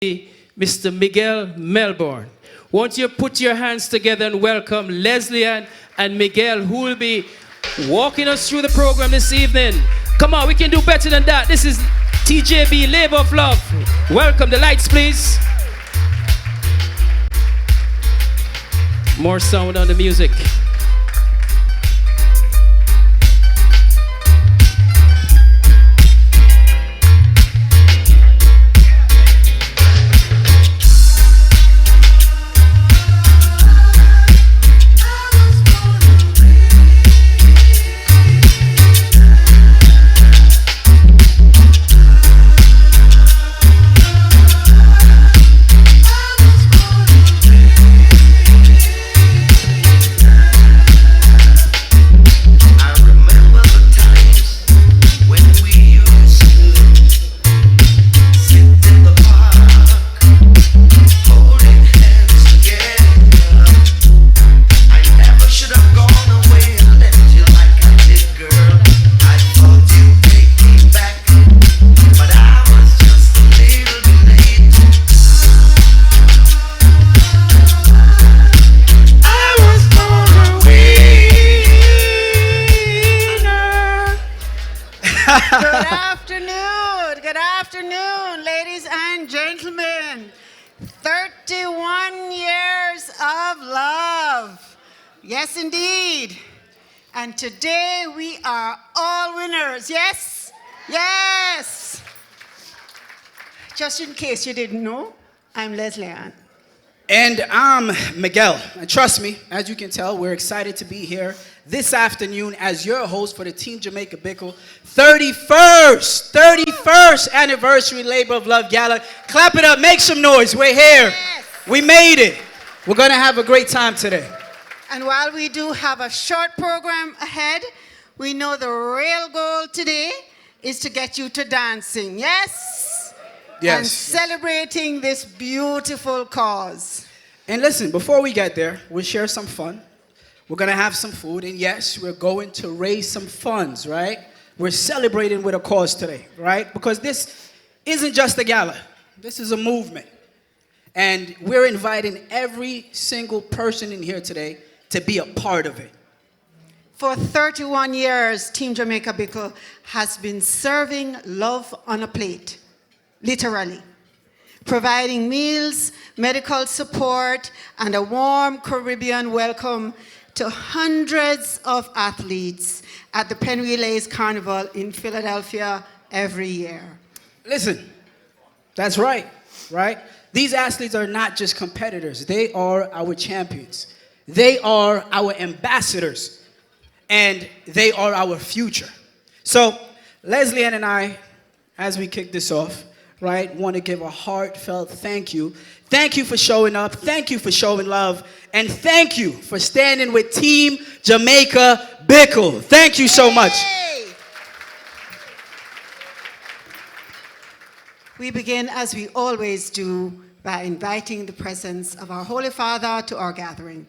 Mr. Miguel Melbourne. Won't you put your hands together and welcome Leslie and Miguel, who will be walking us through the program this evening. Come on, we can do better than that. This is TJB, Labor of Love. Welcome. The lights, please. More sound on the music. Good afternoon, ladies and gentlemen. 31 years of love. Yes, indeed. And today we are all winners. Yes? Yes. Just in case you didn't know, I'm Leslie Ann. And I'm Miguel. And trust me, as you can tell, we're excited to be here this afternoon as your host for the Team Jamaica Bickle 31st anniversary Labor of Love Gala. Clap it up, make some noise. We're here. Yes. We made it. We're going to have a great time today. And while we do have a short program ahead, we know the real goal today is to get you to dancing. Yes? Yes. And celebrating this beautiful cause. And listen, before we get there, we'll share some fun. We're going to have some food. And yes, we're going to raise some funds, right? We're celebrating with a cause today, right? Because this isn't just a gala. This is a movement. And we're inviting every single person in here today to be a part of it. For 31 years, Team Jamaica Bickle has been serving love on a plate. Literally, providing meals, medical support, and a warm Caribbean welcome to hundreds of athletes at the Penn Relays Carnival in Philadelphia every year. Listen, that's right? These athletes are not just competitors. They are our champions. They are our ambassadors, and they are our future. So, Leslie Ann and I, as we kick this off, right, want to give a heartfelt thank you. Thank you for showing up. Thank you for showing love. And thank you for standing with Team Jamaica Bickle. Thank you so much. Hey! We begin, as we always do, by inviting the presence of our Holy Father to our gathering.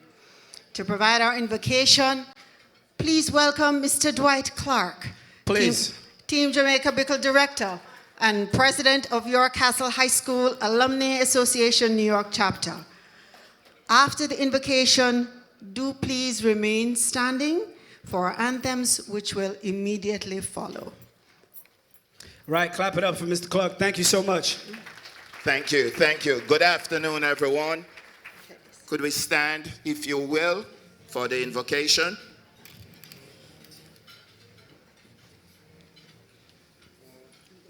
To provide our invocation, please welcome Mr. Dwight Clark. Please. Team Jamaica Bickle Director and President of York Castle High School Alumni Association New York Chapter. After the invocation, do please remain standing for our anthems, which will immediately follow. Right, clap it up for Mr. Clark. Thank you so much. Thank you. Good afternoon, everyone. Could we stand, if you will, for the invocation?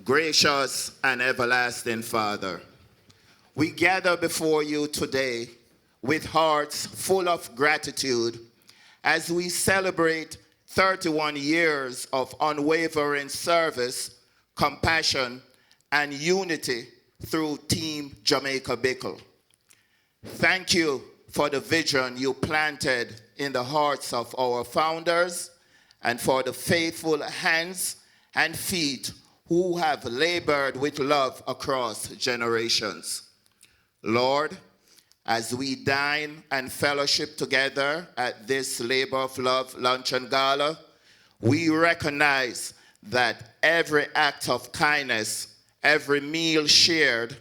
Gracious and everlasting Father, we gather before you today with hearts full of gratitude as we celebrate 31 years of unwavering service, compassion, and unity through Team Jamaica Bickle. Thank you for the vision you planted in the hearts of our founders and for the faithful hands and feet who have labored with love across generations. Lord, as we dine and fellowship together at this Labor of Love Luncheon Gala, we recognize that every act of kindness, every meal shared,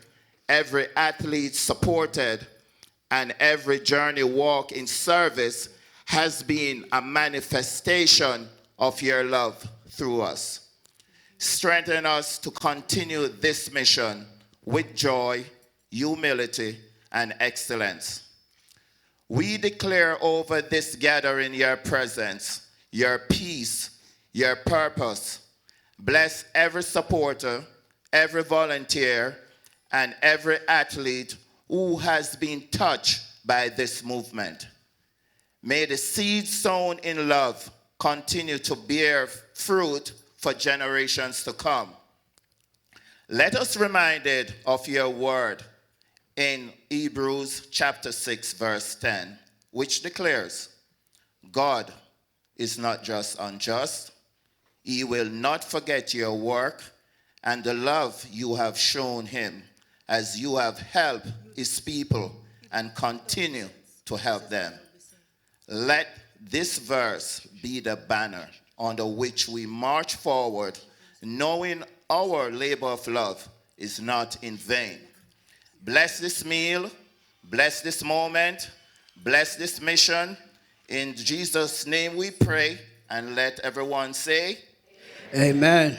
every athlete supported, and every journey walk in service has been a manifestation of your love through us. Strengthen us to continue this mission with joy, humility, and excellence. We declare over this gathering your presence, your peace, your purpose. Bless every supporter, every volunteer, and every athlete who has been touched by this movement. May the seed sown in love continue to bear fruit for generations to come. Let us be reminded of your word in Hebrews chapter 6, verse 10, which declares, God is not just unjust. He will not forget your work and the love you have shown him as you have helped his people and continue to help them. Let this verse be the banner under which we march forward, knowing our labor of love is not in vain. Bless this meal, bless this moment, bless this mission. In Jesus' name we pray, and let everyone say, Amen.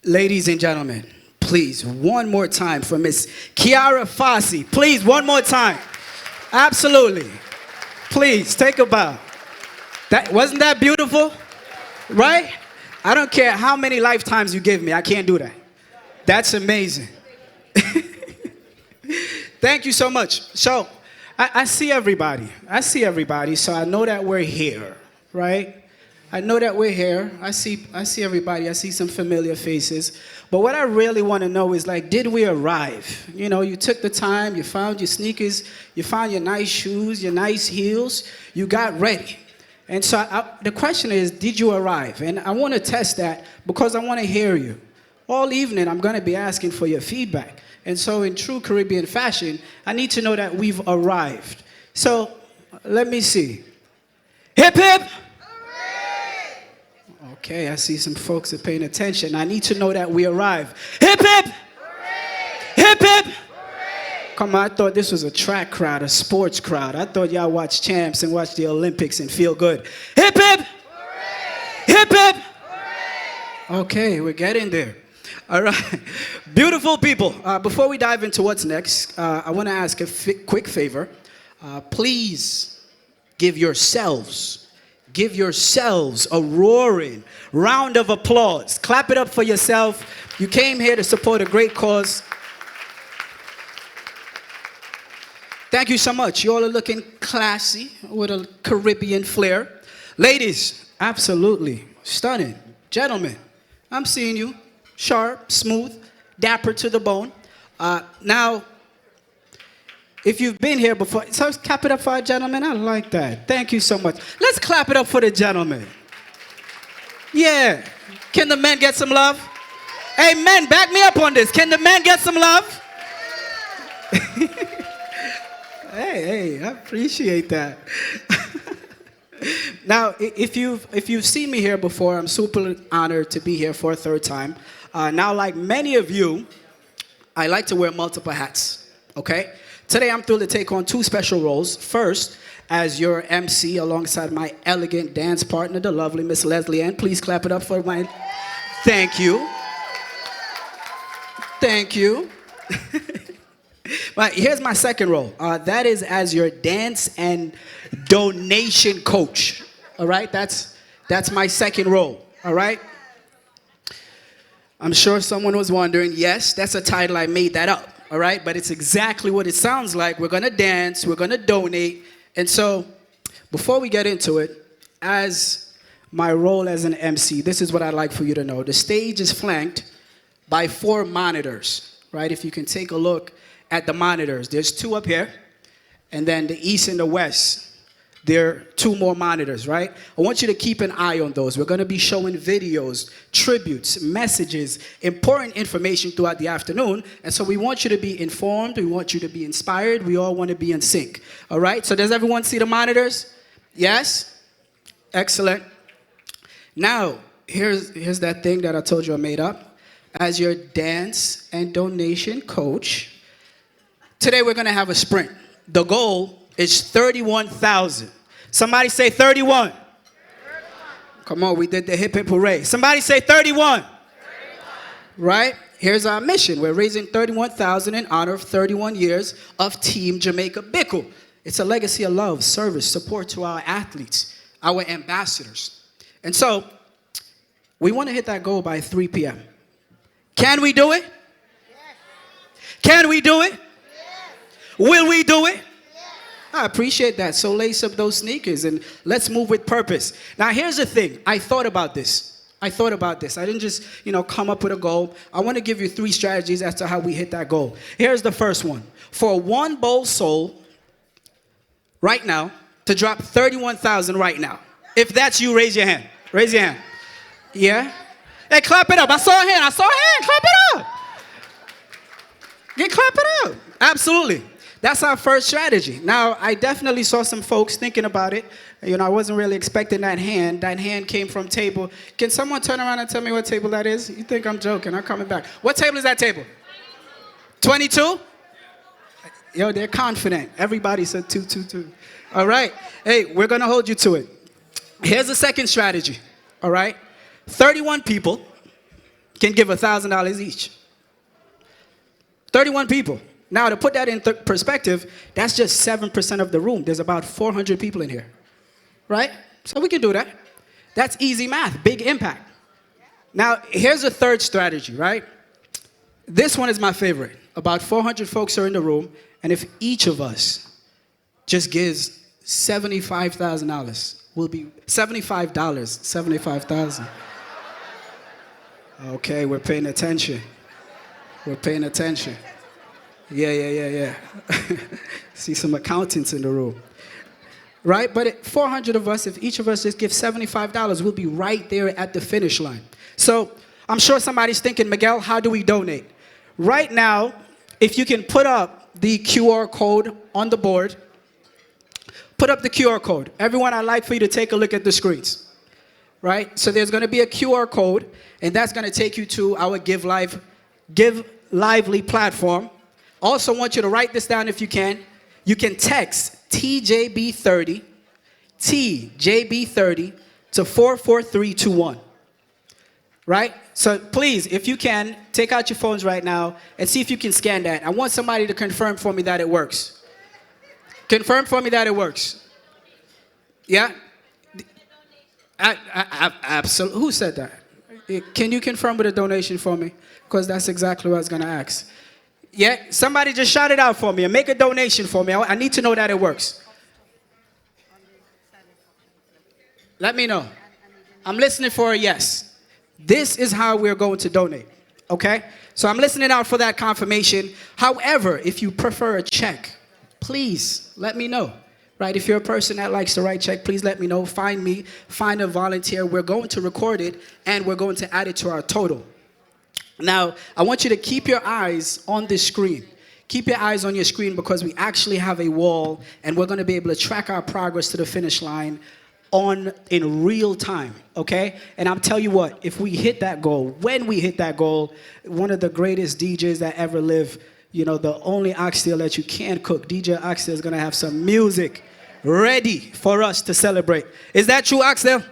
Ladies and gentlemen, please, one more time for Miss Kiara Fossey. Please, one more time. Absolutely. Please, take a bow. Wasn't that beautiful? Right? I don't care how many lifetimes you give me. I can't do that. That's amazing. Thank you so much. So, I see everybody. So I know that we're here, right? I know that we're here. I see everybody. I see some familiar faces. But what I really want to know is, like, did we arrive? You know, you took the time, you found your sneakers, you found your nice shoes, your nice heels, you got ready. And so the question is, did you arrive? And I want to test that because I want to hear you. All evening, I'm going to be asking for your feedback. And so in true Caribbean fashion, I need to know that we've arrived. So let me see. Hip, hip. Hooray! Okay, I see some folks are paying attention. I need to know that we arrived. Hip, hip. Hooray! Hip, hip. Hooray! Come on, I thought this was a track crowd, a sports crowd. I thought y'all watch champs and watch the Olympics and feel good. Hip, hip. Hooray! Hip, hip. Hooray! Okay, we're getting there. All right. Beautiful people. Before we dive into what's next, I want to ask a quick favor. Please give yourselves a roaring round of applause. Clap it up for yourself. You came here to support a great cause. Thank you so much. You all are looking classy with a Caribbean flair. Ladies, absolutely stunning. Gentlemen, I'm seeing you. Sharp, smooth, dapper to the bone. Now, if you've been here before, so clap it up for our gentlemen. I like that. Thank you so much. Let's clap it up for the gentlemen. Yeah. Can the men get some love? Hey, men, back me up on this. Can the men get some love? Hey, I appreciate that. Now, if you've seen me here before, I'm super honored to be here for a third time. Now, like many of you, I like to wear multiple hats, okay? Today, I'm thrilled to take on two special roles. First, as your MC alongside my elegant dance partner, the lovely Miss Leslie Ann. Please clap it up for my... Thank you. Thank you. But here's my second role. That is as your dance and donation coach. All right? That's my second role. All right? I'm sure someone was wondering, yes, that's a title, I made that up. All right? But it's exactly what it sounds like. We're going to dance. We're going to donate. And so before we get into it, as my role as an MC, this is what I'd like for you to know. The stage is flanked by 4 monitors. Right? If you can take a look at the monitors. There's 2 up here, and then the east and the west, there are 2 more monitors, right? I want you to keep an eye on those. We're going to be showing videos, tributes, messages, important information throughout the afternoon, and so we want you to be informed. We want you to be inspired. We all want to be in sync, all right? So does everyone see the monitors? Yes? Excellent. Now, here's that thing that I told you I made up. As your dance and donation coach, today we're going to have a sprint. The goal is 31,000. Somebody say 31. 31. Come on, we did the hip hip hooray. Somebody say 31. 31. Right? Here's our mission. We're raising 31,000 in honor of 31 years of Team Jamaica Bickle. It's a legacy of love, service, support to our athletes, our ambassadors. And so, we want to hit that goal by 3 p.m. Can we do it? Yes. Can we do it? Yes. Will we do it? Yes. I appreciate that. So lace up those sneakers and let's move with purpose. Now, here's the thing. I thought about this. I didn't just, come up with a goal. I want to give you 3 strategies as to how we hit that goal. Here's the first one. For one bold soul right now to drop 31,000 right now. If that's you, raise your hand. Raise your hand. Yeah? Hey, clap it up. I saw a hand. Clap it up. Yeah, clap it up. Absolutely. That's our first strategy. Now, I definitely saw some folks thinking about it. I wasn't really expecting that hand. That hand came from table. Can someone turn around and tell me what table that is? You think I'm joking. I'm coming back. What table is that table? 22? Yo, they're confident. Everybody said 2. All right. Hey, we're going to hold you to it. Here's the second strategy. All right. 31 people can give $1,000 each. 31 people. Now, to put that in perspective, that's just 7% of the room. There's about 400 people in here, right? So we can do that. That's easy math, big impact. Now, here's a third strategy, right? This one is my favorite. About 400 folks are in the room, and if each of us just gives $75,000, we'll be $75,000. Okay, we're paying attention. We're paying attention. Yeah. See some accountants in the room. Right? But 400 of us, if each of us just gives $75, we'll be right there at the finish line. So I'm sure somebody's thinking, Miguel, how do we donate? Right now, if you can put up the QR code on the board, put up the QR code. Everyone, I'd like for you to take a look at the screens. Right? So there's going to be a QR code, and that's going to take you to our Give Lively platform. Also want you to write this down if you can. You can text TJB30 to 44321. Right? So please, if you can, take out your phones right now and see if you can scan that. I want somebody to confirm for me that it works. Confirm for me that it works. Yeah? Absolutely. Who said that? Can you confirm with a donation for me? Because that's exactly what I was going to ask. Yeah? Somebody just shout it out for me and make a donation for me. I need to know that it works. Let me know. I'm listening for a yes. This is how we're going to donate. Okay? So I'm listening out for that confirmation. However, if you prefer a check, please let me know. Right? If you're a person that likes to write check, please let me know. Find me. Find a volunteer. We're going to record it, and we're going to add it to our total. Now, I want you to keep your eyes on this screen. Keep your eyes on your screen because we actually have a wall, and we're going to be able to track our progress to the finish line in real time, okay? And I'll tell you what, if we hit that goal, when we hit that goal, one of the greatest DJs that ever lived, you know, the only oxtail that you can cook, DJ Oxtail, is going to have some music ready for us to celebrate. Is that true, Oxtail?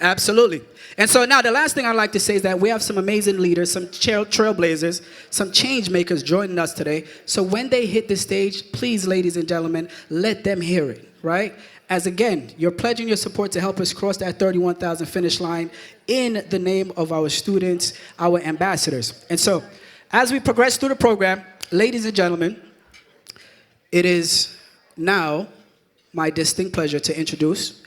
Absolutely. And so now the last thing I'd like to say is that we have some amazing leaders, some trailblazers, some change makers joining us today. So when they hit the stage, please, ladies and gentlemen, let them hear it, right? As again, you're pledging your support to help us cross that 31,000 finish line in the name of our students, our ambassadors. And so as we progress through the program, ladies and gentlemen, it is now my distinct pleasure to introduce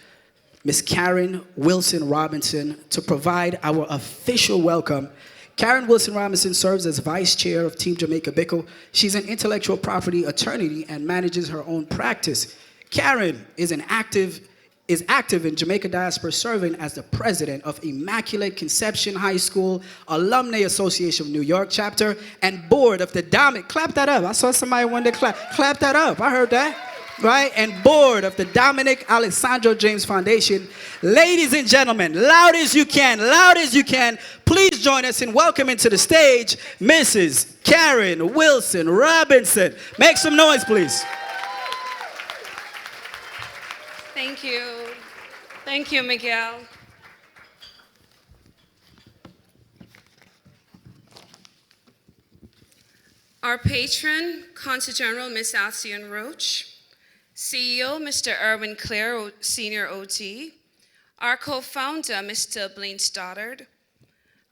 Miss Karen Wilson Robinson to provide our official welcome. Karen Wilson Robinson serves as Vice Chair of Team Jamaica Bickle. She's an intellectual property attorney and manages her own practice. Karen is active in Jamaica diaspora, serving as the president of Immaculate Conception High School Alumni Association of New York chapter and board of the clap that up. I saw somebody wanted to clap that up. I heard that. Right? And board of the Dominic Alessandro James Foundation. Ladies and gentlemen, loud as you can, please join us in welcoming to the stage Mrs. Karen Wilson Robinson. Make some noise, please. Thank you. Thank you, Miguel. Our patron, Consul General Ms. Alcione Roach, CEO, Mr. Erwin Clare, Senior OT, our co-founder, Mr. Blaine Stoddard,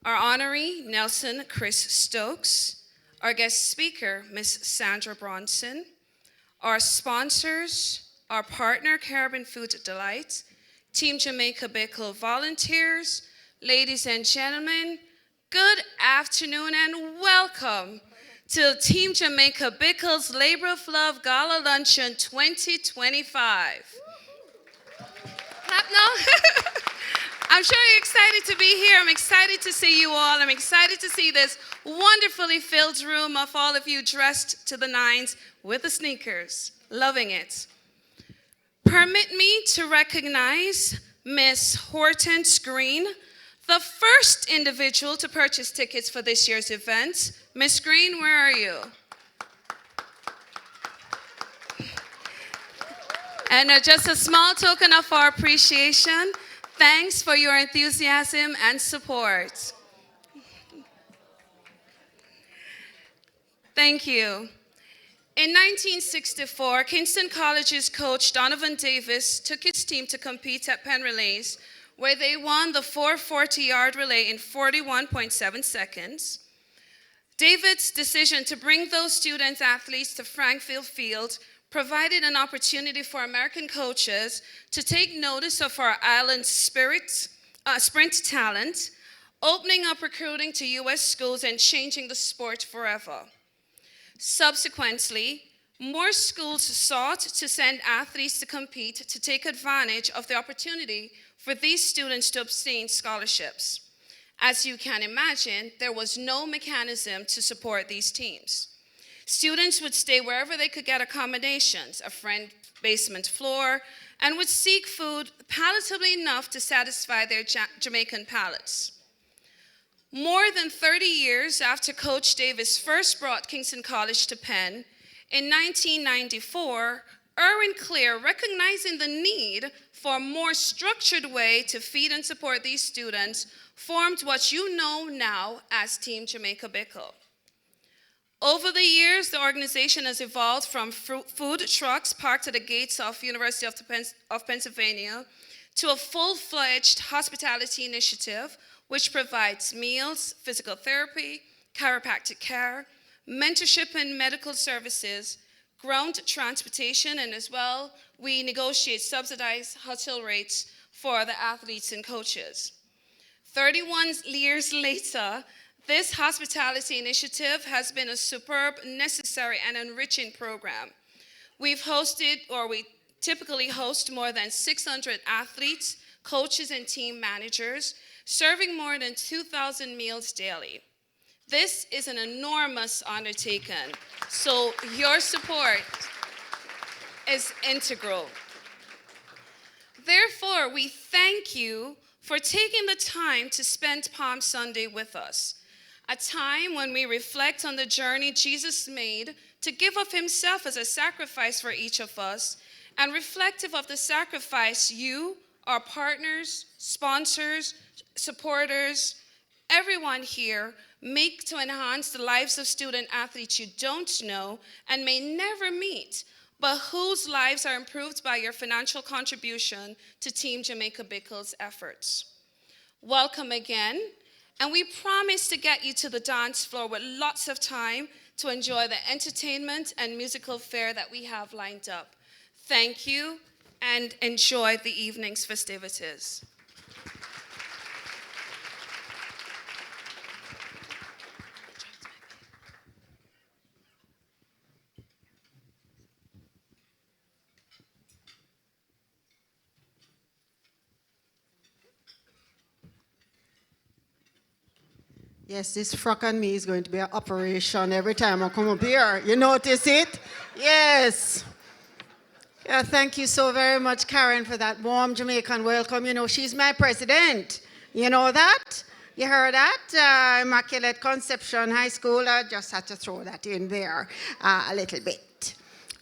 our honoree, Nelson Chris Stokes, our guest speaker, Ms. Sandra Bronson, our sponsors, our partner, Caribbean Food Delight, Team Jamaica Bickle volunteers, ladies and gentlemen, good afternoon and welcome to Team Jamaica Bickle's Labor of Love Gala Luncheon 2025. Clap now. I'm sure you're excited to be here. I'm excited to see you all. I'm excited to see this wonderfully filled room of all of you dressed to the nines with the sneakers. Loving it. Permit me to recognize Miss Hortense Green, the first individual to purchase tickets for this year's event. Miss Green, where are you? And just a small token of our appreciation. Thanks for your enthusiasm and support. Thank you. In 1964, Kingston College's coach Donovan Davis took his team to compete at Penn Relays, where they won the 440-yard relay in 41.7 seconds. David's decision to bring those student athletes to Frankfield Field provided an opportunity for American coaches to take notice of our island's sprint talent, opening up recruiting to U.S. schools and changing the sport forever. Subsequently, more schools sought to send athletes to compete to take advantage of the opportunity for these students to obtain scholarships. As you can imagine, there was no mechanism to support these teams. Students would stay wherever they could get accommodations, a friend's basement floor, and would seek food palatably enough to satisfy their Jamaican palates. More than 30 years after Coach Davis first brought Kingston College to Penn, in 1994, Erwin Clear, recognizing the need for a more structured way to feed and support these students, formed what you know now as Team Jamaica Bickle. Over the years, the organization has evolved from food trucks parked at the gates of University of Pennsylvania to a full-fledged hospitality initiative which provides meals, physical therapy, chiropractic care, mentorship and medical services, ground transportation, and as well, we negotiate subsidized hotel rates for the athletes and coaches. 31 years later, this hospitality initiative has been a superb, necessary, and enriching program. We typically host more than 600 athletes, coaches, and team managers, serving more than 2,000 meals daily. This is an enormous undertaking, so your support is integral. Therefore, we thank you for taking the time to spend Palm Sunday with us, a time when we reflect on the journey Jesus made to give of himself as a sacrifice for each of us, and reflective of the sacrifice you, our partners, sponsors, supporters, everyone here make to enhance the lives of student athletes you don't know and may never meet, but whose lives are improved by your financial contribution to Team Jamaica Bickle's efforts. Welcome again, and we promise to get you to the dance floor with lots of time to enjoy the entertainment and musical fare that we have lined up. Thank you, and enjoy the evening's festivities. Yes, this frock on me is going to be an operation every time I come up here. You notice it? Yes. Yeah, thank you so very much, Karen, for that warm Jamaican welcome. You know, she's my president. You know that? You heard that? Immaculate Conception High School. I just had to throw that in there a little bit.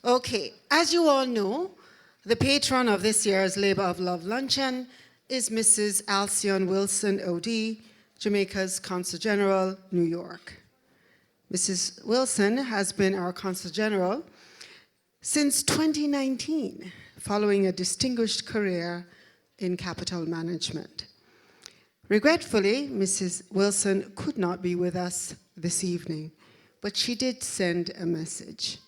Okay, as you all know, the patron of this year's Labor of Love Luncheon is Mrs. Alcyon Wilson, OD, Jamaica's Consul General, New York. Mrs. Wilson has been our Consul General since 2019, following a distinguished career in capital management. Regretfully, Mrs. Wilson could not be with us this evening, but she did send a message.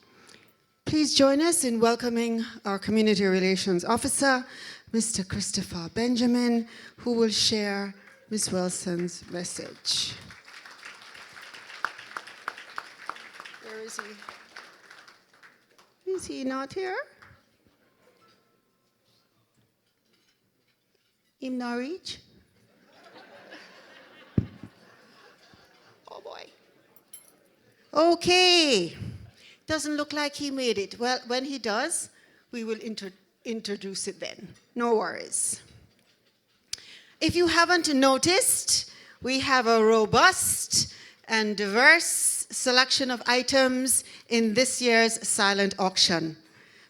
Please join us in welcoming our Community Relations Officer, Mr. Christopher Benjamin, who will share Ms. Wilson's message. Where is he? Is he not here? Him not reach? Oh boy. Okay. Doesn't look like he made it. Well, when he does, we will introduce it then. No worries. If you haven't noticed, we have a robust and diverse selection of items in this year's silent auction.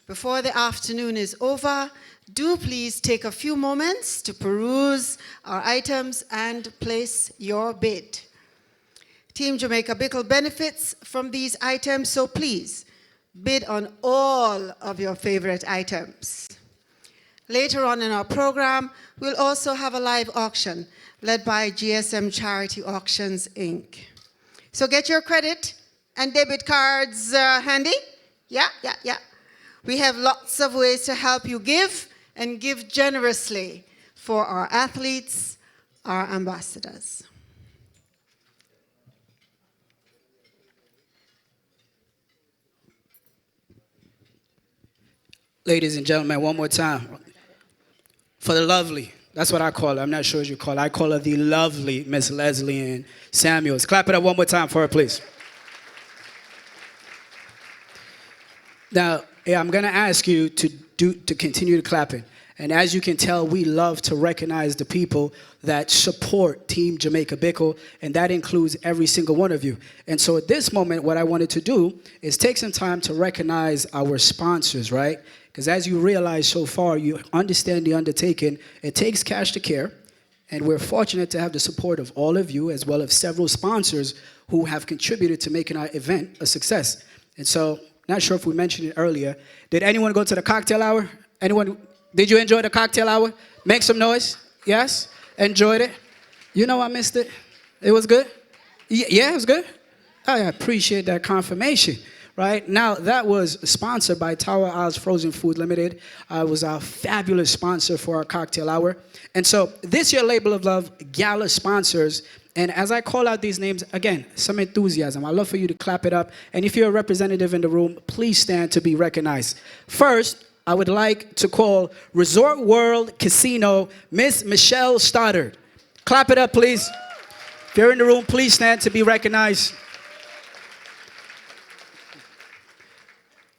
Before the afternoon is over, do please take a few moments to peruse our items and place your bid. Team Jamaica Bickle benefits from these items, so please bid on all of your favorite items. Later on in our program, we'll also have a live auction led by GSM Charity Auctions, Inc. So get your credit and debit cards handy. Yeah. We have lots of ways to help you give and give generously for our athletes, our ambassadors. Ladies and gentlemen, one more time. For the lovely, that's what I call her. I'm not sure what you call her. I call her the lovely Miss Leslie Ann Samuels. Clap it up one more time for her, please. Now, I'm going to ask you to continue to clapping. And as you can tell, we love to recognize the people that support Team Jamaica Bickle, and that includes every single one of you. And so at this moment, what I wanted to do is take some time to recognize our sponsors, right? Because as you realize so far, you understand the undertaking. It takes cash to care, and we're fortunate to have the support of all of you, as well as several sponsors who have contributed to making our event a success. And so, not sure if we mentioned it earlier. Did anyone go to the cocktail hour? Anyone? Did you enjoy the cocktail hour? Make some noise. Yes? Enjoyed it? You know I missed it. It was good? Yeah, it was good? I appreciate that confirmation. Right? Now, that was sponsored by Tower Isles Frozen Food Limited. It was our fabulous sponsor for our cocktail hour. And so this year, Label of Love Gala sponsors. And as I call out these names, again, some enthusiasm. I'd love for you to clap it up. And if you're a representative in the room, please stand to be recognized. First, I would like to call Resort World Casino, Miss Michelle Stoddard. Clap it up, please. If you're in the room, please stand to be recognized.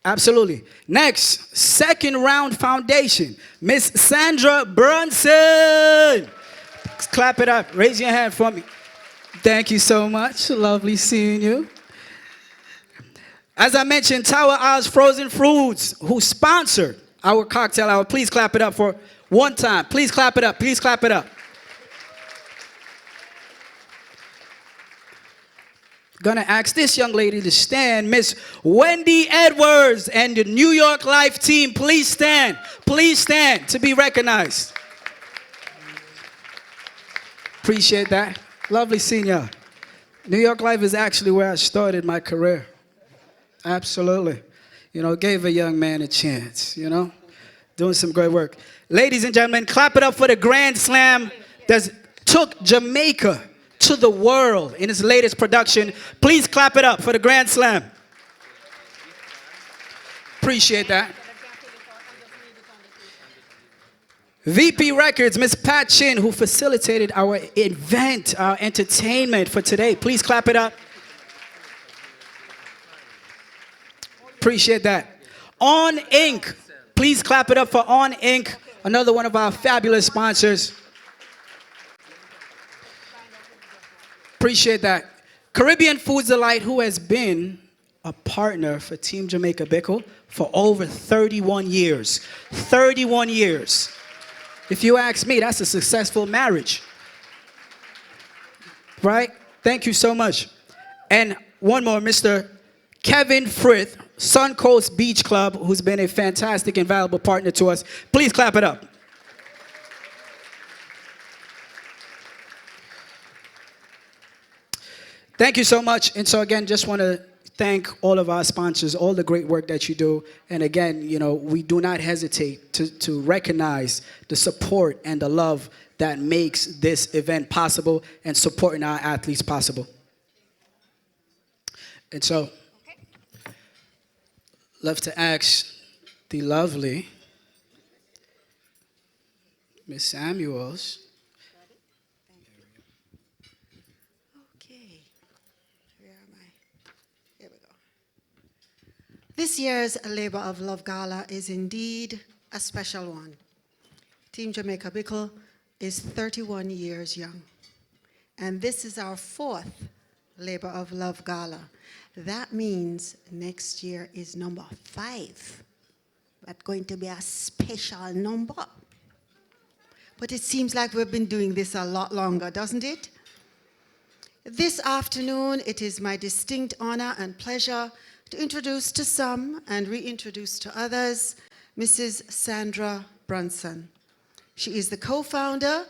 Absolutely. Next, Second Round Foundation, Miss Sandra Brunson. Clap it up. Raise your hand for me. Thank you so much. Lovely seeing you. As I mentioned, Tower Isles Frozen Foods, who sponsored our cocktail hour. Please clap it up for one time. Please clap it up. Please clap it up. Gonna ask this young lady to stand, Miss Wendy Edwards and the New York Life team. Please stand. Please stand to be recognized. Appreciate that. Lovely seeing y'all. New York Life is actually where I started my career. Absolutely. You know, gave a young man a chance, you know. Doing some great work. Ladies and gentlemen, clap it up for the Grand Slam that took Jamaica to the world in its latest production. Please clap it up for the Grand Slam. Appreciate that. VP Records, Miss Pat Chin, who facilitated our event, our entertainment for today. Please clap it up. Appreciate that. On Inc. Please clap it up for On Inc., another one of our fabulous sponsors. Appreciate that. Caribbean Foods Delight, who has been a partner for Team Jamaica Bickle for over 31 years. 31 years. If you ask me, that's a successful marriage. Right? Thank you so much. And one more, Mr. Kevin Frith, Suncoast Beach Club, who's been a fantastic and valuable partner to us. Please clap it up. Thank you so much. And so again, just want to thank all of our sponsors, all the great work that you do. And again, you know, we do not hesitate to recognize the support and the love that makes this event possible and supporting our athletes possible. And so, love to ask the lovely Miss Samuels. This year's Labor of Love Gala is indeed a special one. Team Jamaica Bickle is 31 years young, and this is our 4th Labor of Love Gala. That means next year is number 5. That's going to be a special number. But it seems like we've been doing this a lot longer, doesn't it? This afternoon, it is my distinct honor and pleasure to introduce to some and reintroduce to others Mrs. Sandra Brunson. She is the co-founder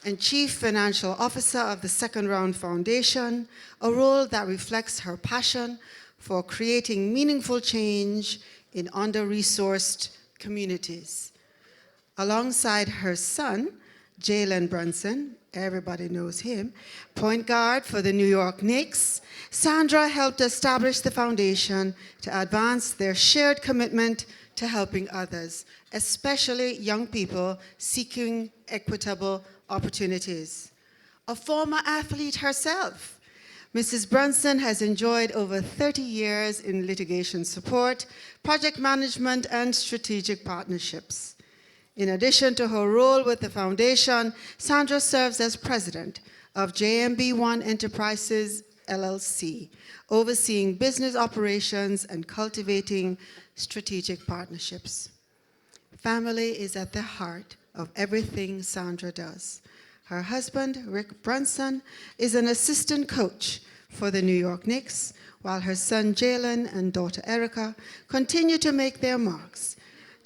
and Chief Financial Officer of the Second Round Foundation, a role that reflects her passion for creating meaningful change in under-resourced communities. Alongside her son, Jalen Brunson, everybody knows him, point guard for the New York Knicks, Sandra helped establish the foundation to advance their shared commitment to helping others, especially young people seeking equitable opportunities. A former athlete herself, Mrs. Brunson has enjoyed over 30 years in litigation support, project management, and strategic partnerships. In addition to her role with the foundation, Sandra serves as president of JMB1 Enterprises, LLC, overseeing business operations and cultivating strategic partnerships. Family is at the heart of everything Sandra does. Her husband, Rick Brunson, is an assistant coach for the New York Knicks, while her son Jalen and daughter Erica continue to make their marks.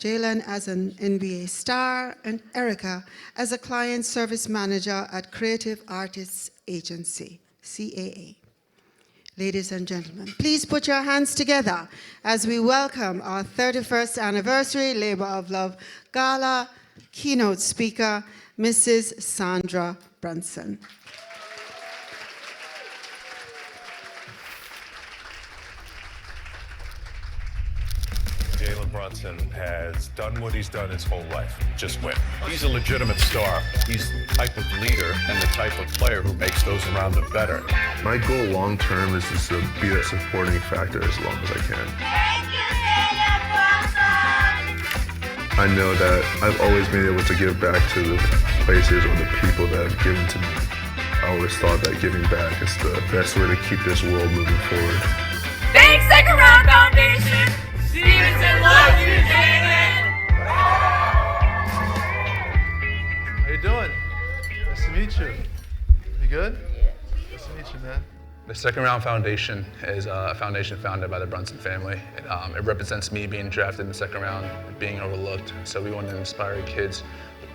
Jalen as an NBA star and Erica as a client service manager at Creative Artists Agency, CAA. Ladies and gentlemen, please put your hands together as we welcome our 31st anniversary Labor of Love Gala keynote speaker, Mrs. Sandra Brunson. Jalen Brunson has done what he's done his whole life, just win. He's a legitimate star. He's the type of leader and the type of player who makes those around him better. My goal long term is just to be a supporting factor as long as I can. I know that I've always been able to give back to the places or the people that have given to me. I always thought that giving back is the best way to keep this world moving forward. Thanks, Second Round Foundation! Stevenson loves you, Jalen! How you doing? Nice to meet you. You good? Nice to meet you, man. The Second Round Foundation is a foundation founded by the Brunson family. It represents me being drafted in the second round, being overlooked. So we want to inspire kids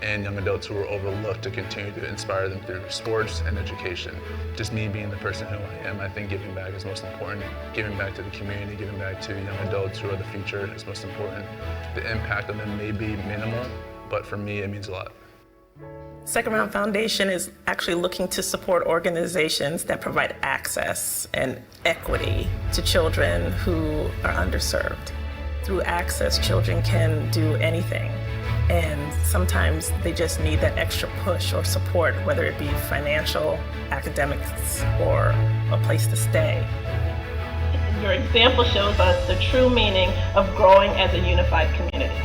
and young adults who are overlooked to continue to inspire them through sports and education. Just me being the person who I am, I think giving back is most important. Giving back to the community, giving back to young adults who are the future is most important. The impact on them may be minimal, but for me, it means a lot. Second Round Foundation is actually looking to support organizations that provide access and equity to children who are underserved. Through access, children can do anything, and sometimes they just need that extra push or support, whether it be financial, academics, or a place to stay. Your example shows us the true meaning of growing as a unified community.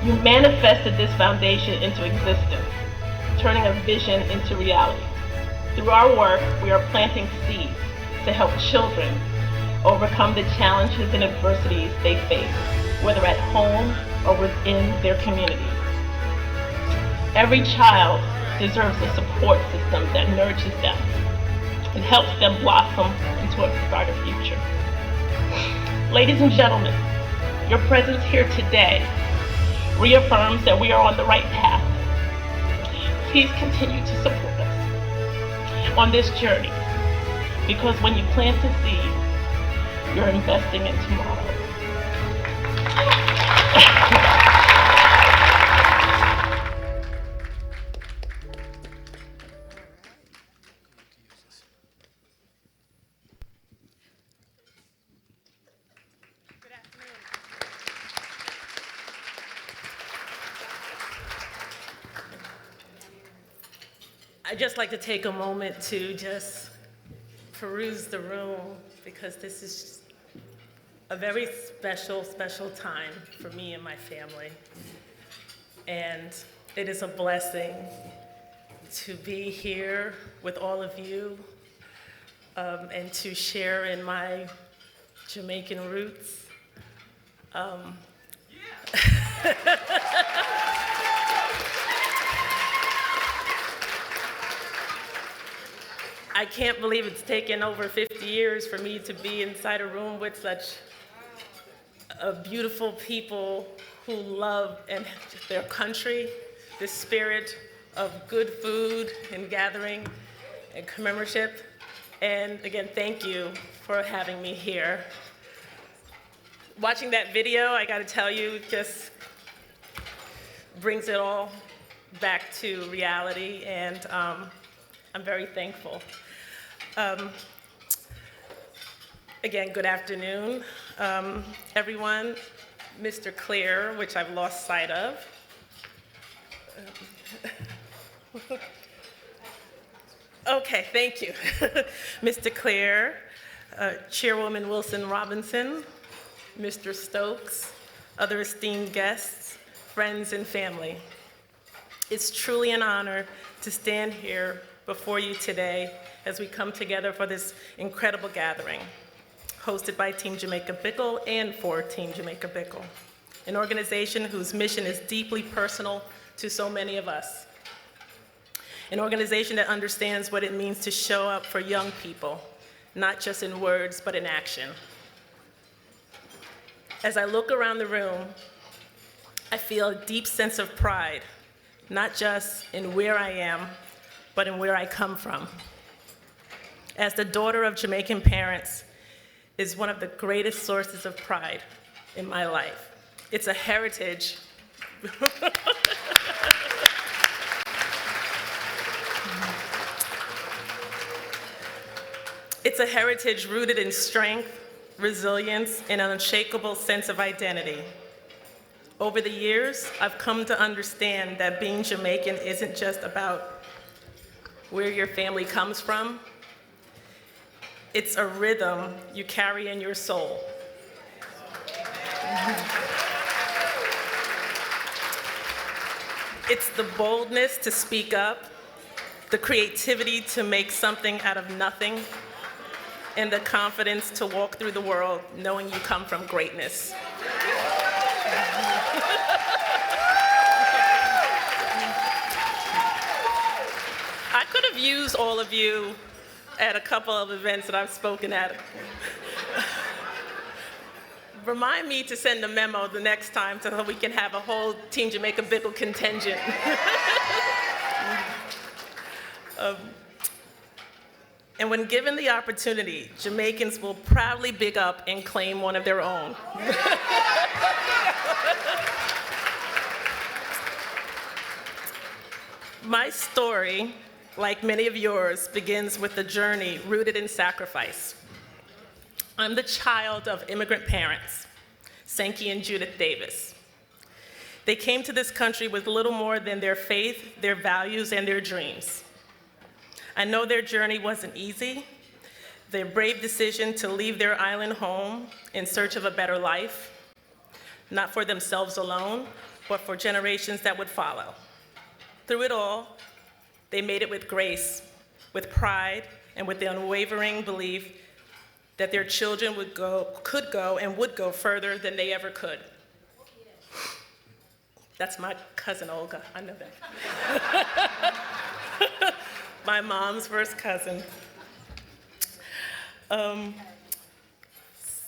You manifested this foundation into existence, turning a vision into reality. Through our work, we are planting seeds to help children overcome the challenges and adversities they face, whether at home or within their communities. Every child deserves a support system that nurtures them and helps them blossom into a brighter future. Ladies and gentlemen, your presence here today reaffirms that we are on the right path. Please continue to support us on this journey, because when you plant a seed, you're investing in tomorrow. I'd just like to take a moment to just peruse the room, because this is a very special, special time for me and my family. And it is a blessing to be here with all of you and to share in my Jamaican roots. I can't believe it's taken over 50 years for me to be inside a room with such beautiful people who love their country, the spirit of good food and gathering and commemoration. And again, thank you for having me here. Watching that video, I gotta tell you, just brings it all back to reality, and I'm very thankful. Again, good afternoon, everyone. Mr. Clear, which I've lost sight of. Okay, thank you. Mr. Clear, Chairwoman Wilson Robinson, Mr. Stokes, other esteemed guests, friends and family. It's truly an honor to stand here before you today as we come together for this incredible gathering, hosted by Team Jamaica Bickle and for Team Jamaica Bickle, an organization whose mission is deeply personal to so many of us. An organization that understands what it means to show up for young people, not just in words, but in action. As I look around the room, I feel a deep sense of pride, not just in where I am, but in where I come from. As the daughter of Jamaican parents is one of the greatest sources of pride in my life. It's a heritage. It's a heritage rooted in strength, resilience, and an unshakable sense of identity. Over the years, I've come to understand that being Jamaican isn't just about where your family comes from. It's a rhythm you carry in your soul. It's the boldness to speak up, the creativity to make something out of nothing, and the confidence to walk through the world knowing you come from greatness. I could have used all of you at a couple of events that I've spoken at. Remind me to send a memo the next time so that we can have a whole Team Jamaica Bickle contingent. And when given the opportunity, Jamaicans will proudly big up and claim one of their own. My story, like many of yours, begins with a journey rooted in sacrifice. I'm the child of immigrant parents, Sankey and Judith Davis. They came to this country with little more than their faith, their values, and their dreams. I know their journey wasn't easy. Their brave decision to leave their island home in search of a better life, not for themselves alone, but for generations that would follow. Through it all, they made it with grace, with pride, and with the unwavering belief that their children could go and would go further than they ever could. That's my cousin Olga, I know that. My mom's first cousin.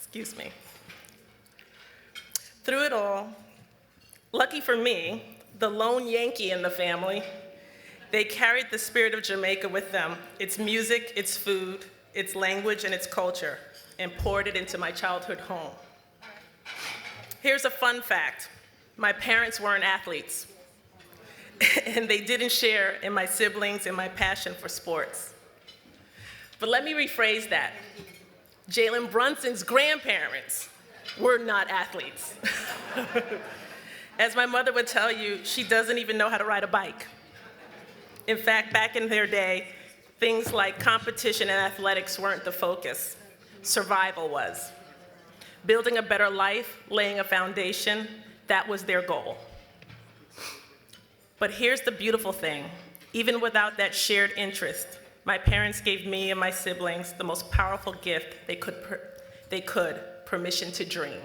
Excuse me. Through it all, lucky for me, the lone Yankee in the family, they carried the spirit of Jamaica with them, its music, its food, its language, and its culture, and poured it into my childhood home. Here's a fun fact. My parents weren't athletes, and they didn't share in my siblings and my passion for sports. But let me rephrase that. Jalen Brunson's grandparents were not athletes. As my mother would tell you, she doesn't even know how to ride a bike. In fact, back in their day, things like competition and athletics weren't the focus. Survival was. Building a better life, laying a foundation, that was their goal. But here's the beautiful thing. Even without that shared interest, my parents gave me and my siblings the most powerful gift they could, permission to dream.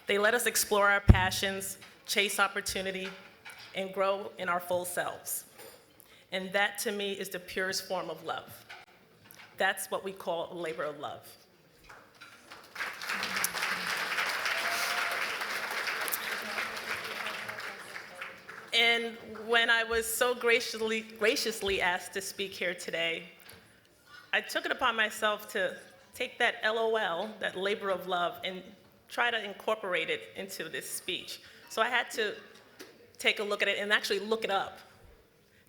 They let us explore our passions, chase opportunity, and grow in our full selves. And that to me is the purest form of love. That's what we call a labor of love. And when I was so graciously asked to speak here today, I took it upon myself to take that LOL, that labor of love, and try to incorporate it into this speech. So I had to take a look at it and actually look it up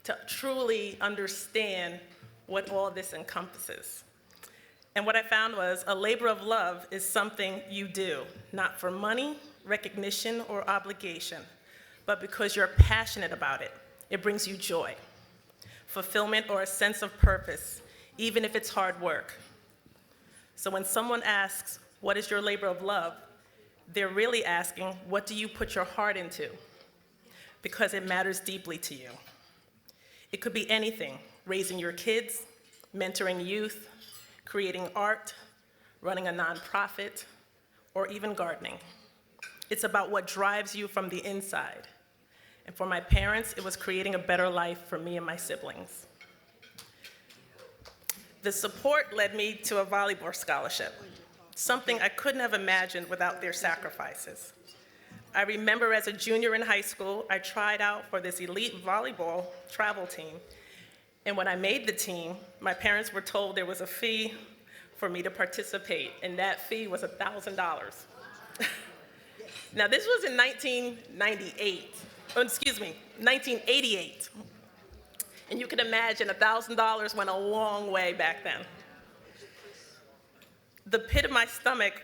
to truly understand what all this encompasses. And what I found was a labor of love is something you do, not for money, recognition, or obligation, but because you're passionate about it. It brings you joy, fulfillment, or a sense of purpose, even if it's hard work. So when someone asks, what is your labor of love? They're really asking, what do you put your heart into? Because it matters deeply to you. It could be anything, raising your kids, mentoring youth, creating art, running a nonprofit, or even gardening. It's about what drives you from the inside. And for my parents, it was creating a better life for me and my siblings. The support led me to a volleyball scholarship, something I couldn't have imagined without their sacrifices. I remember as a junior in high school, I tried out for this elite volleyball travel team. And when I made the team, my parents were told there was a fee for me to participate, and that fee was $1,000. Now, this was in 1988. And you can imagine $1,000 went a long way back then. The pit of my stomach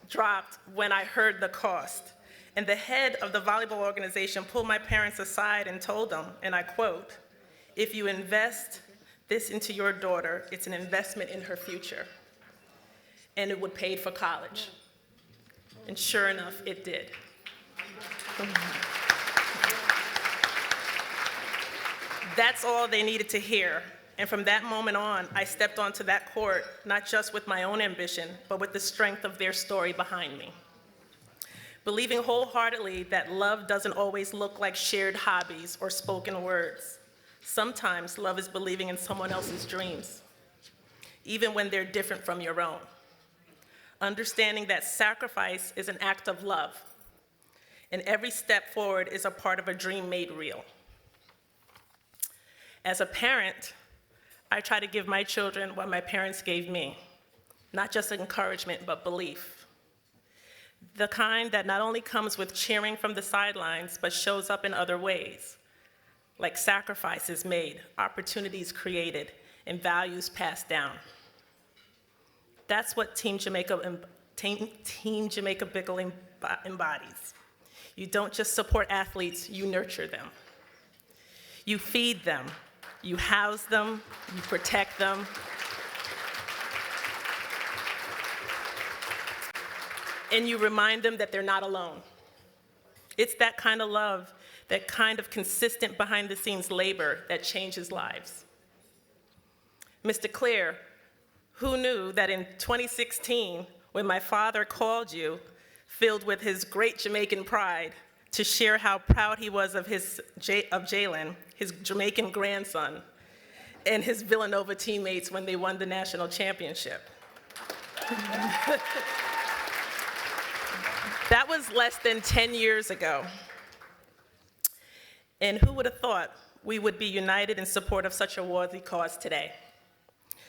dropped when I heard the cost. And the head of the volleyball organization pulled my parents aside and told them, and I quote, "If you invest this into your daughter, it's an investment in her future." And it would pay for college. And sure enough, it did. That's all they needed to hear. And from that moment on, I stepped onto that court, not just with my own ambition, but with the strength of their story behind me. Believing wholeheartedly that love doesn't always look like shared hobbies or spoken words. Sometimes love is believing in someone else's dreams, even when they're different from your own. Understanding that sacrifice is an act of love, and every step forward is a part of a dream made real. As a parent, I try to give my children what my parents gave me, not just encouragement, but belief. The kind that not only comes with cheering from the sidelines, but shows up in other ways, like sacrifices made, opportunities created, and values passed down. That's what Team Jamaica Bickle embodies. You don't just support athletes, you nurture them. You feed them, you house them, you protect them. And you remind them that they're not alone. It's that kind of love, that kind of consistent behind the scenes labor that changes lives. Mr. Clare, who knew that in 2016, when my father called you, filled with his great Jamaican pride, to share how proud he was of Jalen, his Jamaican grandson, and his Villanova teammates when they won the national championship. That was less than 10 years ago. And who would have thought we would be united in support of such a worthy cause today?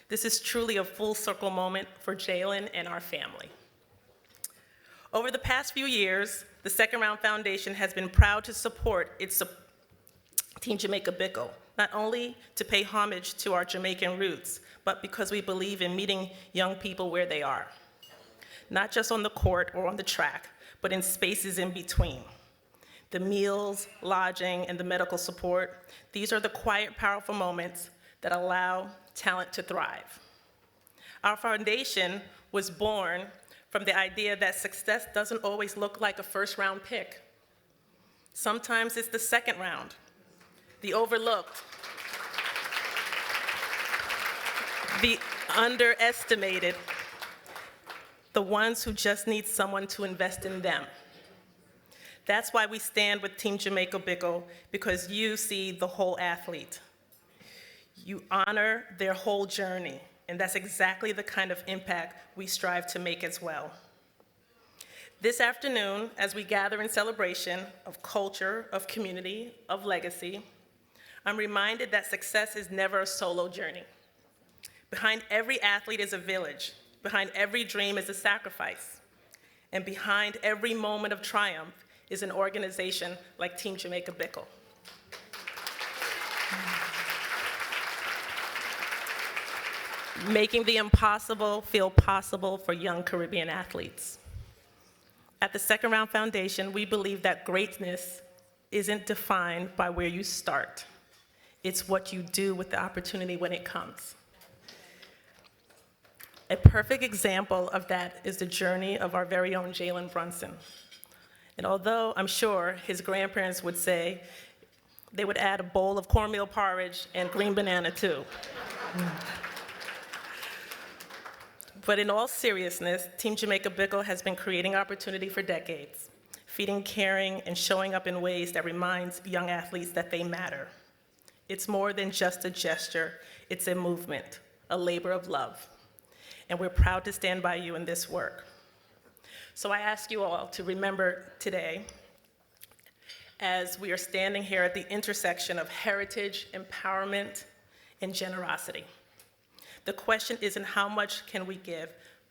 This is truly a full circle moment for Jalen and our family. Over the past few years, the Second Round Foundation has been proud to support its Team Jamaica Bickle, not only to pay homage to our Jamaican roots, but because we believe in meeting young people where they are, not just on the court or on the track, but in spaces in between. The meals, lodging, and the medical support, these are the quiet, powerful moments that allow talent to thrive. Our foundation was born from the idea that success doesn't always look like a first-round pick. Sometimes it's the second round, the overlooked, the underestimated, the ones who just need someone to invest in them. That's why we stand with Team Jamaica Bickle, because you see the whole athlete. You honor their whole journey, and that's exactly the kind of impact we strive to make as well. This afternoon, as we gather in celebration of culture, of community, of legacy, I'm reminded that success is never a solo journey. Behind every athlete is a village. Behind every dream is a sacrifice. And behind every moment of triumph is an organization like Team Jamaica Bickle. Making the impossible feel possible for young Caribbean athletes. At the Second Round Foundation, we believe that greatness isn't defined by where you start. It's what you do with the opportunity when it comes. A perfect example of that is the journey of our very own Jalen Brunson. And although I'm sure his grandparents would say they would add a bowl of cornmeal porridge and green banana too. But in all seriousness, Team Jamaica Bickle has been creating opportunity for decades, feeding, caring, and showing up in ways that reminds young athletes that they matter. It's more than just a gesture, it's a movement, a labor of love. And we're proud to stand by you in this work. So I ask you all to remember today, as we are standing here at the intersection of heritage, empowerment, and generosity. The question isn't how much can we give,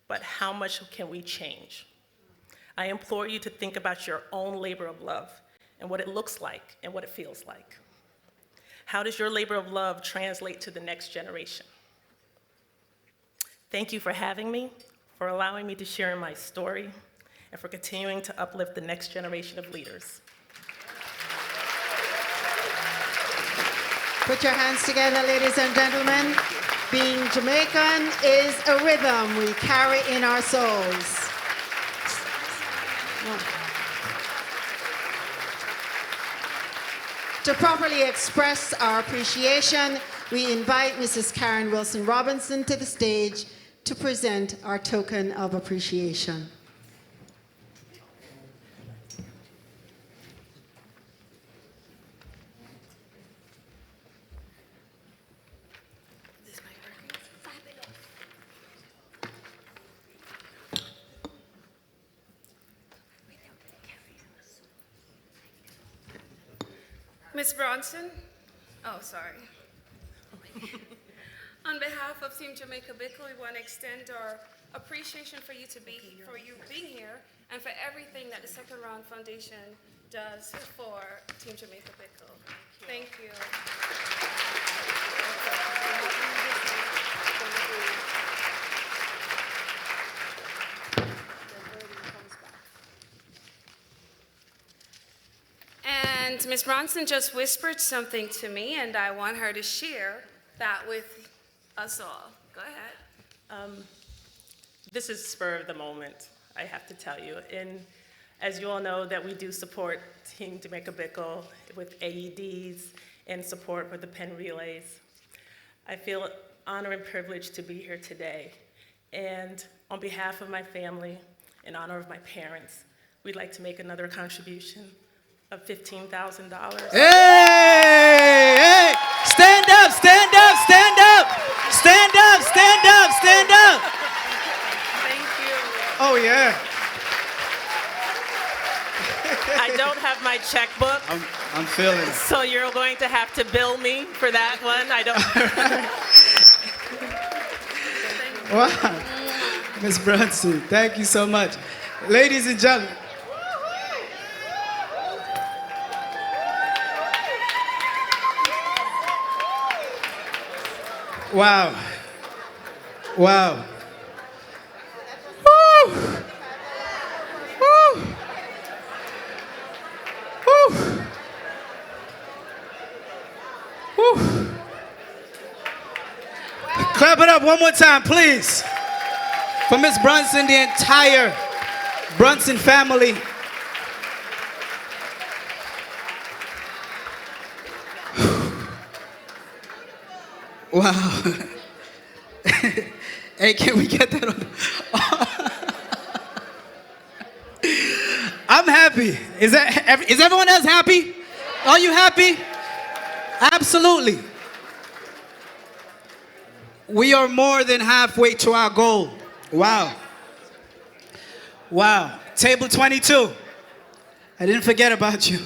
but how much can we change? I implore you to think about your own labor of love and what it looks like and what it feels like. How does your labor of love translate to the next generation? Thank you for having me, for allowing me to share my story, and for continuing to uplift the next generation of leaders. Put your hands together, ladies and gentlemen. Being Jamaican is a rhythm we carry in our souls. To properly express our appreciation, we invite Mrs. Karen Wilson Robinson to the stage to present our token of appreciation. Ms. Bronson? Oh, sorry. On behalf of Team Jamaica Bickle, we want to extend our appreciation for you being here and for everything that the Second Round Foundation does for Team Jamaica Bickle. Thank you. And Ms. Bronson just whispered something to me, and I want her to share that with us all. Go ahead. This is spur of the moment, I have to tell you. And as you all know, that we do support Team Jamaica Bickle with AEDs and support for the pen relays. I feel honored and privileged to be here today. And on behalf of my family, in honor of my parents, we'd like to make another contribution of $15,000. Hey, hey, stand up, stand up, stand up, stand up, stand up, stand up. Thank you. Oh, yeah. I don't have my checkbook. I'm feeling it. So you're going to have to bill me for that one. I don't. Wow. Ms. Brunson, thank you so much. Ladies and gentlemen. Wow. Wow. Woo. Woo. Woo. Woo. Clap it up one more time, please. For Ms. Brunson, the entire Brunson family. Wow. Hey, can we get that on? I'm happy. Is everyone else happy? Are you happy? Absolutely. We are more than halfway to our goal. Wow. Wow. Table 22. I didn't forget about you.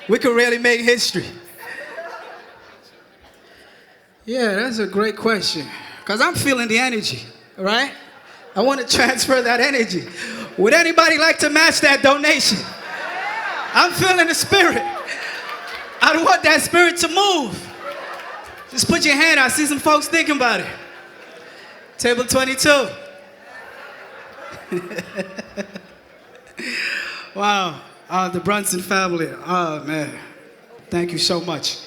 We could really make history. Yeah, that's a great question. Because I'm feeling the energy, all right? I want to transfer that energy. Would anybody like to match that donation? I'm feeling the spirit. I want that spirit to move. Just put your hand out. I see some folks thinking about it. Table 22. Wow. The Brunson family. Oh, man. Thank you so much.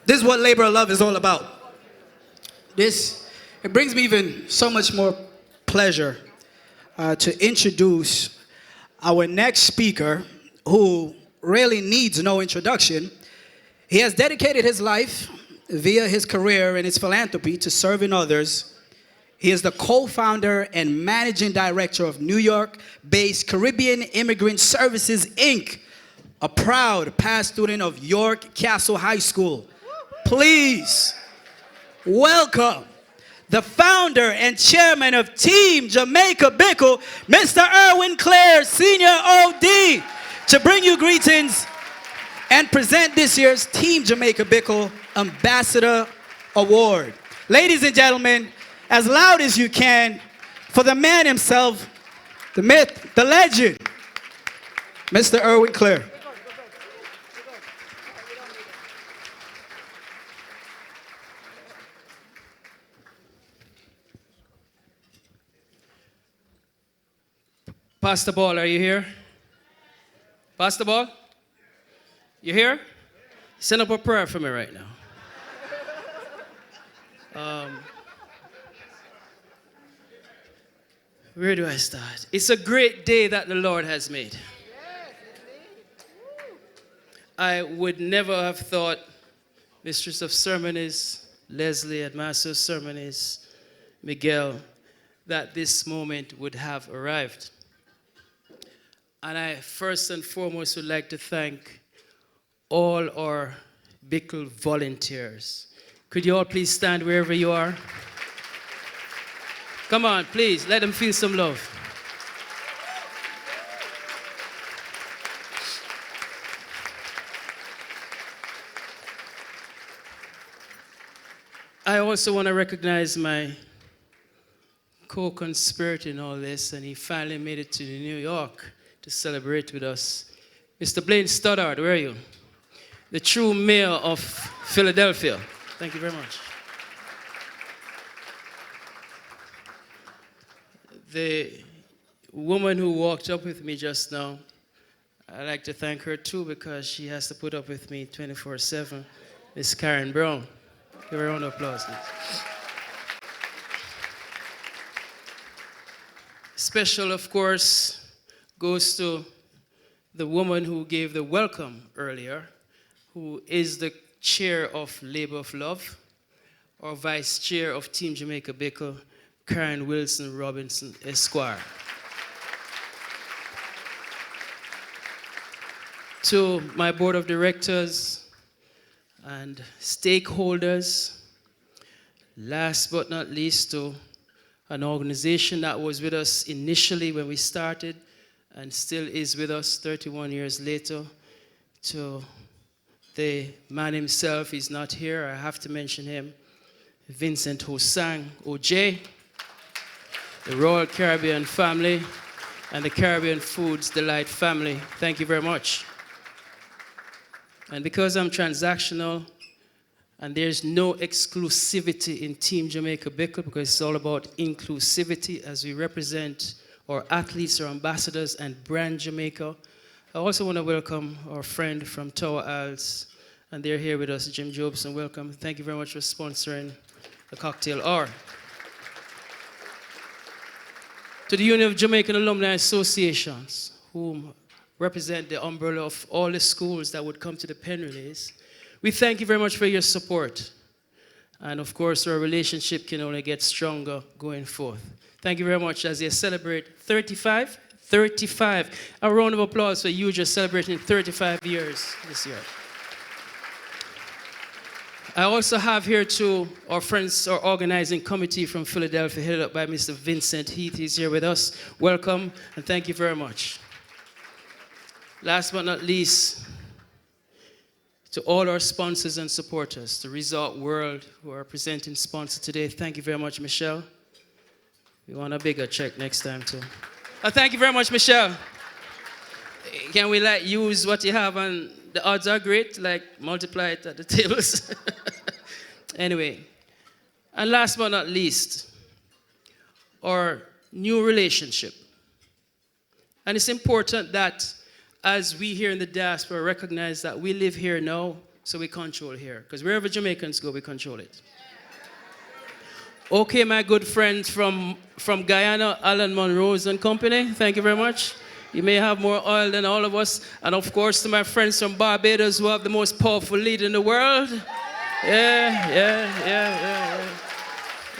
This is what Labor of Love is all about. It brings me even so much more pleasure to introduce our next speaker, who really needs no introduction. He has dedicated his life via his career and his philanthropy to serving others. He is the co-founder and managing director of New York-based Caribbean Immigrant Services, Inc., a proud past student of York Castle High School. Please welcome the founder and chairman of Team Jamaica Bickle, Mr. Erwin Clare, Senior OD, to bring you greetings and present this year's Team Jamaica Bickle Ambassador Award. Ladies and gentlemen, as loud as you can, for the man himself, the myth, the legend, Mr. Erwin Clare. Pastor Ball, are you here? Pastor Ball? You here? Send up a prayer for me right now. Where do I start? It's a great day that the Lord has made. I would never have thought Mistress of Ceremonies, Leslie, and Master of Ceremonies, Miguel, that this moment would have arrived. And I first and foremost would like to thank all our Bickle volunteers. Could you all please stand wherever you are? Come on, please, let them feel some love. I also want to recognize my co-conspirator in all this, and he finally made it to New York to celebrate with us. Mr. Blaine Stoddard, where are you? The true mayor of Philadelphia. Thank you very much. The woman who walked up with me just now, I'd like to thank her too, because she has to put up with me 24/7. Miss Karen Brown. Give her a round of applause, please. Special, of course, goes to the woman who gave the welcome earlier, who is the chair of Labor of Love, or vice chair of Team Jamaica Bickle, Karen Wilson Robinson, Esquire. To my board of directors and stakeholders, last but not least, to an organization that was with us initially when we started and still is with us 31 years later, to the man himself. He's not here, I have to mention him, Vincent Hosang OJ, the Royal Caribbean family, and the Caribbean Foods Delight family. Thank you very much. And because I'm transactional, and there's no exclusivity in Team Jamaica Bickle, because it's all about inclusivity as we represent our athletes, our ambassadors, and brand Jamaica. I also want to welcome our friend from Tower Isles, and they're here with us, Jim Jobson. Welcome. Thank you very much for sponsoring the cocktail hour. To the Union of Jamaican Alumni Associations, whom represent the umbrella of all the schools that would come to the pen relays, we thank you very much for your support. And of course, our relationship can only get stronger going forth. Thank you very much as they celebrate 35. A round of applause for you just celebrating 35 years this year. I also have here too our friends, our organizing committee from Philadelphia, headed up by Mr. Vincent Heath. He's here with us. Welcome and thank you very much. Last but not least, to all our sponsors and supporters, the Resort World, who are presenting sponsor today. Thank you very much, Michelle. We want a bigger check next time too. Thank you very much, Michelle. Can we use what you have, and the odds are great, multiply it at the tables. Anyway, and last but not least, our new relationship. And it's important that as we here in the diaspora recognize that we live here now, so we control here. Because wherever Jamaicans go, we control it. Okay, my good friends from Guyana, Alan Monroe's and Company, thank you very much. You may have more oil than all of us. And of course, to my friends from Barbados who have the most powerful leader in the world. Yeah.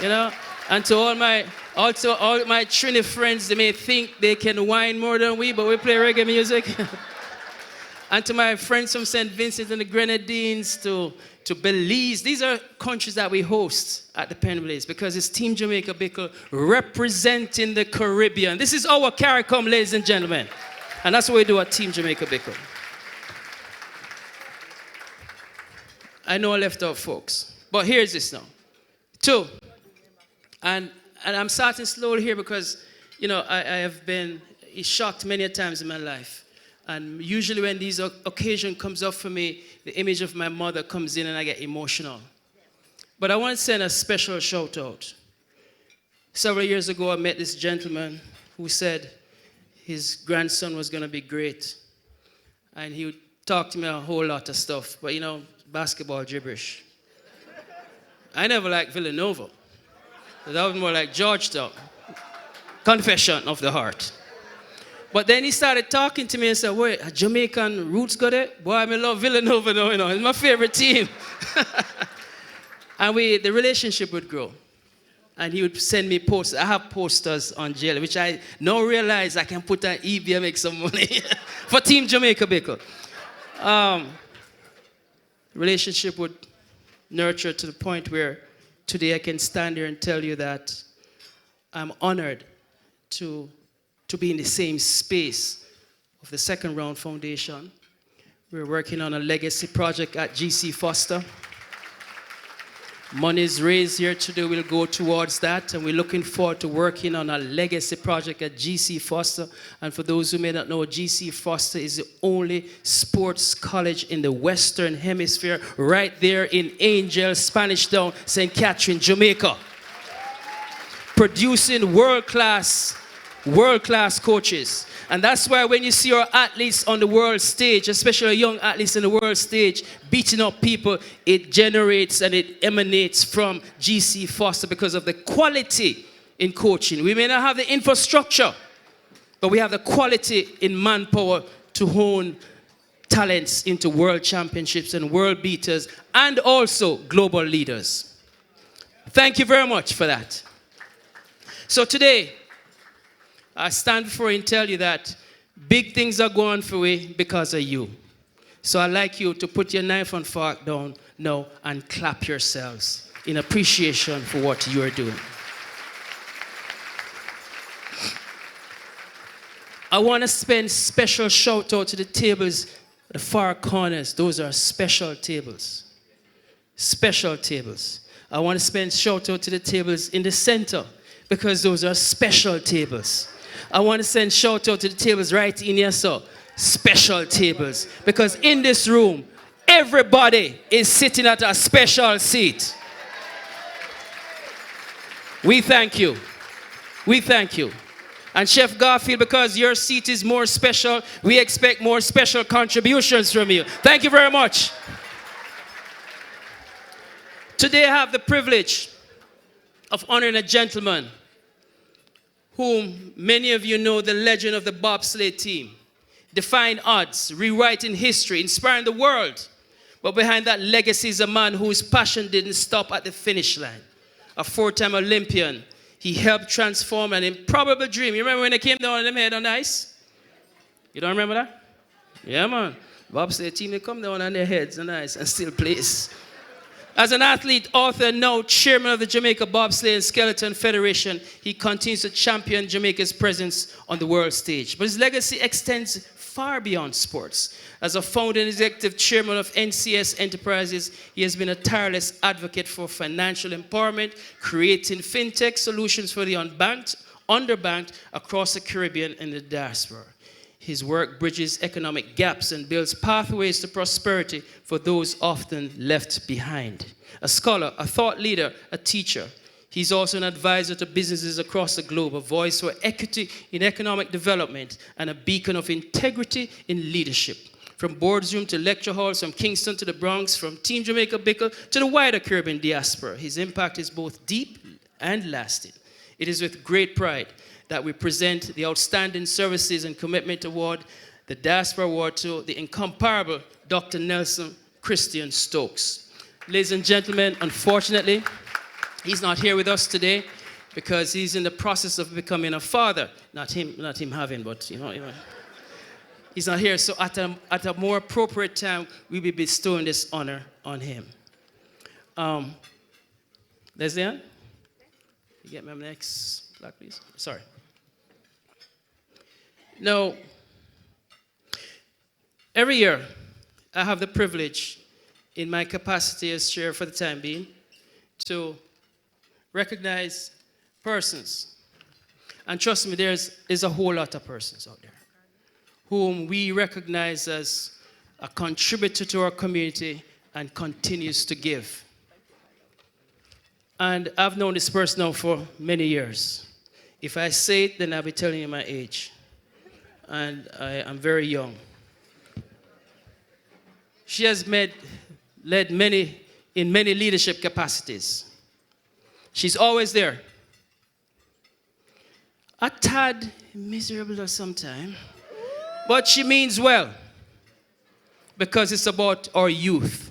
You know, and to all my Trini friends, they may think they can whine more than we, but we play reggae music. And to my friends from St. Vincent and the Grenadines, to Belize. These are countries that we host at the Pen Blaze because it's Team Jamaica Bickle representing the Caribbean. This is our CARICOM, ladies and gentlemen. And that's what we do at Team Jamaica Bickle. I know I left out folks, but here's this now. 2, and I'm starting slowly here because, you know, I have been shocked many times in my life. And usually when these occasion comes up for me, the image of my mother comes in and I get emotional. But I want to send a special shout out. Several years ago, I met this gentleman who said his grandson was going to be great. And he would talk to me a whole lot of stuff, but you know, basketball gibberish. I never liked Villanova. That was more like Georgetown. Confession of the heart. But then he started talking to me and said, wait, a Jamaican roots got it? Boy, I love Villanova now, you know. It's my favorite team. And the relationship would grow. And he would send me posters. I have posters on jail, which I now realize I can put on eBay and make some money for Team Jamaica Bickle. Relationship would nurture to the point where today I can stand here and tell you that I'm honored to be in the same space of the Second Round Foundation. We're working on a legacy project at GC Foster. Monies raised here today will go towards that, and we're looking forward to working on a legacy project at GC Foster. And for those who may not know, GC Foster is the only sports college in the Western Hemisphere, right there in Angel, Spanish Town, St. Catherine, Jamaica. Producing world-class coaches. And that's why when you see our athletes on the world stage, especially young athletes in the world stage, beating up people, it generates and it emanates from GC Foster because of the quality in coaching. We may not have the infrastructure, but we have the quality in manpower to hone talents into world championships and world beaters and also global leaders. Thank you very much for that. So today, I stand before you and tell you that big things are going for we because of you. So I'd like you to put your knife and fork down now and clap yourselves in appreciation for what you are doing. I want to spend special shout out to the tables at the far corners. Those are special tables. Special tables. I want to spend shout out to the tables in the center because those are special tables. I want to send shout out to the tables right in here, so special tables. Because in this room, everybody is sitting at a special seat. We thank you. We thank you. And Chef Garfield, because your seat is more special, we expect more special contributions from you. Thank you very much. Today I have the privilege of honoring a gentleman whom many of you know, the legend of the bobsleigh team. Defying odds, rewriting history, inspiring the world. But behind that legacy is a man whose passion didn't stop at the finish line. A 4-time Olympian. He helped transform an improbable dream. You remember when they came down on them head on the ice? You don't remember that? Yeah, man. Bobsleigh team, they come down on their heads on the ice and still plays. As an athlete, author, and now chairman of the Jamaica Bobsleigh and Skeleton Federation, he continues to champion Jamaica's presence on the world stage. But his legacy extends far beyond sports. As a founder and executive chairman of NCS Enterprises, he has been a tireless advocate for financial empowerment, creating fintech solutions for the unbanked, underbanked across the Caribbean and the diaspora. His work bridges economic gaps and builds pathways to prosperity for those often left behind. A scholar, a thought leader, a teacher. He's also an advisor to businesses across the globe, a voice for equity in economic development, and a beacon of integrity in leadership. From boardroom to lecture halls, from Kingston to the Bronx, from Team Jamaica Bickle to the wider Caribbean diaspora, his impact is both deep and lasting. It is with great pride that we present the Outstanding Services and Commitment Award, the Diaspora Award to the incomparable Dr. Nelson Christian Stokes. Ladies and gentlemen, unfortunately, he's not here with us today because he's in the process of becoming a father. Not him having, but you know. He's not here, so at a more appropriate time, we'll be bestowing this honor on him. Leslie-Ann, you get me on the next slide, please. Sorry. Now, every year, I have the privilege, in my capacity as chair for the time being, to recognize persons. And trust me, there's a whole lot of persons out there whom we recognize as a contributor to our community and continues to give. And I've known this person now for many years. If I say it, then I'll be telling you my age. And I'm very young. She has led many in many leadership capacities. She's always there. A tad miserable sometimes, but she means well, because it's about our youth.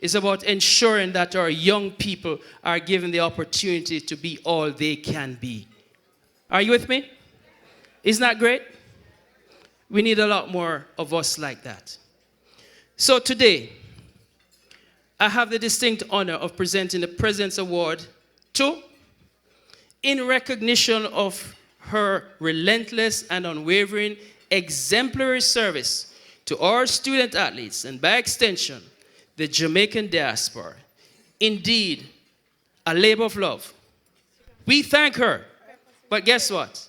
It's about ensuring that our young people are given the opportunity to be all they can be. Are you with me? Isn't that great? We need a lot more of us like that. So today, I have the distinct honor of presenting the President's Award to, in recognition of her relentless and unwavering exemplary service to our student athletes and by extension, the Jamaican diaspora. Indeed, a labor of love. We thank her, but guess what?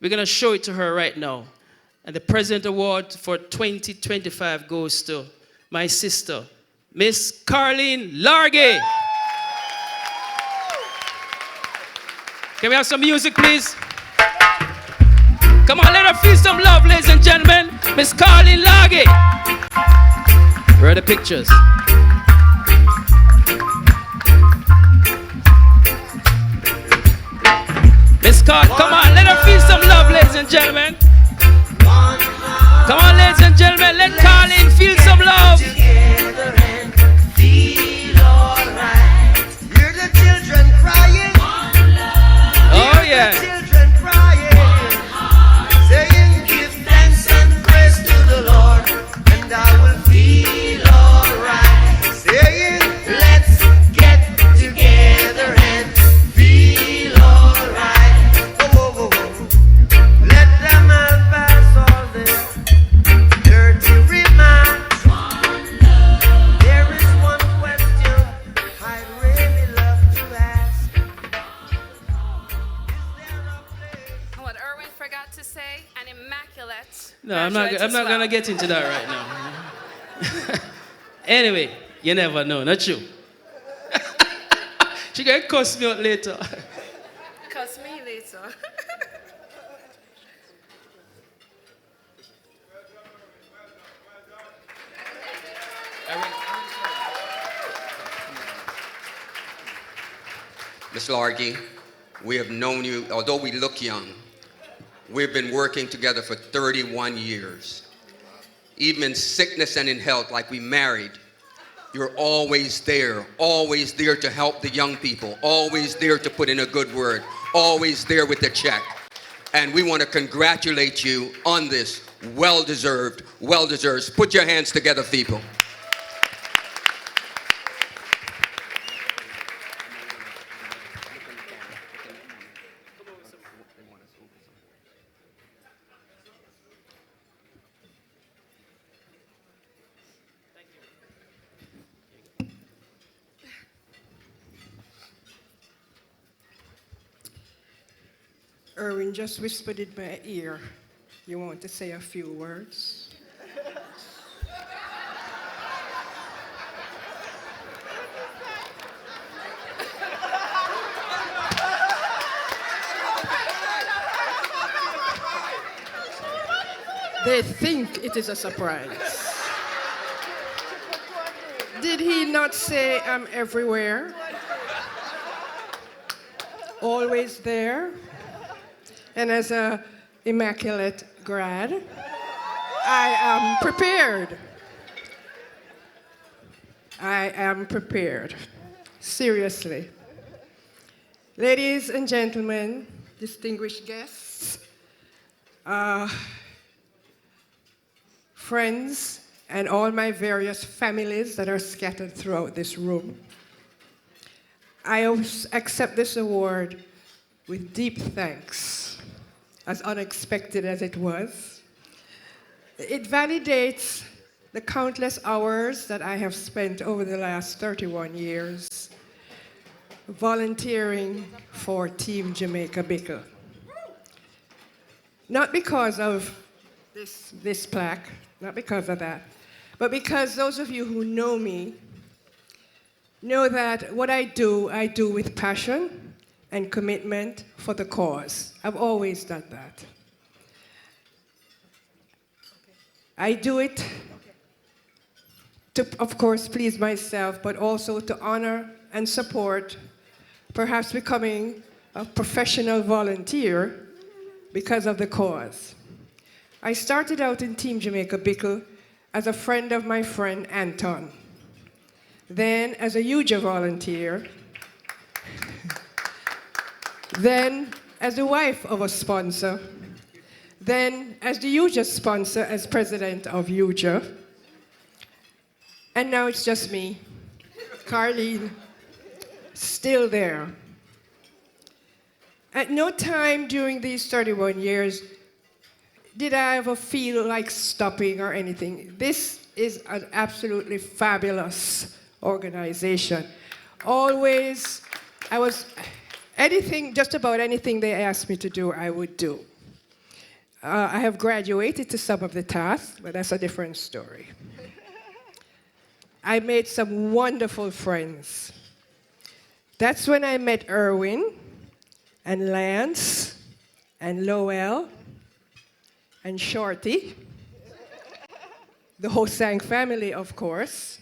We're gonna show it to her right now. And the President Award for 2025 goes to my sister, Miss Carleen Largay. Can we have some music, please? Come on, let her feel some love, ladies and gentlemen. Miss Carleen Largay. Where are the pictures? Miss Carl, come on, let her feel some love, ladies and gentlemen. Come on, ladies and gentlemen, let Carleen feel some love. Together and feel alright. Hear the children crying. Oh yeah. Children crying, saying, "Give thanks and praise to the Lord, and I will feel alright." Saying, "Let's get together and feel alright." Oh, oh, oh. Let them all pass all their dirty remarks. There is one question I'd really love to ask. What Erwin forgot to say, an immaculate. No, I'm not gonna get into that right now. Anyway, you never know, not you. She gonna cuss me out later. Cuss me later. Ms. Largay, we have known you, although we look young, we've been working together for 31 years. Even in sickness and in health, like we married, you're always there to help the young people, always there to put in a good word, always there with the check. And we want to congratulate you on this well-deserved. Put your hands together, people. Erwin just whispered in my ear, you want to say a few words? They think it is a surprise. Did he not say I'm everywhere? Always there? And as an immaculate grad, I am prepared. I am prepared. Seriously. Ladies and gentlemen, distinguished guests, friends, and all my various families that are scattered throughout this room, I accept this award with deep thanks, as unexpected as it was. It validates the countless hours that I have spent over the last 31 years volunteering for Team Jamaica Bickle. Not because of this plaque, not because of that, but because those of you who know me know that what I do with passion and commitment for the cause. I've always done that. I do it to, of course, please myself, but also to honor and support, perhaps becoming a professional volunteer because of the cause. I started out in Team Jamaica Bickle as a friend of my friend Anton, then as a UJA volunteer, then as the wife of a sponsor, then as the UJA sponsor as president of UJA, and now it's just me, Carlene, still there. At no time during these 31 years did I ever feel like stopping or anything. This is an absolutely fabulous organization. Always, just about anything they asked me to do, I would do. I have graduated to some of the tasks, but that's a different story. I made some wonderful friends. That's when I met Erwin and Lance and Lowell and Shorty, the Hosang family, of course.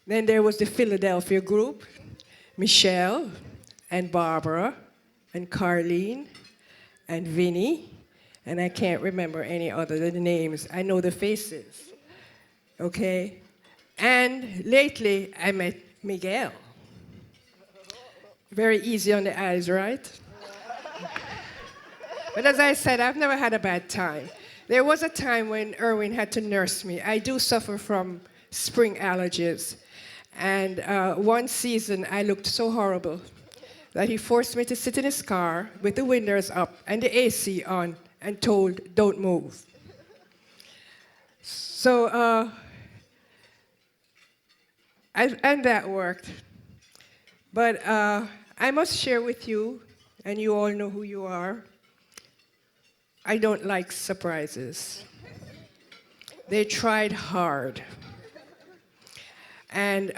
Then there was the Philadelphia group, Michelle and Barbara and Carlene and Vinny, and I can't remember any other names. I know the faces, okay? And lately, I met Miguel. Very easy on the eyes, right? But as I said, I've never had a bad time. There was a time when Erwin had to nurse me. I do suffer from spring allergies. And one season, I looked so horrible that he forced me to sit in his car with the windows up and the AC on and told, don't move. So, and that worked. But I must share with you, and you all know who you are, I don't like surprises. They tried hard. And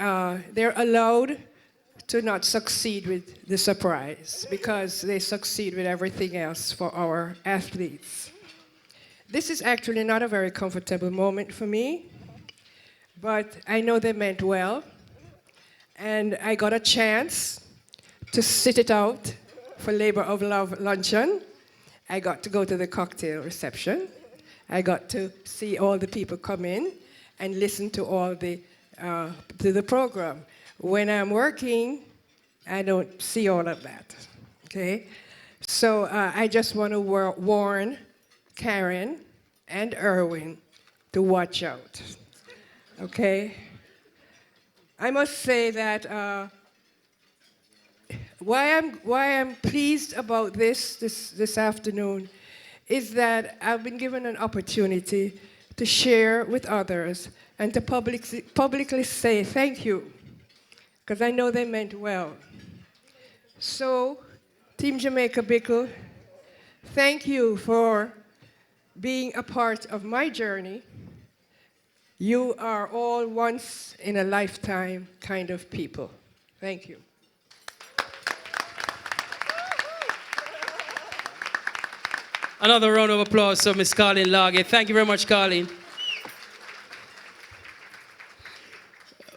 they're allowed to not succeed with the surprise because they succeed with everything else for our athletes. This is actually not a very comfortable moment for me, but I know they meant well. And I got a chance to sit it out for Labor of Love Luncheon. I got to go to the cocktail reception. I got to see all the people come in and listen to all the program. When I'm working, I don't see all of that, okay? So I just want to warn Karen and Erwin to watch out, okay? I must say that why I'm pleased about this afternoon is that I've been given an opportunity to share with others and to publicly say thank you, because I know they meant well. So, Team Jamaica Bickle, thank you for being a part of my journey. You are all once in a lifetime kind of people. Thank you. Another round of applause for Miss Colleen Lage. Thank you very much, Colleen.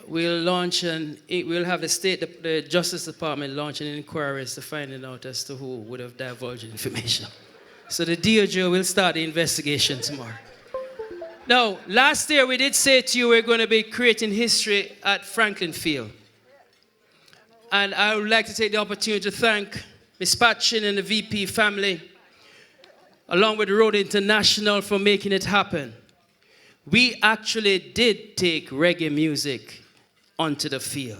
We'll launch we'll have the Justice Department launch an inquiry to find out as to who would have divulged information. So the DOJ will start the investigation tomorrow. Now, last year we did say to you we're going to be creating history at Franklin Field. And I would like to take the opportunity to thank Ms. Patchin and the VP family, along with Road International, for making it happen. We actually did take reggae music onto the field.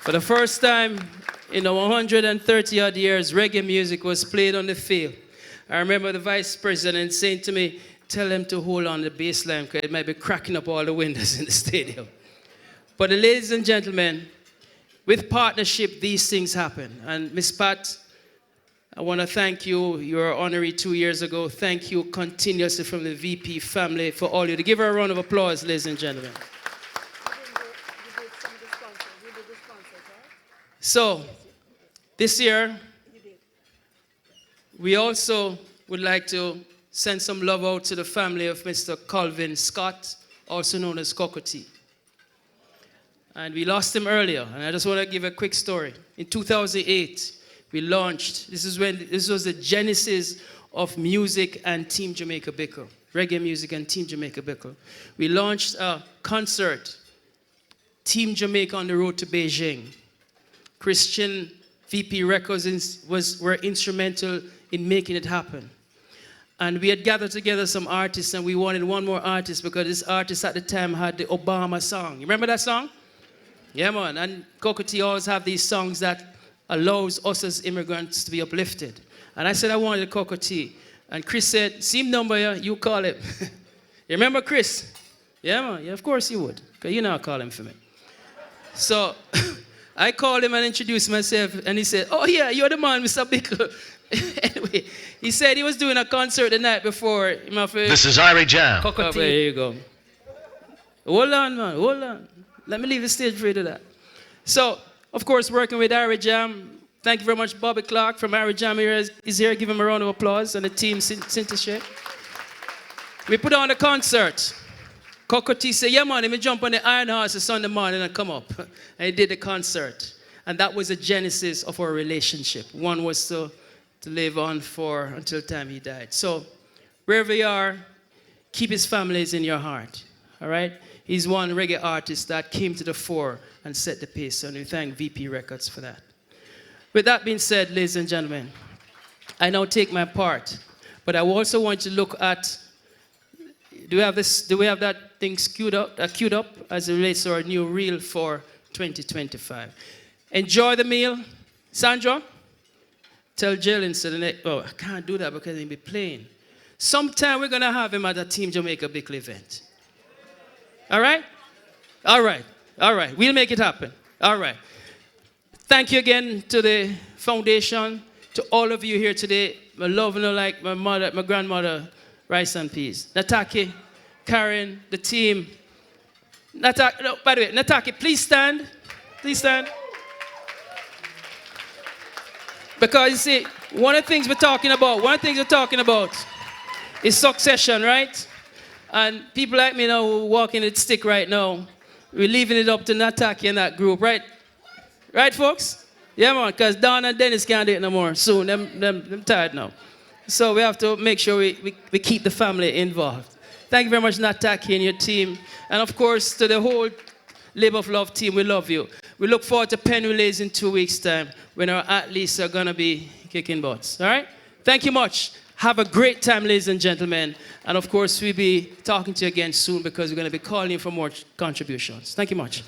For the first time in the 130 odd years, reggae music was played on the field. I remember the vice president saying to me, tell them to hold on the bass line because it might be cracking up all the windows in the stadium. But ladies and gentlemen, with partnership, these things happen. And Miss Pat, I want to thank you. You were honorary 2 years ago. Thank you continuously from the VP family for all you do. Give her a round of applause, ladies and gentlemen. So, this year, we also would like to send some love out to the family of Mr. Calvin Scott, also known as Cocotti. And we lost him earlier, and I just want to give a quick story. In 2008, we launched, this was the genesis of music and Team Jamaica Bickle, reggae music and Team Jamaica Bickle. We launched a concert, Team Jamaica on the road to Beijing. Christian VP Records were instrumental in making it happen. And we had gathered together some artists, and we wanted one more artist because this artist at the time had the Obama song. You remember that song? Yeah, man. And Cocotti always have these songs that allows us as immigrants to be uplifted. And I said I wanted Cocotti. And Chris said, same number, yeah, you call him. You remember Chris? Yeah, man. Yeah, of course you would. Because you know I call him for me. So I called him and introduced myself. And he said, oh, yeah, you're the man, Mr. Bickle. Anyway, he said he was doing a concert the night before. This is Irie Jam. Oh, there you go. Hold on, man. Hold on. Let me leave the stage for you to that. So, of course, working with Irie Jam. Thank you very much, Bobby Clark from Irie Jam is here. Give him a round of applause. And the team, Synthesis. We put on the concert. Cocotti said, yeah, man, let me jump on the Iron Horse Sunday morning and come up. And he did the concert. And that was the genesis of our relationship. One was to live on for until the time he died. So, wherever you are, keep his families in your heart. All right? He's one reggae artist that came to the fore and set the pace, and we thank VP Records for that. With that being said, ladies and gentlemen, I now take my part, but I also want to look at, do we have that thing queued up as it relates to our new reel for 2025? Enjoy the meal. Sandra, tell Jalen to the next, oh, I can't do that because he'll be playing. Sometime we're going to have him at a Team Jamaica Bickle event. All right? All right. All right. We'll make it happen. All right. Thank you again to the foundation, to all of you here today. My love, like my mother, my grandmother, rice and peas. Nataki, Karen, the team. By the way, Nataki, please stand. Please stand. Because you see, one of the things we're talking about is succession, right? And people like me now who walking the stick right now, we're leaving it up to Nataki and that group, right? Right, folks? Yeah, man, because Don and Dennis can't do it no more soon. Them tired now. So we have to make sure we keep the family involved. Thank you very much, Nataki and your team. And of course, to the whole Labor of Love team, we love you. We look forward to Penn Relays in 2 weeks' time when our athletes are going to be kicking butts. All right? Thank you much. Have a great time, ladies and gentlemen. And of course, we'll be talking to you again soon because we're going to be calling you for more contributions. Thank you much.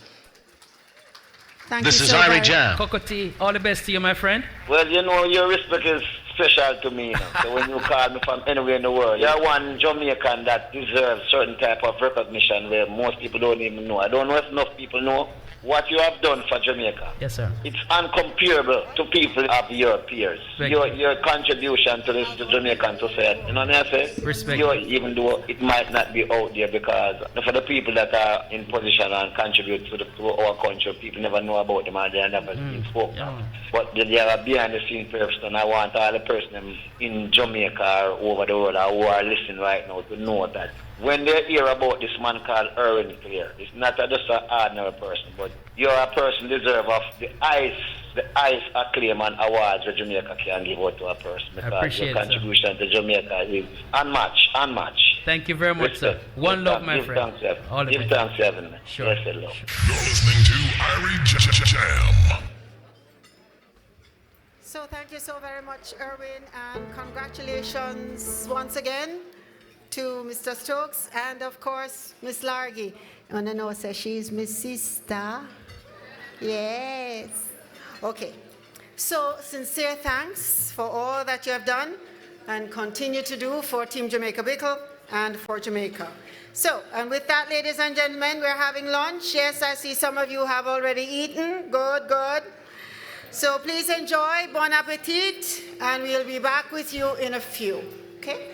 This is Irie Jam. Cocotti, all the best to you, my friend. Well, you know, your respect is special to me. You know? So when you call me from anywhere in the world, you're one Jamaican that deserves certain type of recognition where most people don't even know. I don't know if enough people know, what you have done for Jamaica. Yes, sir. It's uncomparable to people of your peers. Your contribution to this to Jamaican society. You know what I say? Respect. Even though it might not be out there, because for the people that are in position and contribute to our country, people never know about them and they never been spoken of. But they are behind the scene person, and I want all the persons in Jamaica or over the world who are listening right now to know that when they hear about this man called Erwin Clear, it's not just an ordinary person, but you're a person deserve of the highest acclaim and awards that Jamaica can give out to a person, because your contribution to Jamaica is unmatched. Thank you very much, sir. One love, my friend. Give thanks, Evan. Sure. Yes, hello. You're listening to Irie Jam. So thank you so very much, Erwin, and congratulations once again to Mr. Stokes and, of course, Miss Largy. I want to know, so she's Miss Sister. Yes. Okay. So sincere thanks for all that you have done and continue to do for Team Jamaica Bickle and for Jamaica. So, and with that, ladies and gentlemen, we're having lunch. Yes, I see some of you have already eaten. Good, good. So please enjoy, bon appetit, and we'll be back with you in a few, okay?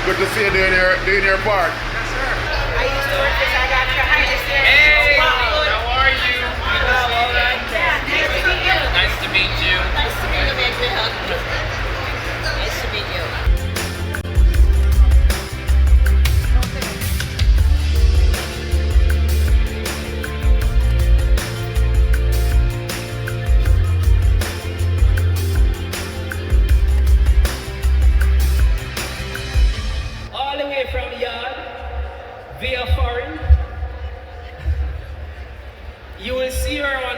Good to see you doing your part. Yes, sir. I used to work this. I got your highest there. Hey, how are you? Nice to meet you. Nice to meet you, man. Nice to meet you. All the way from Yard, via foreign. You will see her on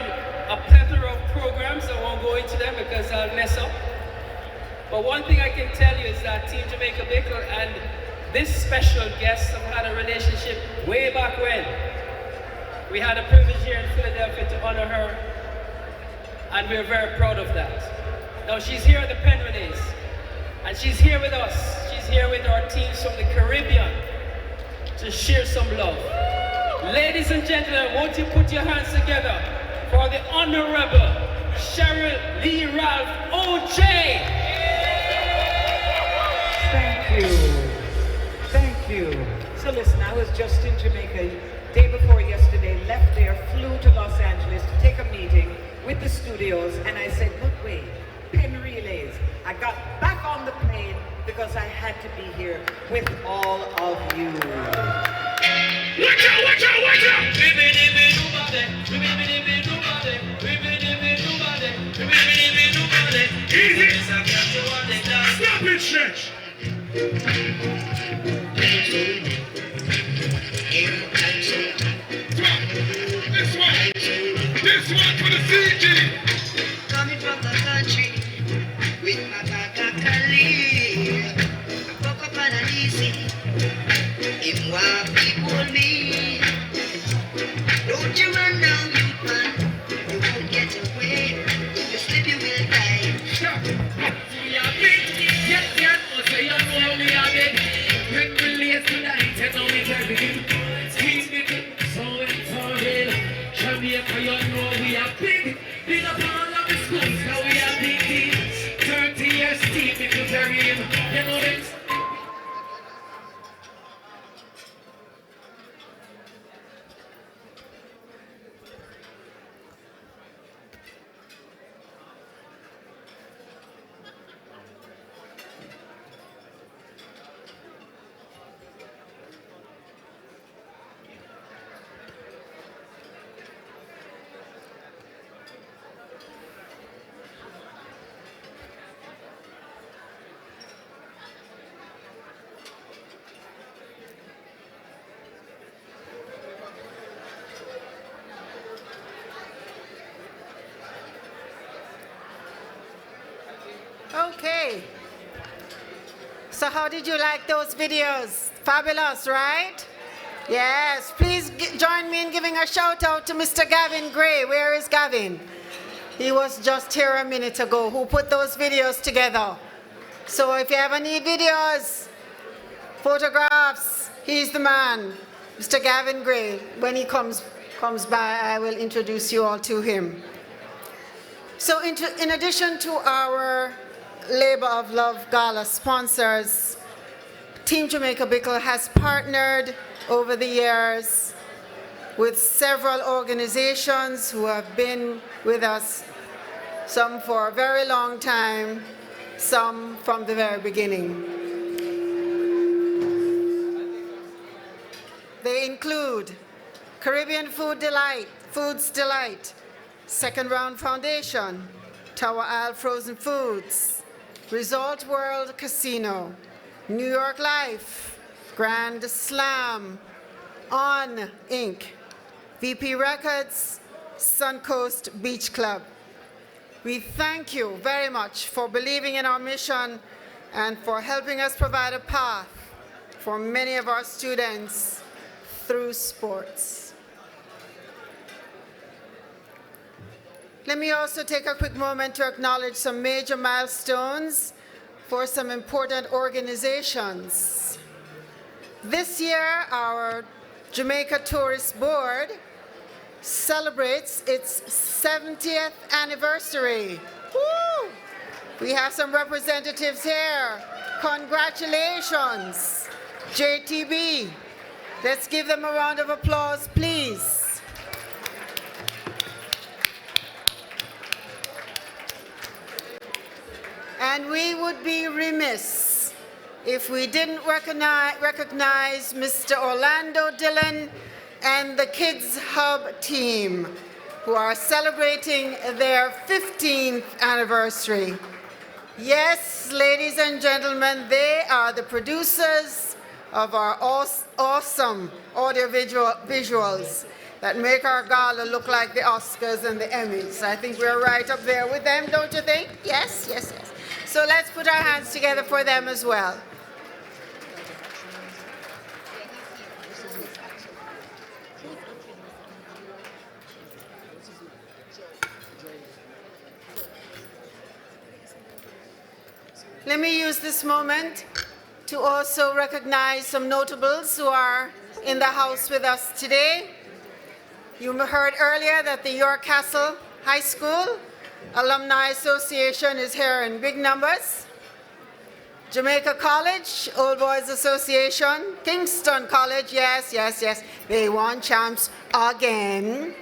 a plethora of programs. I won't go into them because I'll mess up. But one thing I can tell you is that Team Jamaica Bickle and this special guest have had a relationship way back when. We had a privilege here in Philadelphia to honor her, and we're very proud of that. Now she's here at the Penranays, and she's here with us. She's here with our teams from the Caribbean to share some love. Ladies and gentlemen, won't you put your hands together for the Honorable Cheryl Lee Ralph O.J. Thank you. Thank you. So listen, I was just in Jamaica day before yesterday, left there, flew to Los Angeles to take a meeting with the studios, and I said, but wait, pen relays. I got back on the plane because I had to be here with all of you. Watch out, watch out, watch out! Easy! Stop it, church! This one for the CG! Coming from the country with my Kakakali. I woke up on an easy. In what people mean. Don't you run down, youth man. You won't get away. If you slip, you will die. We are big. Yes, yes, oh, say you know we are big. When we late tonight, and now we can begin. Sweet Bickle, so important. Jamaica, you know we are big. Big up all of the schools, now we are big teams. 30 years team, if you bury him. You know this. Okay. So how did you like those videos? Fabulous, right? Yes. Please join me in giving a shout out to Mr. Gavin Gray. Where is Gavin? He was just here a minute ago. Who put those videos together? So if you ever need videos, photographs, he's the man. Mr. Gavin Gray. When he comes by, I will introduce you all to him. So in addition to our Labor of Love Gala sponsors, Team Jamaica Bickle has partnered over the years with several organizations who have been with us, some for a very long time, some from the very beginning. They include Caribbean Foods Delight, Second Round Foundation, Tower Isle Frozen Foods, Resort World Casino, New York Life, Grand Slam, On Inc., VP Records, Suncoast Beach Club. We thank you very much for believing in our mission and for helping us provide a path for many of our students through sports. Let me also take a quick moment to acknowledge some major milestones for some important organizations. This year, our Jamaica Tourist Board celebrates its 70th anniversary. Woo! We have some representatives here. Congratulations, JTB. Let's give them a round of applause, please. And we would be remiss if we didn't recognize Mr. Orlando Dillon and the Kids Hub team, who are celebrating their 15th anniversary. Yes, ladies and gentlemen, they are the producers of our awesome audiovisual visuals that make our gala look like the Oscars and the Emmys. I think we're right up there with them, don't you think? Yes, yes, yes. So let's put our hands together for them as well. Let me use this moment to also recognize some notables who are in the house with us today. You heard earlier that the York Castle High School Alumni Association is here in big numbers. Jamaica College, Old Boys Association, Kingston College, yes, they won champs again.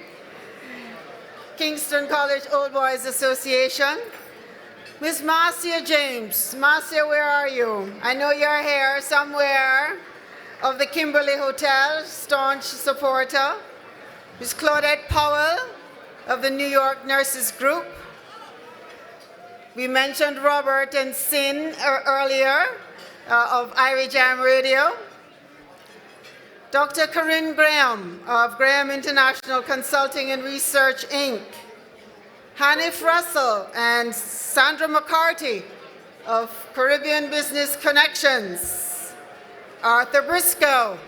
Kingston College Old Boys Association. Miss Marcia James. Marcia, where are you? I know you're here somewhere of the Kimberly Hotel, staunch supporter. Miss Claudette Powell of the New York Nurses Group. We mentioned Robert and Sin earlier of Irie Jam Radio. Dr. Corinne Graham of Graham International Consulting and Research, Inc. Hanif Russell and Sandra McCarthy of Caribbean Business Connections. Arthur Briscoe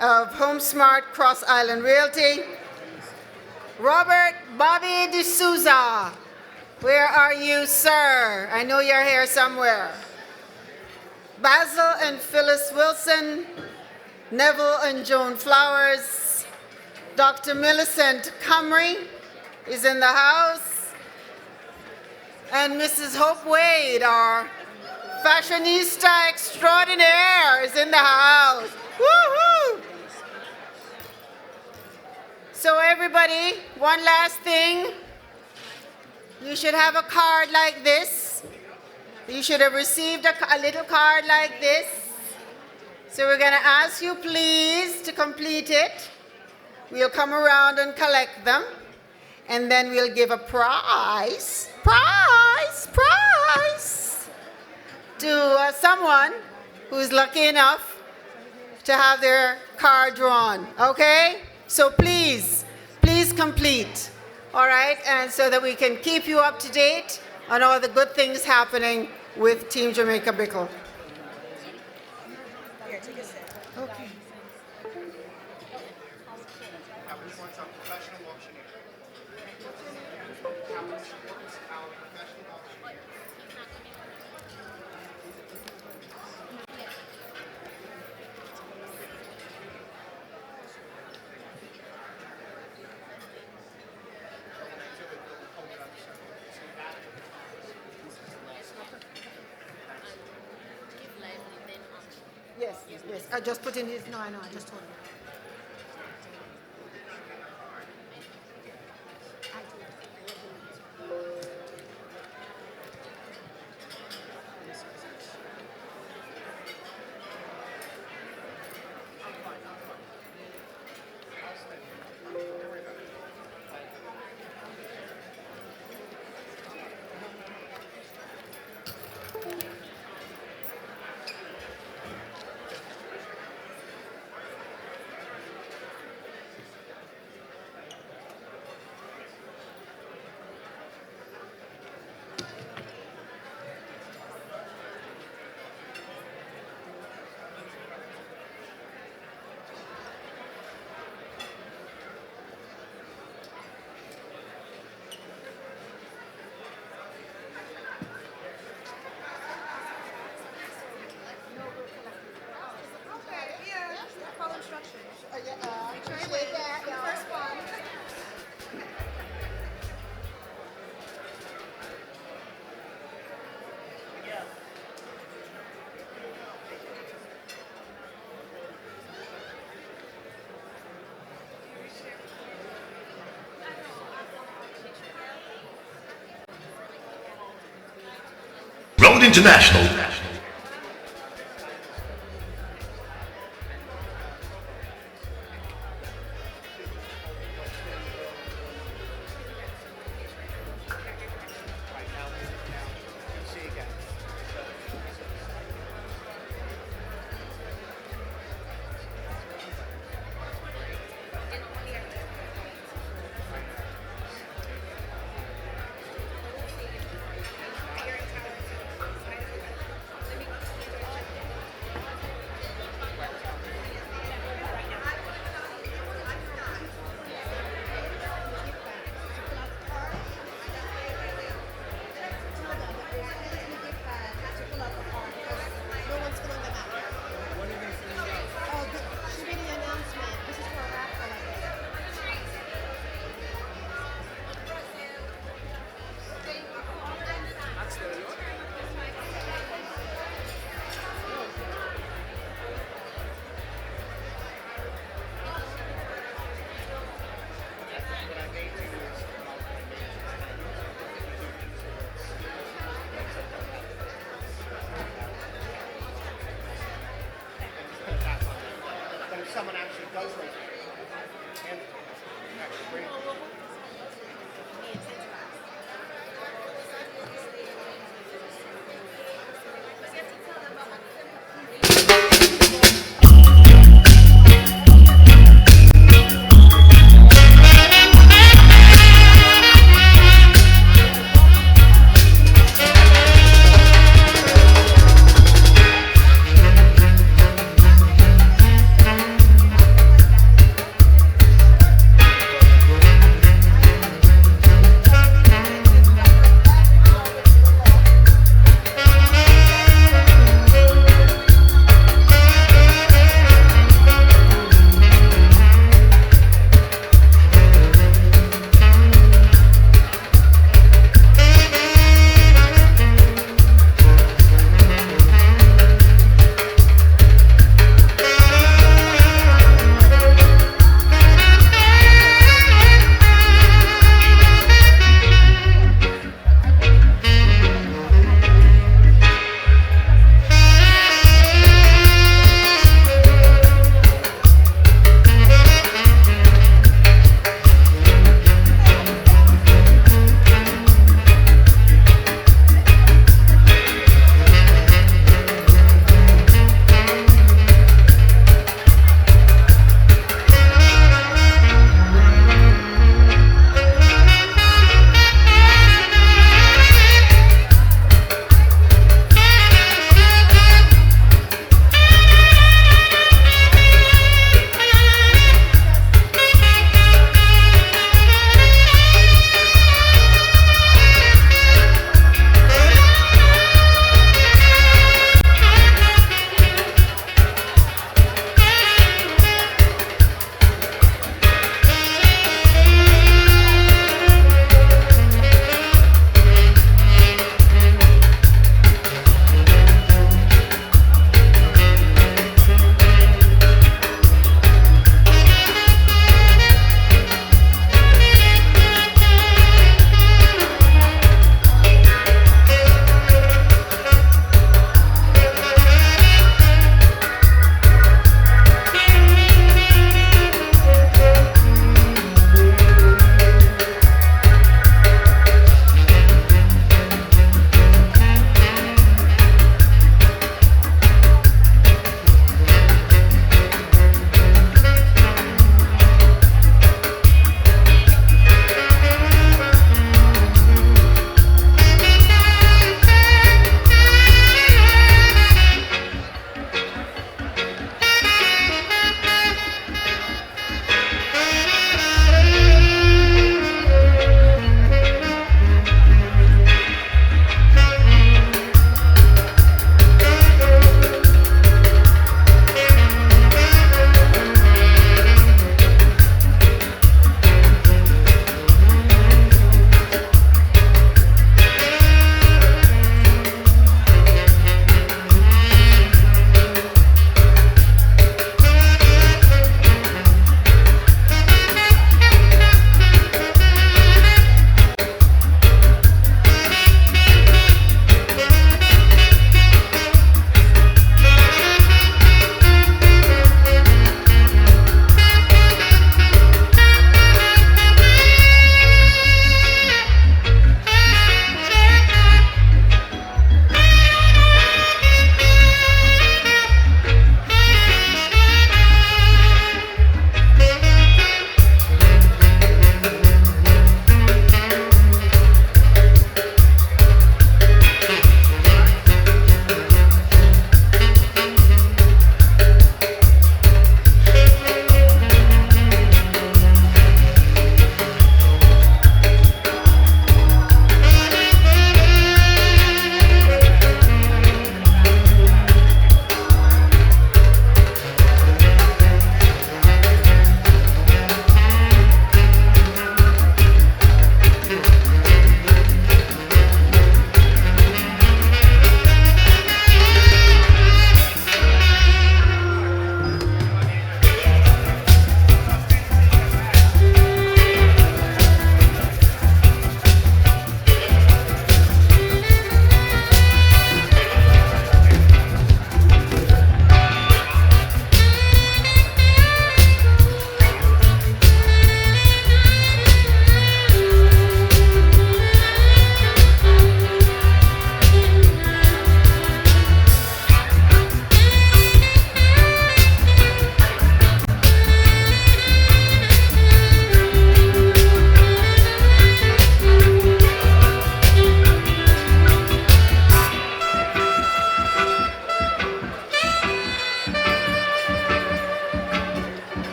of HomeSmart Cross Island Realty. Robert Bobby D'Souza. Where are you, sir? I know you're here somewhere. Basil and Phyllis Wilson. Neville and Joan Flowers. Dr. Millicent Comrie is in the house. And Mrs. Hope Wade, our fashionista extraordinaire, is in the house. Woo-hoo! So everybody, one last thing. You should have a card like this. You should have received a little card like this. So we're going to ask you please to complete it. We'll come around and collect them. And then we'll give a prize to someone who's lucky enough to have their card drawn, okay? So please complete, all right? And so that we can keep you up to date on all the good things happening with Team Jamaica Bickle. Okay. Yes. I just put in his. No, I know. I just told him. Road International.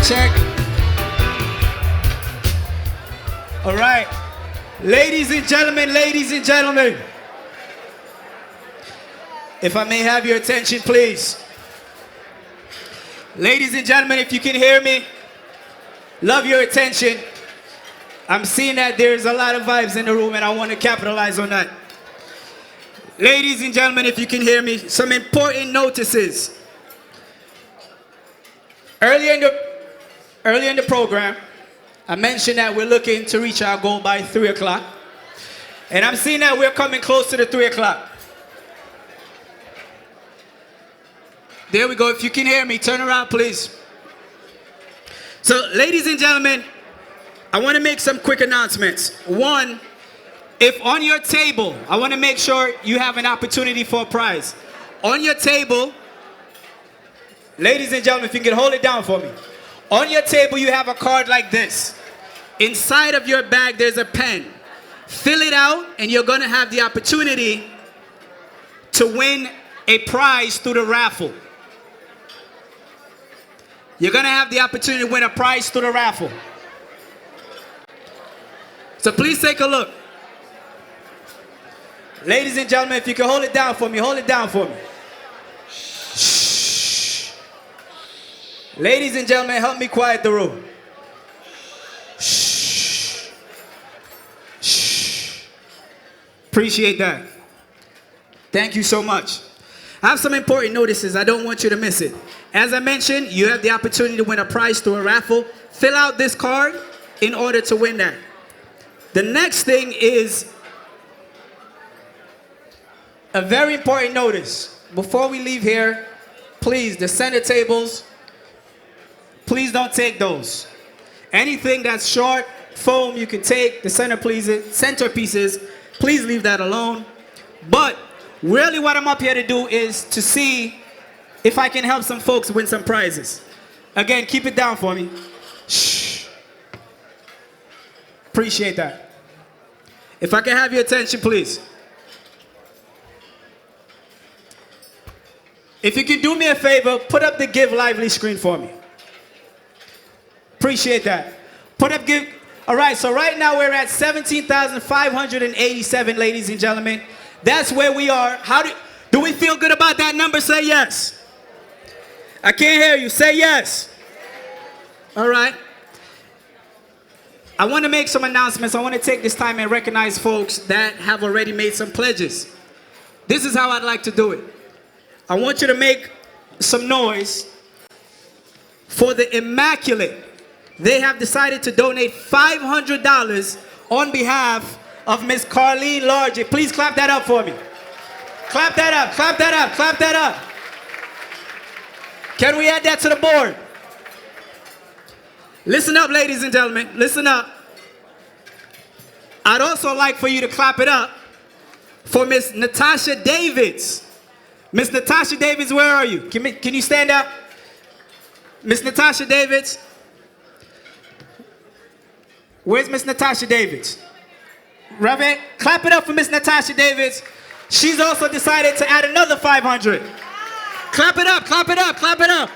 check. All right. Ladies and gentlemen, if I may have your attention, please. Ladies and gentlemen, if you can hear me, love your attention. I'm seeing that there's a lot of vibes in the room and I want to capitalize on that. Ladies and gentlemen, if you can hear me, some important notices. Earlier in the program, I mentioned that we're looking to reach our goal by 3 o'clock. And I'm seeing that we're coming close to the 3 o'clock. There we go. If you can hear me, turn around, please. So, ladies and gentlemen, I want to make some quick announcements. One, if on your table, I want to make sure you have an opportunity for a prize. On your table, ladies and gentlemen, if you can hold it down for me. On your table, you have a card like this. Inside of your bag, there's a pen. Fill it out, and you're going to have the opportunity to win a prize through the raffle. You're going to have the opportunity to win a prize through the raffle. So please take a look. Ladies and gentlemen, if you can hold it down for me, hold it down for me. Shh. Ladies and gentlemen, help me quiet the room. Shh. Shh. Appreciate that. Thank you so much. I have some important notices. I don't want you to miss it. As I mentioned, you have the opportunity to win a prize through a raffle. Fill out this card in order to win that. The next thing is a very important notice. Before we leave here, please, the center tables, please don't take those. Anything that's short, foam, you can take. The centerpieces, please leave that alone. But really what I'm up here to do is to see if I can help some folks win some prizes. Again, keep it down for me. Shh. Appreciate that. If I can have your attention, please. If you can do me a favor, put up the Give Lively screen for me. Appreciate that. Put up Give. All right, so right now we're at 17,587, ladies and gentlemen. That's where we are. Do we feel good about that number? Say yes. I can't hear you. Say yes. All right. I want to make some announcements. I want to take this time and recognize folks that have already made some pledges. This is how I'd like to do it. I want you to make some noise for the Immaculate. They have decided to donate $500 on behalf of Miss Carleen Large. Please clap that up for me. Clap that up, clap that up, clap that up. Can we add that to the board? Listen up, ladies and gentlemen, listen up. I'd also like for you to clap it up for Miss Natasha Davids. Miss Natasha Davids, where are you? Can you stand up? Miss Natasha Davids. Where's Miss Natasha Davids? Reverend, clap it up for Miss Natasha Davids. She's also decided to add another 500. Clap it up, clap it up, clap it up.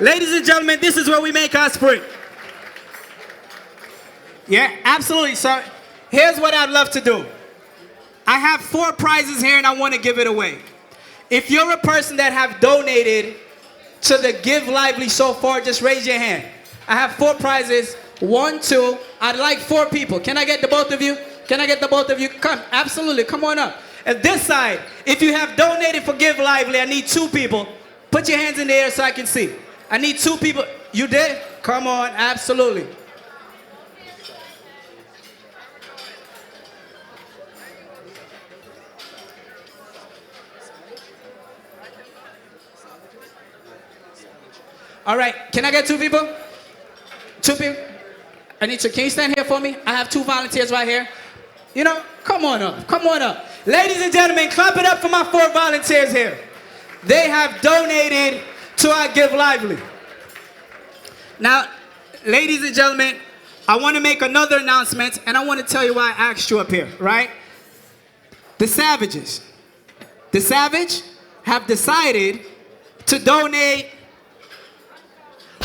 Ladies and gentlemen, this is where we make our spring. Yeah, absolutely. So here's what I'd love to do. I have 4 prizes here and I want to give it away. If you're a person that have donated to the Give Lively so far, just raise your hand. I have 4 prizes. 1, 2. I'd like 4 people. Can I get the both of you? Can I get the both of you? Come, absolutely. Come on up. At this side, if you have donated for Give Lively, I need 2 people. Put your hands in the air so I can see. I need 2 people. You did? Come on, absolutely. All right, can I get 2 people? 2 people? I need to, can you stand here for me? I have 2 volunteers right here. You know, come on up, come on up. Ladies and gentlemen, clap it up for my 4 volunteers here. They have donated to our Give Lively. Now, ladies and gentlemen, I want to make another announcement, and I want to tell you why I asked you up here, right? The Savages. The Savage have decided to donate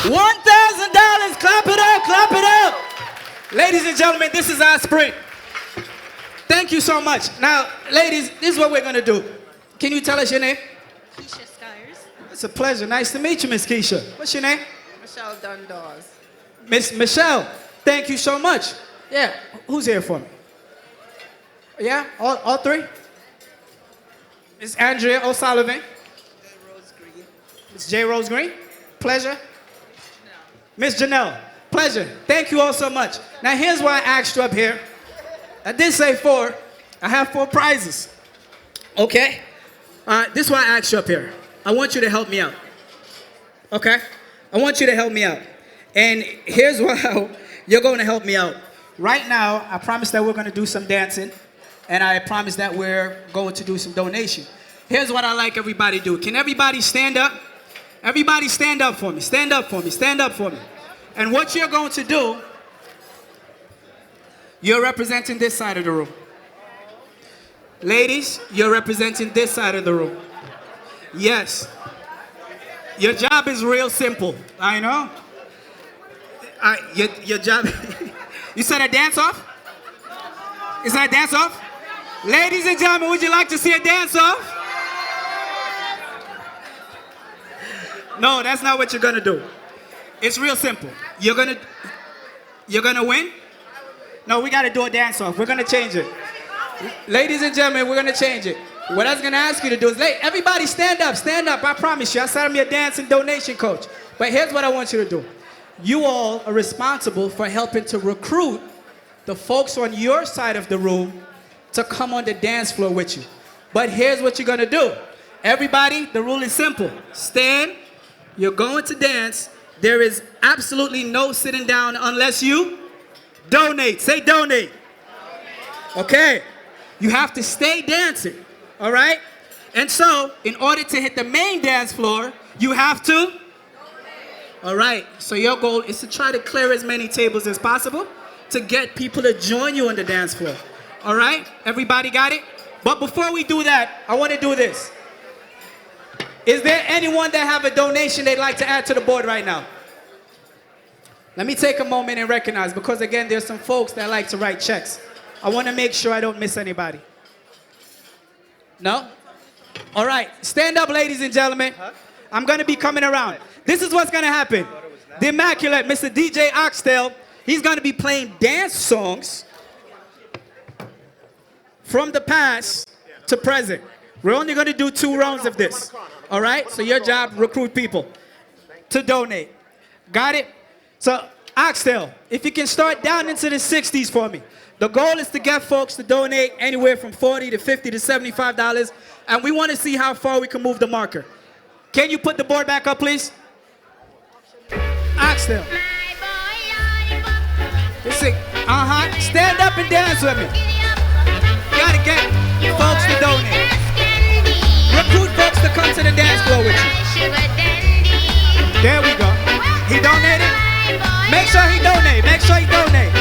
$1,000. Clap it up, clap it up. Ladies and gentlemen, this is our sprint. Thank you so much. Now, ladies, this is what we're going to do. Can you tell us your name? Keisha Skyers. It's a pleasure. Nice to meet you, Miss Keisha. What's your name? Michelle Dundas. Miss Michelle. Thank you so much. Yeah. Who's here for me? Yeah? All three? Miss Andrea O'Sullivan. Miss J. Rose Green. Pleasure. Miss Janelle. Pleasure. Thank you all so much. Now, here's why I asked you up here. I did say 4. I have 4 prizes. Okay? This is why I asked you up here. I want you to help me out. Okay? I want you to help me out. And here's how you're going to help me out. Right now, I promise that we're going to do some dancing. And I promise that we're going to do some donation. Here's what I like everybody do. Can everybody stand up? Everybody stand up for me. Stand up for me. Stand up for me. And what you're going to do, you're representing this side of the room. Ladies, you're representing this side of the room. Yes. Your job is real simple. I know. Your job. You said a dance off? Is that a dance off? Ladies and gentlemen, would you like to see a dance off? No, that's not what you're gonna do. It's real simple. You're gonna win? No, we gotta do a dance off. We're gonna change it. Ladies and gentlemen, we're gonna change it. What I was gonna ask you to do is, everybody stand up, stand up. I promise you, I said I'm your dance and donation coach. But here's what I want you to do. You all are responsible for helping to recruit the folks on your side of the room to come on the dance floor with you. But here's what you're gonna do. Everybody, the rule is simple. Stand, you're going to dance. There is absolutely no sitting down unless you donate. Say donate. Okay. You have to stay dancing, all right? And so, in order to hit the main dance floor, you have to, all right, so your goal is to try to clear as many tables as possible to get people to join you on the dance floor, all right? Everybody got it? But before we do that, I want to do this. Is there anyone that have a donation they'd like to add to the board right now? Let me take a moment and recognize, because again, there's some folks that like to write checks. I want to make sure I don't miss anybody. No? All right. Stand up, ladies and gentlemen. I'm going to be coming around. This is what's going to happen. The Immaculate, Mr. DJ Oxtail, he's going to be playing dance songs from the past to present. We're only going to do 2 rounds of this. All right? So your job, recruit people to donate. Got it? So, Oxtail, if you can start down into the 60s for me. The goal is to get folks to donate anywhere from $40 to $50 to $75, and we want to see how far we can move the marker. Can you put the board back up, please? Oxtail. Listen, stand up and dance with me. You gotta get folks to donate. Recruit folks to come to the dance floor with you. There we go. He donated? Make sure he donate. Make sure he donate.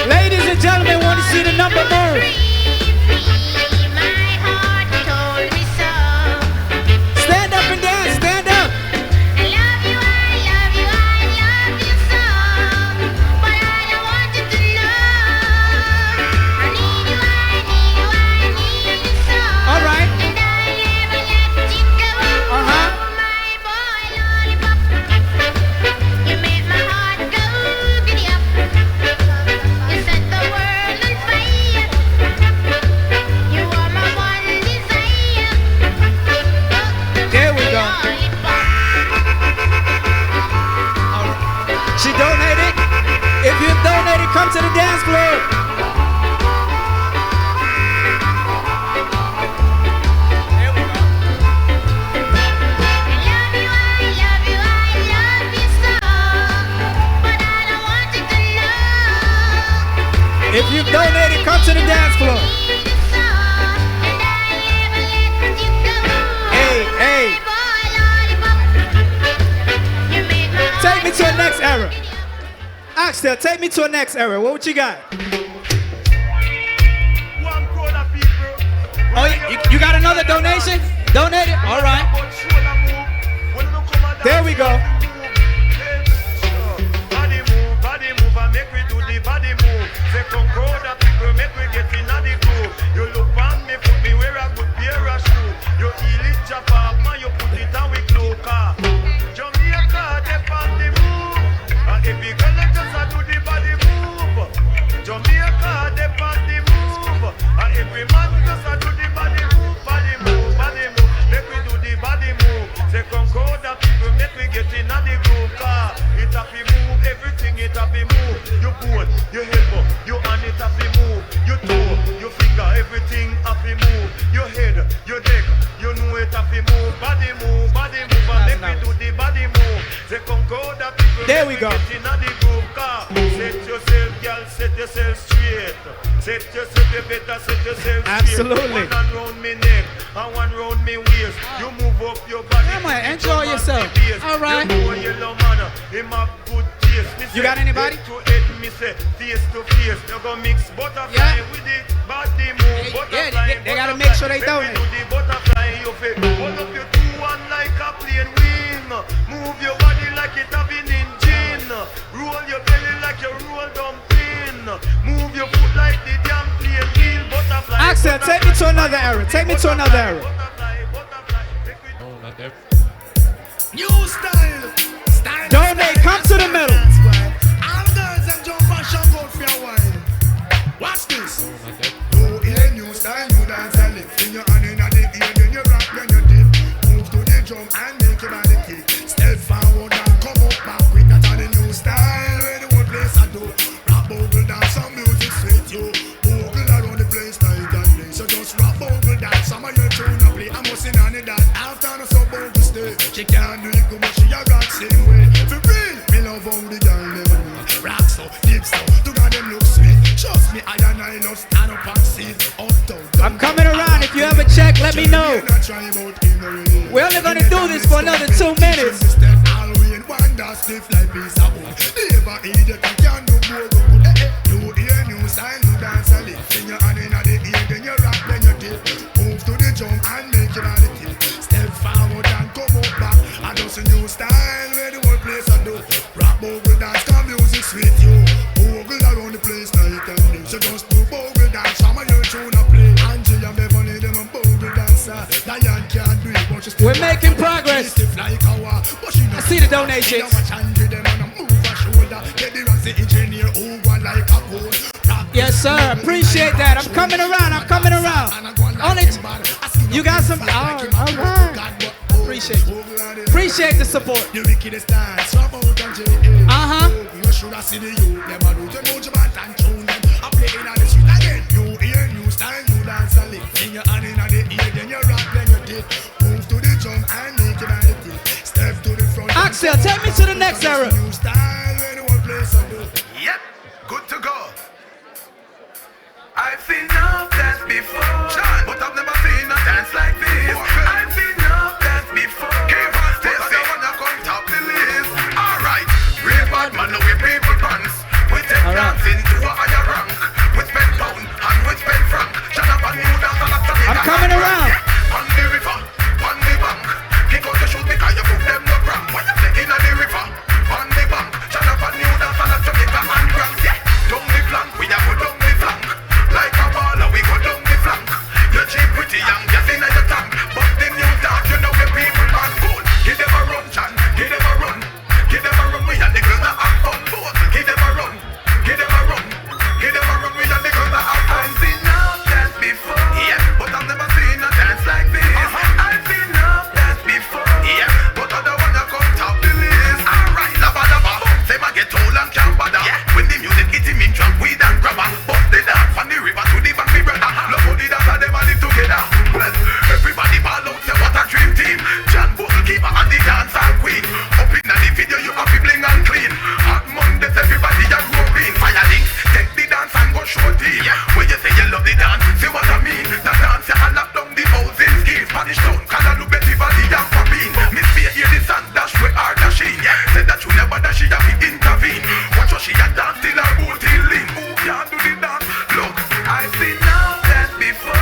Ladies and gentlemen, want to see the number move. Stand up and dance. Stand up. All right. She donated. If you've donated, come to the dance floor. There we go. If you've donated, come to the dance floor. Hey. Take me to the next era. Oxtail, take me to the next era. What you got? Oh, you got another donation? Donated? All right. There we go. Body move, and make we do the body move. Say concord the people, make we get in the groove. You look on me, put me wear a good pair of shoes. You heal it, chop off, man, you put it on with cloaker. Jamaica, they on the move. And every girl like us, I do the body move. Jamaica, they on the move. And every man just I do the body move, body move, body move. Make we do the body move. Say concord the people, make we get in the groove. It happy move, everything it happy move. You both, your elbow, your hand it happy move. Your toe, your finger, everything happy move. Your head, your neck, you know it happy move. Body move, and make we do the body move. Say concord the people, there we go. Get in the groove. Set yourself, girl, set yourself straight. Set yourself, you better set yourself straight. Absolutely. One hand round me neck, and one round me waist. You move up your body. Come on, enjoy yourself. All right. You know a yellow man, him have good taste. Me You say, got anybody? head to head, me say, face to face. You go mix butterfly with it, body move, butterfly. They gotta make sure they When don't. we do the butterfly, you feel hold up your two one like a plane wing. Move your body like it have an engine. Roll your belly like you roll dumpling. Move your foot like the damn plane wheel. Butterfly. Axel, take me to another era. Take me to another era. New style. Donate, come to the middle. All girls and jump and shout out for your wine. Watch this. Oh, yeah, new style, new dance and lift. In your hand in the ear, then you rock, then you dip. Move to the drum and make your body kick. Step forward and come up back quick. That's how the new style, where the whole place I do. Rap, bogle, dance, some music sweet you. Bogle around the place night and day. So just rap, bogle, dance, some of your tune to play. I'm missing on it that after no so bogle stay. She can't do it good, but she a rock same way. For real, me love how the girl never move. Rock so, deep so, to God them look sweet. Trust me, I and I love stand up and see. I'm coming around. If you ever check, let me know. We're only gonna do this for another 2 minutes. Stiff like piece of wood. Never eat it, you can't do more good. New ear, new style, new dance and lift. Then your hand in the ear, then you rock, then you dip. Move to the jump and make your body tip. Step forward and come up back. And just a new style where the whole place I do. Rap, bogle, dance, come music sweet you. Bogle around the place night and day. So just do bogle dance, some of your tune a play. Angel and Beverly, them a bogle dancer. Diane can't do it, but she still We're making progress. I see the donations. Yes, sir. Appreciate that. I'm coming around. I'm coming around. On it. You got some. All right. Appreciate the support. You should have seen the youth. Them a do the mojo band and tune them. I play in the street again. New ear, new style, new dance and lift. In your hand in the ear, then you rock, then you dip. Move to the drum and make your body dip. Step to the front. Axel, take me to the next era. New style, where the whole place I do. Yep, good to go. I've seen enough dance before, but I've never seen a dance like this. I've seen enough dance before, but I wanna come top the list. Alright, real bad man, no we people pants. We take dancing to a higher rank. We spend pound and we spend franc. Shut up and new dance and I'm coming around. On the river, on the bank. Kick out the shoes because you put them no cramp. Why you say in the river, on the bank. Shut up and new dance and Jamaica and Grants. Yeah, down the flank, we a go down the flank. Like a baller, we go down the flank. You're cheap, pretty young, just in your tank. But the new dance, you know where people are cool. Give them a run, Chan, give them a run. Give them a run, we and the girls that have fun. Give them a run, give them a run. Give them a run, we and the girls that have fun. I've seen enough dance before, yeah, but I've never seen a dance like this. I've seen enough dance before, yeah, but I don't wanna come top the list. Alright, lava lava, say my get old and can't bother. Yeah. When the music hit him in trap, weed and grabber. But the dance from the river to the bank, me brother. Love how the dance and them a live together. Well, everybody ball out, say what a dream team. John Bottle Keeper and the dancer queen. Up in the video, you have to bling and clean. Hot Mondays, everybody a roping. Fire links, take the dance and go show team. Yeah. When you say you love the dance, say what I mean. The dance, you lock down the housing scheme. Spanish town, Canada, Betty Valley and Fabine. Miss Faye, hear the sand dash where are dashing. Yeah. Say that you never dash, she have to intervene. Watch how she a dance till her boat till lean. Who can't do the dance? Look, I've seen now dance before,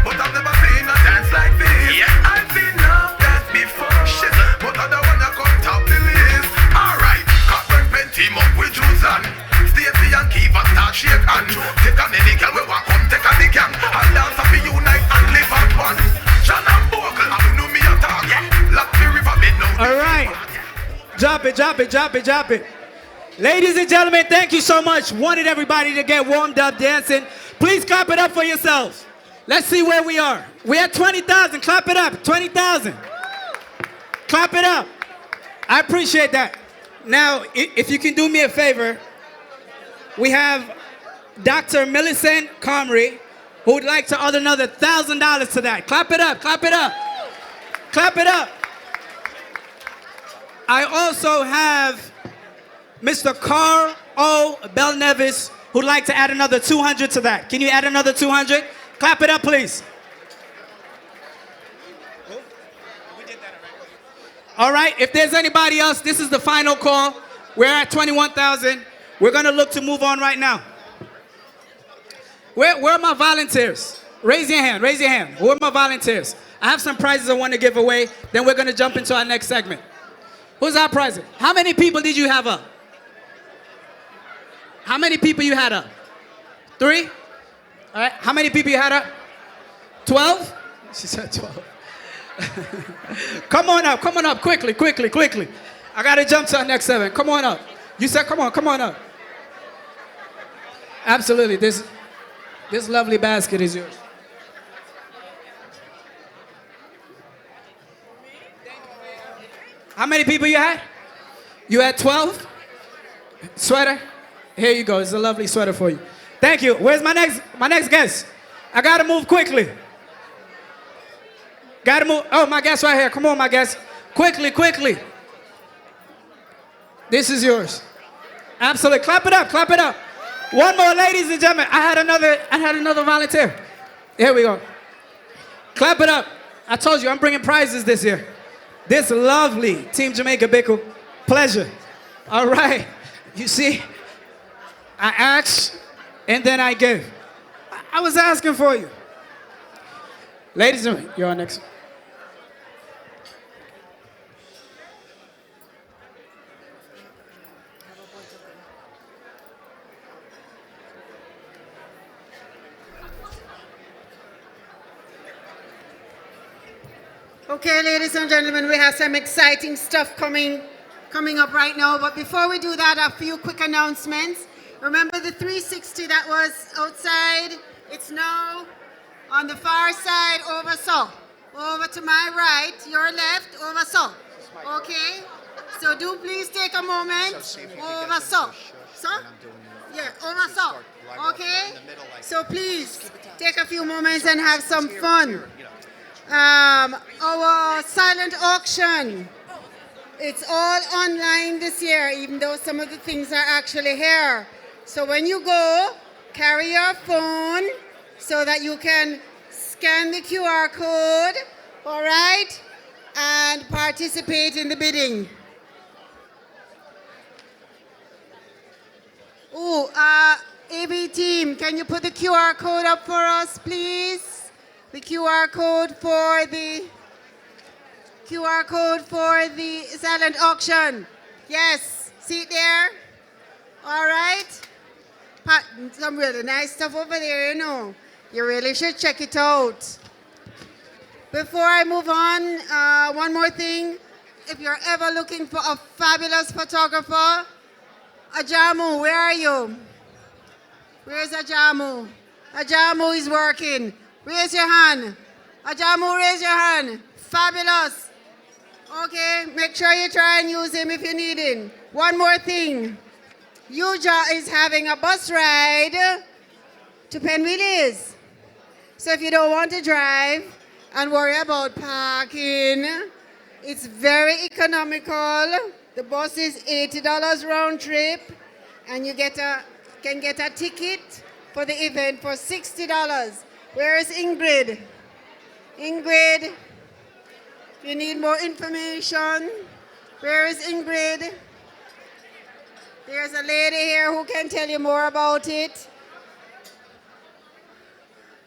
but I've never seen a dance like this. I've seen now dance before, but I don't wanna come drop it, drop it, drop it. Ladies and gentlemen, thank you so much. Wanted everybody to get warmed up dancing. Please clap it up for yourselves. Let's see where we are. We're at 20,000. Clap it up. 20,000. Clap it up. I appreciate that. Now, if you can do me a favor, we have Dr. Millicent Comrie, who would like to add another $1,000 to that. Clap it up. Clap it up. Clap it up. I also have Mr. Carl O. Belnevis, who'd like to add another 200 to that. Can you add another 200? Clap it up, please. All right, if there's anybody else, this is the final call. We're at 21,000. We're gonna look to move on right now. Where are my volunteers? Raise your hand, raise your hand. Where are my volunteers? I have some prizes I want to give away. Then we're gonna jump into our next segment. Who's our prize? How many people did you have up? How many people you had up? 3? All right, how many people you had up? 12? She said 12. Come on up, quickly, quickly, quickly. I gotta jump to our next 7. Come on up. You said come on up. Absolutely, this lovely basket is yours. How many people you had? You had 12? Sweater? Here you go. It's a lovely sweater for you. Thank you. Where's my next guest? I gotta move quickly. Gotta move. Oh, my guest right here. Come on, my guest. Quickly, quickly. This is yours. Absolutely. Clap it up, clap it up. One more, ladies and gentlemen. I had another volunteer. Here we go. Clap it up. I told you I'm bringing prizes this year. This lovely Team Jamaica Bickle. Pleasure. All right. You see, I asked and then I gave. I was asking for you. Ladies and gentlemen, you're on next. Okay, ladies and gentlemen, we have some exciting stuff coming up right now. But before we do that, a few quick announcements. Remember the 360 that was outside? It's now on the far side over so. Over to my right, your left, over so. Okay? So do please take a moment. Over so. So? Yeah, over so. Okay? So please take a few moments and have some fun. Our silent auction, it's all online this year, even though some of the things are actually here. So when you go, carry your phone so that you can scan the QR code, all right, and participate in the bidding. Oh, AB team, can you put the QR code up for us, please? The QR code for the silent auction. Yes, see it there? All right. Some really nice stuff over there, you know. You really should check it out. Before I move on, one more thing. If you're ever looking for a fabulous photographer, Ajamu, where are you? Where's Ajamu? Ajamu is working. Raise your hand. Ajamu, raise your hand. Fabulous. Okay, make sure you try and use him if you need him. One more thing. Uja is having a bus ride to Penwillies. So if you don't want to drive and worry about parking, it's very economical. The bus is $80 round trip, and you can get a ticket for the event for $60. Where is Ingrid? Ingrid, if you need more information, where is Ingrid? There's a lady here who can tell you more about it.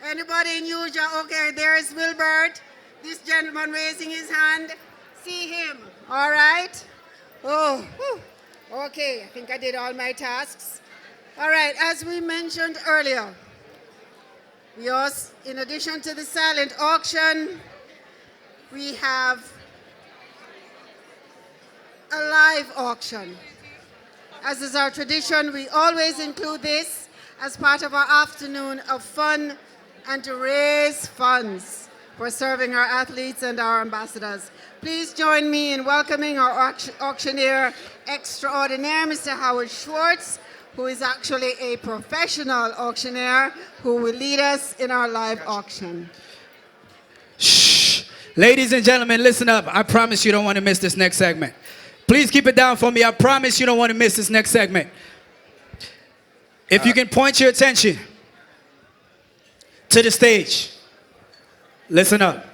Anybody in Uja? Okay, there's Wilbert. This gentleman raising his hand. See him, all right? Oh, whew. Okay, I think I did all my tasks. All right, as we mentioned earlier, we also, in addition to the silent auction, we have a live auction. As is our tradition, we always include this as part of our afternoon of fun and to raise funds for serving our athletes and our ambassadors. Please join me in welcoming our auctioneer extraordinaire, Mr. Howard Schwartz, who is actually a professional auctioneer who will lead us in our live auction. Shh. Ladies and gentlemen, listen up. I promise you don't want to miss this next segment. Please keep it down for me. I promise you don't want to miss this next segment. If you can point your attention to the stage. Listen up.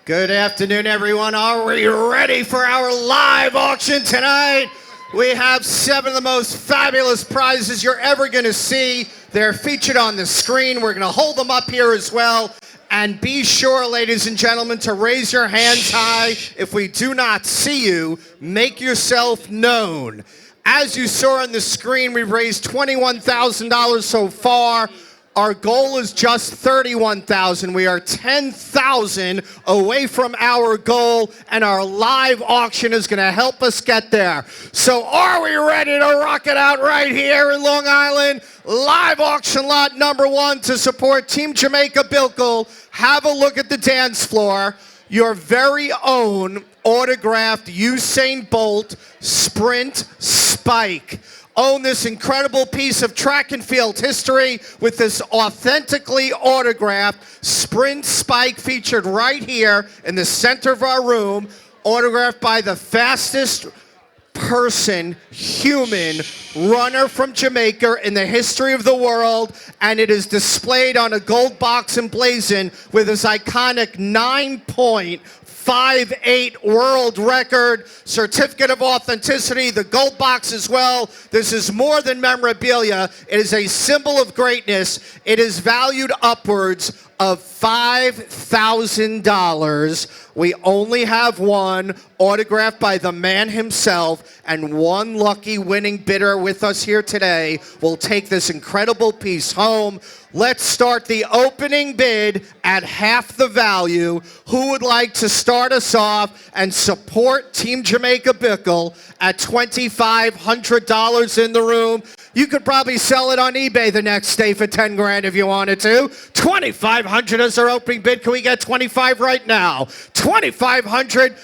Good afternoon, everyone. Are we ready for our live auction tonight? We have 7 of the most fabulous prizes you're ever going to see. They're featured on the screen. We're going to hold them up here as well. And be sure, ladies and gentlemen, to raise your hands high. If we do not see you, make yourself known. As you saw on the screen, we've raised $21,000 so far. Our goal is just $31,000. We are $10,000 away from our goal, and our live auction is going to help us get there. So are we ready to rock it out right here in Long Island? Live auction lot number 1 to support Team Jamaica Bickle. Have a look at the dance floor. Your very own autographed Usain Bolt Sprint Spike. Own this incredible piece of track and field history with this authentically autographed Sprint Spike featured right here in the center of our room, autographed by the fastest human runner from Jamaica in the history of the world, and it is displayed on a gold box emblazoned with his iconic 9.58 world record, certificate of authenticity, the gold box as well. This is more than memorabilia. It is a symbol of greatness. It is valued upwards of $5,000. We only have one, autographed by the man himself, and one lucky winning bidder with us here today will take this incredible piece home. Let's start the opening bid at half the value. Who would like to start us off and support Team Jamaica Bickle at $2,500 in the room? You could probably sell it on eBay the next day for 10 grand if you wanted to. 2,500 is our opening bid. Can we get 25 right now? 2,500.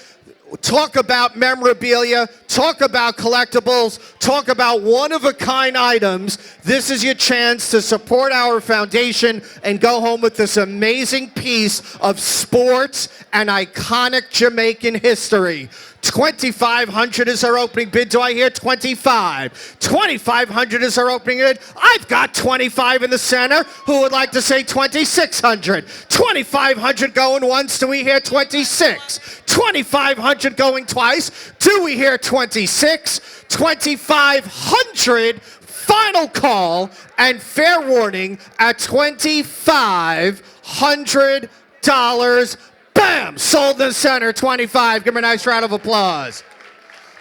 Talk about memorabilia, talk about collectibles, talk about one-of-a-kind items. This is your chance to support our foundation and go home with this amazing piece of sports and iconic Jamaican history. 2,500 is our opening bid. Do I hear 25? 2,500 is our opening bid. I've got 25 in the center. Who would like to say 2,600? 2,500 going once. Do we hear 26? 2,500 going twice. Do we hear 26? 2,500. Final call and fair warning at $2,500. Bam! Sold in the center, 25. Give me a nice round of applause.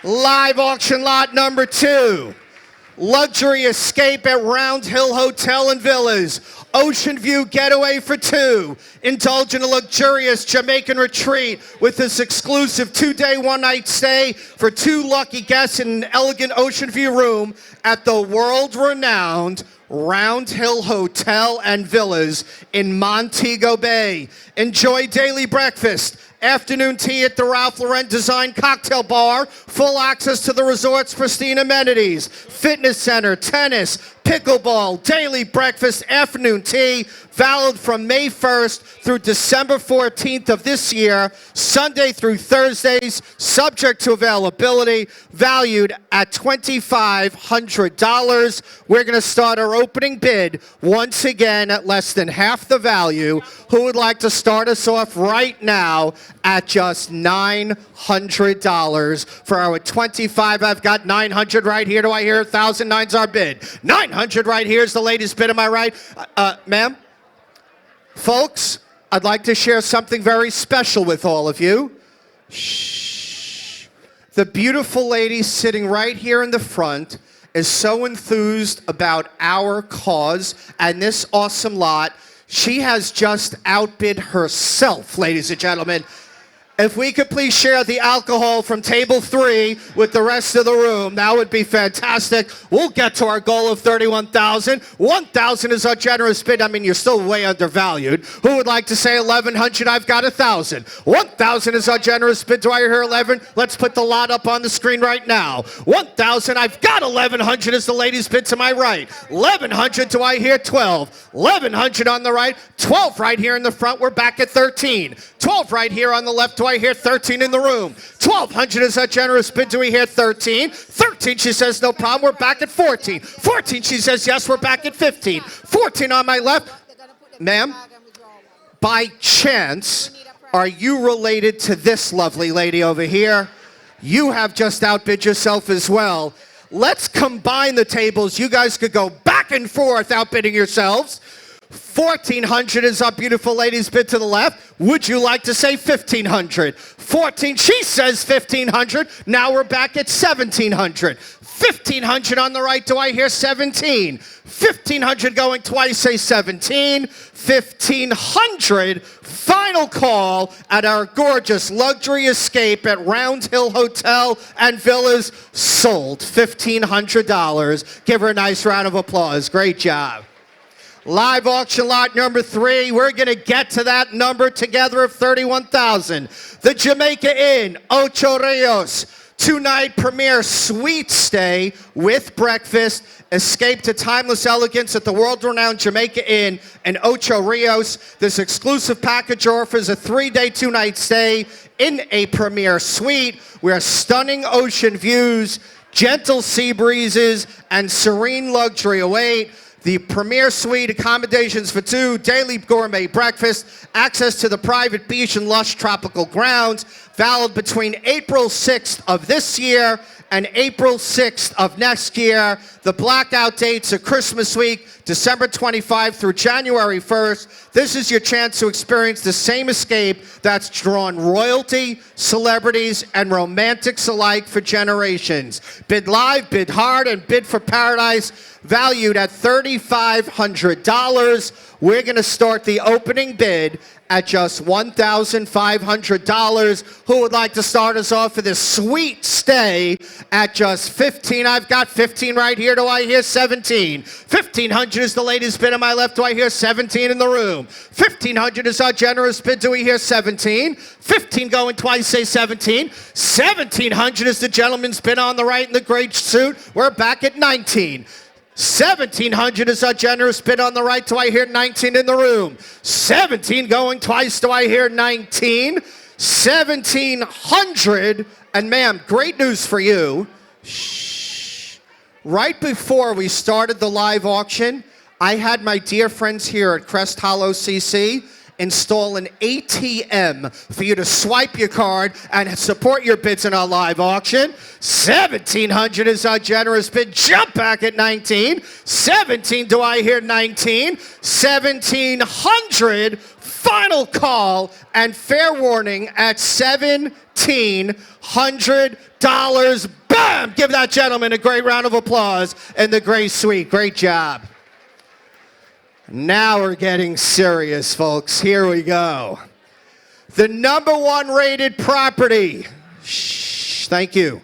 Live auction lot number 2. Luxury escape at Round Hill Hotel and Villas. Ocean View getaway for 2. Indulge in a luxurious Jamaican retreat with this exclusive 2-day, 1-night stay for 2 lucky guests in an elegant Ocean View room at the world-renowned Round Hill Hotel and Villas in Montego Bay. Enjoy daily breakfast, afternoon tea at the Ralph Lauren Design Cocktail Bar, full access to the resort's pristine amenities, fitness center, tennis, pickleball, daily breakfast, afternoon tea, valid from May 1st through December 14th of this year, Sunday through Thursdays, subject to availability, valued at $2,500. We're going to start our opening bid once again at less than half the value. Who would like to start us off right now at just $900 for our 25? I've got 900 right here. Do I hear 1,000? Nine's our bid. 900 right here is the latest bid. Am I right? Ma'am? Folks, I'd like to share something very special with all of you. Shh. The beautiful lady sitting right here in the front is so enthused about our cause and this awesome lot. She has just outbid herself, ladies and gentlemen. If we could please share the alcohol from table 3 with the rest of the room, that would be fantastic. We'll get to our goal of 31,000. 1,000 is our generous bid. I mean, you're still way undervalued. Who would like to say 1,100? I've got 1,000. 1,000 is our generous bid. Do I hear 11? Let's put the lot up on the screen right now. 1,000. I've got 1,100 is the ladies' bid to my right. 1,100. Do I hear 12? 1,100 on the right. 12 right here in the front. We're back at 13. 12 right here on the left. Do I hear 13 in the room? 1,200 is that generous bid. Do we hear 13? 13, she says, no problem. We're back at 14. 14, she says, yes, we're back at 15. 14 on my left. Ma'am, by chance, are you related to this lovely lady over here? You have just outbid yourself as well. Let's combine the tables. You guys could go back and forth outbidding yourselves. 1,400 is our beautiful lady's bid to the left. Would you like to say 1,500? 14, she says 1,500. Now we're back at 1,700. 1,500 on the right. Do I hear 17? 1,500 going twice, say 17. 1,500. Final call at our gorgeous luxury escape at Round Hill Hotel and Villas. Sold. $1,500. Give her a nice round of applause. Great job. Live auction lot number 3. We're going to get to that number together of 31,000. The Jamaica Inn, Ocho Rios. 2-night premier suite stay with breakfast. Escape to timeless elegance at the world-renowned Jamaica Inn and Ocho Rios. This exclusive package offers a 3-day, 2-night stay in a premier suite where stunning ocean views, gentle sea breezes, and serene luxury await. The premier suite, accommodations for 2, daily gourmet breakfast, access to the private beach and lush tropical grounds, valid between April 6th of this year and April 6th of next year. The blackout dates are Christmas week, December 25 through January 1st. This is your chance to experience the same escape that's drawn royalty, celebrities, and romantics alike for generations. Bid live, bid hard, and bid for paradise, valued at $3,500. We're going to start the opening bid at just $1,500. Who would like to start us off for this sweet stay at just 15? I've got 15 right here. Do I hear 17? 1,500 is the latest bid on my left. Do I hear 17 in the room? 1,500 is our generous bid. Do we hear 17? 15 going twice, say 17. 1,700 is the gentleman's bid on the right in the gray suit. We're back at 19. 1,700 is our generous bid on the right. Do I hear 19 in the room? 17 going twice. Do I hear 19? 1,700. And ma'am, great news for you. Shh. Right before we started the live auction, I had my dear friends here at Crest Hollow CC install an ATM for you to swipe your card and support your bids in our live auction. 1,700 is our generous bid. Jump back at 19. 17, do I hear 19? 1,700. Final call and fair warning at $1,700. Bam! Give that gentleman a great round of applause in the gray suite. Great job. Now we're getting serious, folks. Here we go. The #1 rated property. Shh, thank you.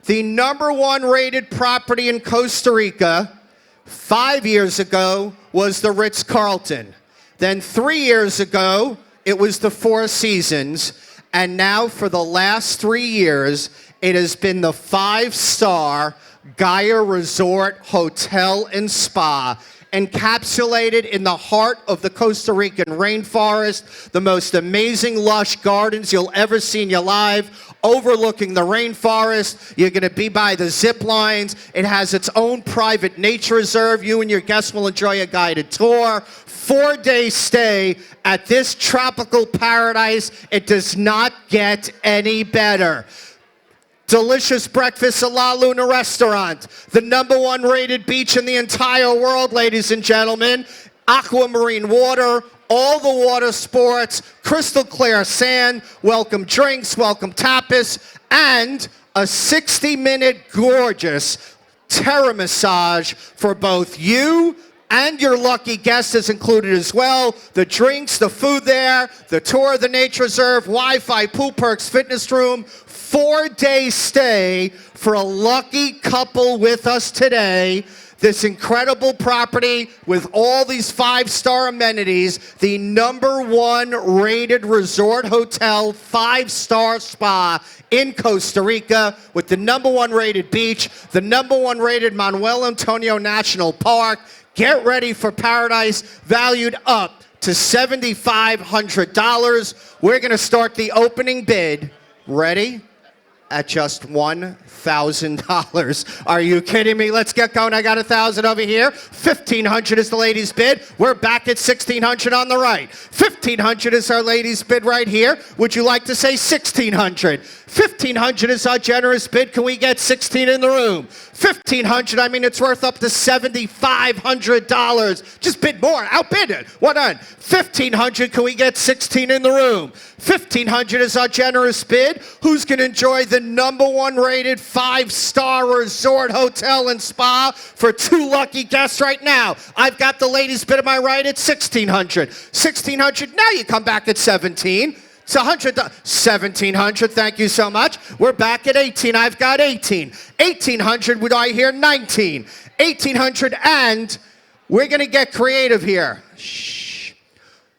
The #1 rated property in Costa Rica 5 years ago was the Ritz-Carlton. Then 3 years ago, it was the Four Seasons. And now for the last 3 years, it has been the 5-star Gaia Resort Hotel and Spa, encapsulated in the heart of the Costa Rican rainforest, the most amazing lush gardens you'll ever see in your life, overlooking the rainforest. You're going to be by the zip lines. It has its own private nature reserve. You and your guests will enjoy a guided tour. 4-day stay at this tropical paradise. It does not get any better. Delicious breakfast at La Luna Restaurant, the #1 rated beach in the entire world, ladies and gentlemen. Aquamarine water, all the water sports, crystal clear sand, welcome drinks, welcome tapas, and a 60-minute gorgeous terra massage for both you And your lucky guest is included as well. The drinks, the food there, the tour of the nature reserve, Wi-Fi, pool perks, fitness room, 4-day stay for a lucky couple with us today. This incredible property with all these 5-star amenities, the #1 rated resort hotel, 5-star spa in Costa Rica with the #1 rated beach, the #1 rated Manuel Antonio National Park. Get ready for paradise, valued up to $7,500. We're going to start the opening bid. Ready? At just $1,000. Are you kidding me? Let's get going. I got 1,000 over here. 1,500 is the ladies' bid. We're back at 1,600 on the right. 1,500 is our ladies' bid right here. Would you like to say 1,600? 1,500 is our generous bid. Can we get 16 in the room? 1,500, I mean, it's worth up to $7,500. Just bid more. Outbid it. What on? 1,500, can we get 16 in the room? 1,500 is our generous bid. Who's going to enjoy the #1 rated 5-star resort hotel and spa for 2 lucky guests right now? I've got the ladies' bid on my right at 1,600. 1,600, now you come back at 17. It's $100. 1,700, thank you so much. We're back at 18. I've got 18. 1,800, would I hear 19? 1,800, and we're going to get creative here. Shh.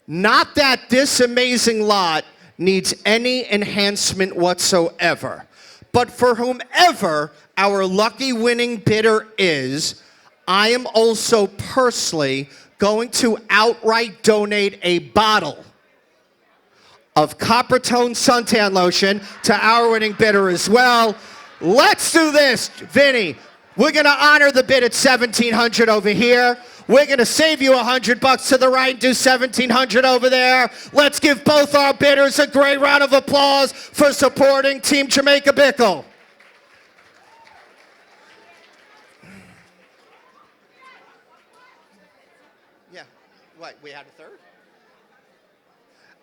Not that this amazing lot needs any enhancement whatsoever, but for whomever our lucky winning bidder is, I am also personally going to outright donate a bottle of Coppertone suntan lotion to our winning bidder as well. Let's do this, Vinny. We're gonna honor the bid at 1,700 over here. We're gonna save you $100 to the right and do 1,700 over there. Let's give both our bidders a great round of applause for supporting Team Jamaica Bickle. Yeah, what, we had a third?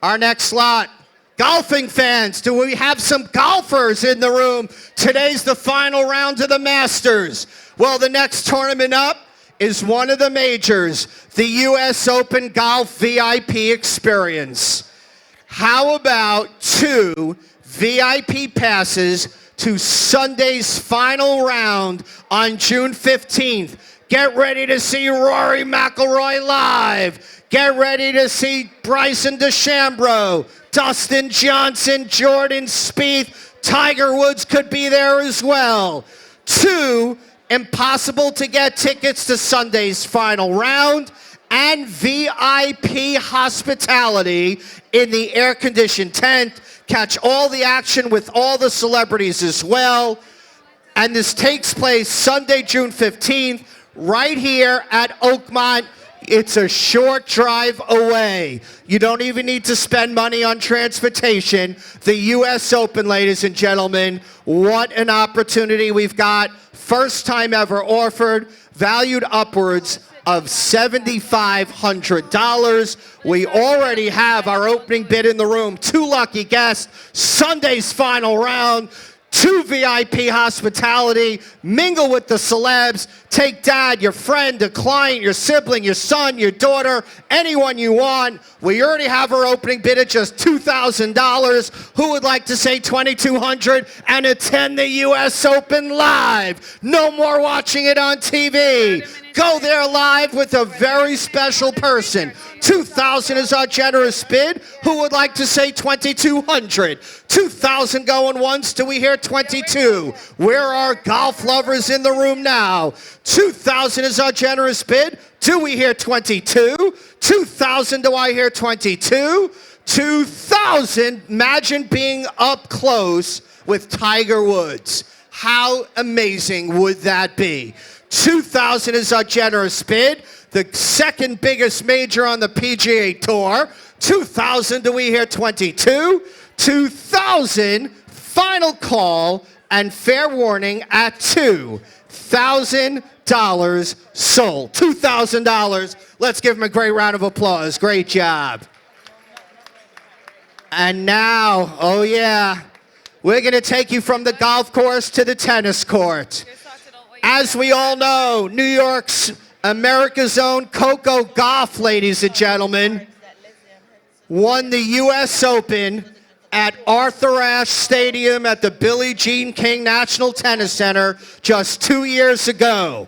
Our next slot, golfing fans. Do we have some golfers in the room? Today's the final round of the Masters. Well, the next tournament up is one of the majors, the U.S. Open Golf VIP Experience. How about 2 VIP passes to Sunday's final round on June 15th? Get ready to see Rory McIlroy live. Get ready to see Bryson DeChambeau, Dustin Johnson, Jordan Spieth, Tiger Woods could be there as well. 2 impossible to get tickets to Sunday's final round and VIP hospitality in the air-conditioned tent. Catch all the action with all the celebrities as well. And this takes place Sunday, June 15th, right here at Oakmont. It's a short drive away. You don't even need to spend money on transportation. The U.S. Open, ladies and gentlemen, what an opportunity we've got. First time ever offered, valued upwards of $7,500. We already have our opening bid in the room. 2 lucky guests, Sunday's final round. 2 VIP hospitality, mingle with the celebs, take dad, your friend, a client, your sibling, your son, your daughter, anyone you want. We already have our opening bid at just $2,000. Who would like to say $2,200 and attend the U.S. Open live? No more watching it on TV. Go there live with a very special person. $2,000 is our generous bid. Who would like to say $2,200? $2,000 going once. Do we hear 22? Where are golf lovers in the room now? $2,000 is our generous bid. Do we hear 22? $2,000. Do I hear 22? $2,000. Imagine being up close with Tiger Woods. How amazing would that be? $2,000 is our generous bid. The second biggest major on the PGA Tour. $2,000. Do we hear 22? $2,000. Final call and fair warning at $2,000 sold. $2,000. Let's give him a great round of applause. Great job. And now, oh yeah, we're going to take you from the golf course to the tennis court. As we all know, New York's America's own Coco Gauff, ladies and gentlemen, won the U.S. Open at Arthur Ashe Stadium at the Billie Jean King National Tennis Center just 2 years ago.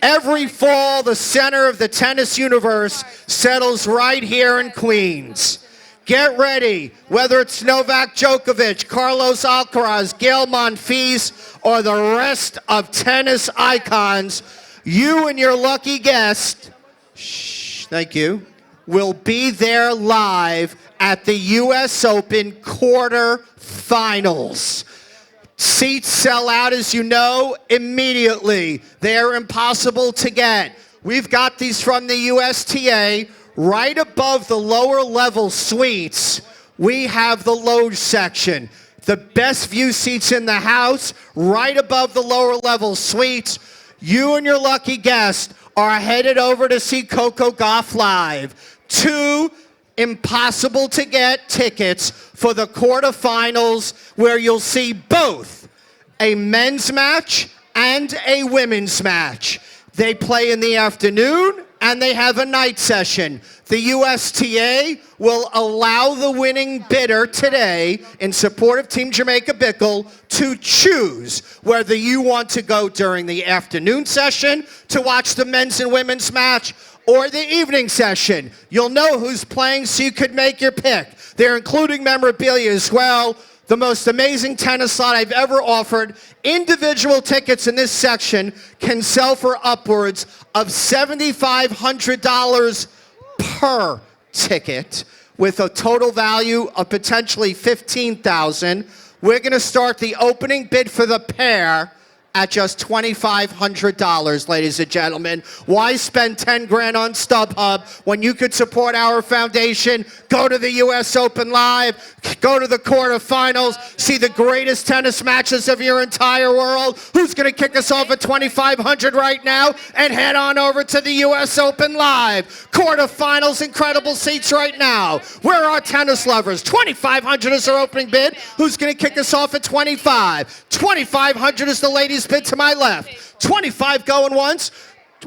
Every fall, the center of the tennis universe settles right here in Queens. Get ready, whether it's Novak Djokovic, Carlos Alcaraz, Gael Monfils, or the rest of tennis icons, you and your lucky guest, thank you, will be there live at the U.S. Open quarterfinals. Seats sell out, as you know, immediately. They are impossible to get. We've got these from the USTA. Right above the lower level suites, we have the lounge section. The best view seats in the house, right above the lower level suites. You and your lucky guest are headed over to see Coco Gauff live. 2 impossible to get tickets for the quarterfinals, where you'll see both a men's match and a women's match. They play in the afternoon and they have a night session. The USTA will allow the winning bidder today, in support of Team Jamaica Bickle, to choose whether you want to go during the afternoon session to watch the men's and women's match, or the evening session. You'll know who's playing, so you could make your pick. They're including memorabilia as well. The most amazing tennis slot I've ever offered. Individual tickets in this section can sell for upwards of $7,500 per ticket, with a total value of potentially $15,000. We're going to start the opening bid for the pair at just $2,500, ladies and gentlemen. Why spend 10 grand on StubHub when you could support our foundation? Go to the U.S. Open live, go to the quarterfinals, see the greatest tennis matches of your entire world. Who's going to kick us off at $2,500 right now? And head on over to the U.S. Open live. Quarterfinals, incredible seats right now. Where are our tennis lovers? $2,500 is our opening bid. Who's going to kick us off at $2,500? $2,500 is the ladies' bid to my left. $25 going once.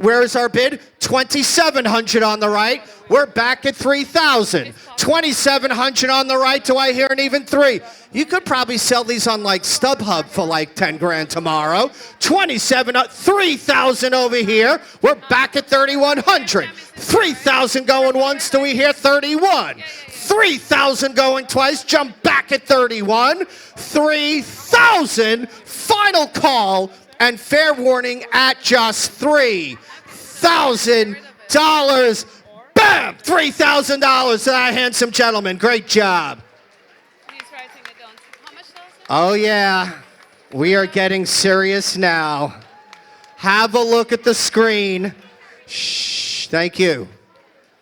Where is our bid? $2,700 on the right. We're back at $3,000. $2,700 on the right. Do I hear an even 3? You could probably sell these on like StubHub for like 10 grand tomorrow. $3,000 over here. We're back at $3,100. $3,000 going once. Do we hear 31? $3,000 going twice. Jump back at 31. $3,000. Final call and fair warning at just $3,000. Bam! $3,000 to that handsome gentleman. Great job. Oh, yeah. We are getting serious now. Have a look at the screen. Shh. Thank you.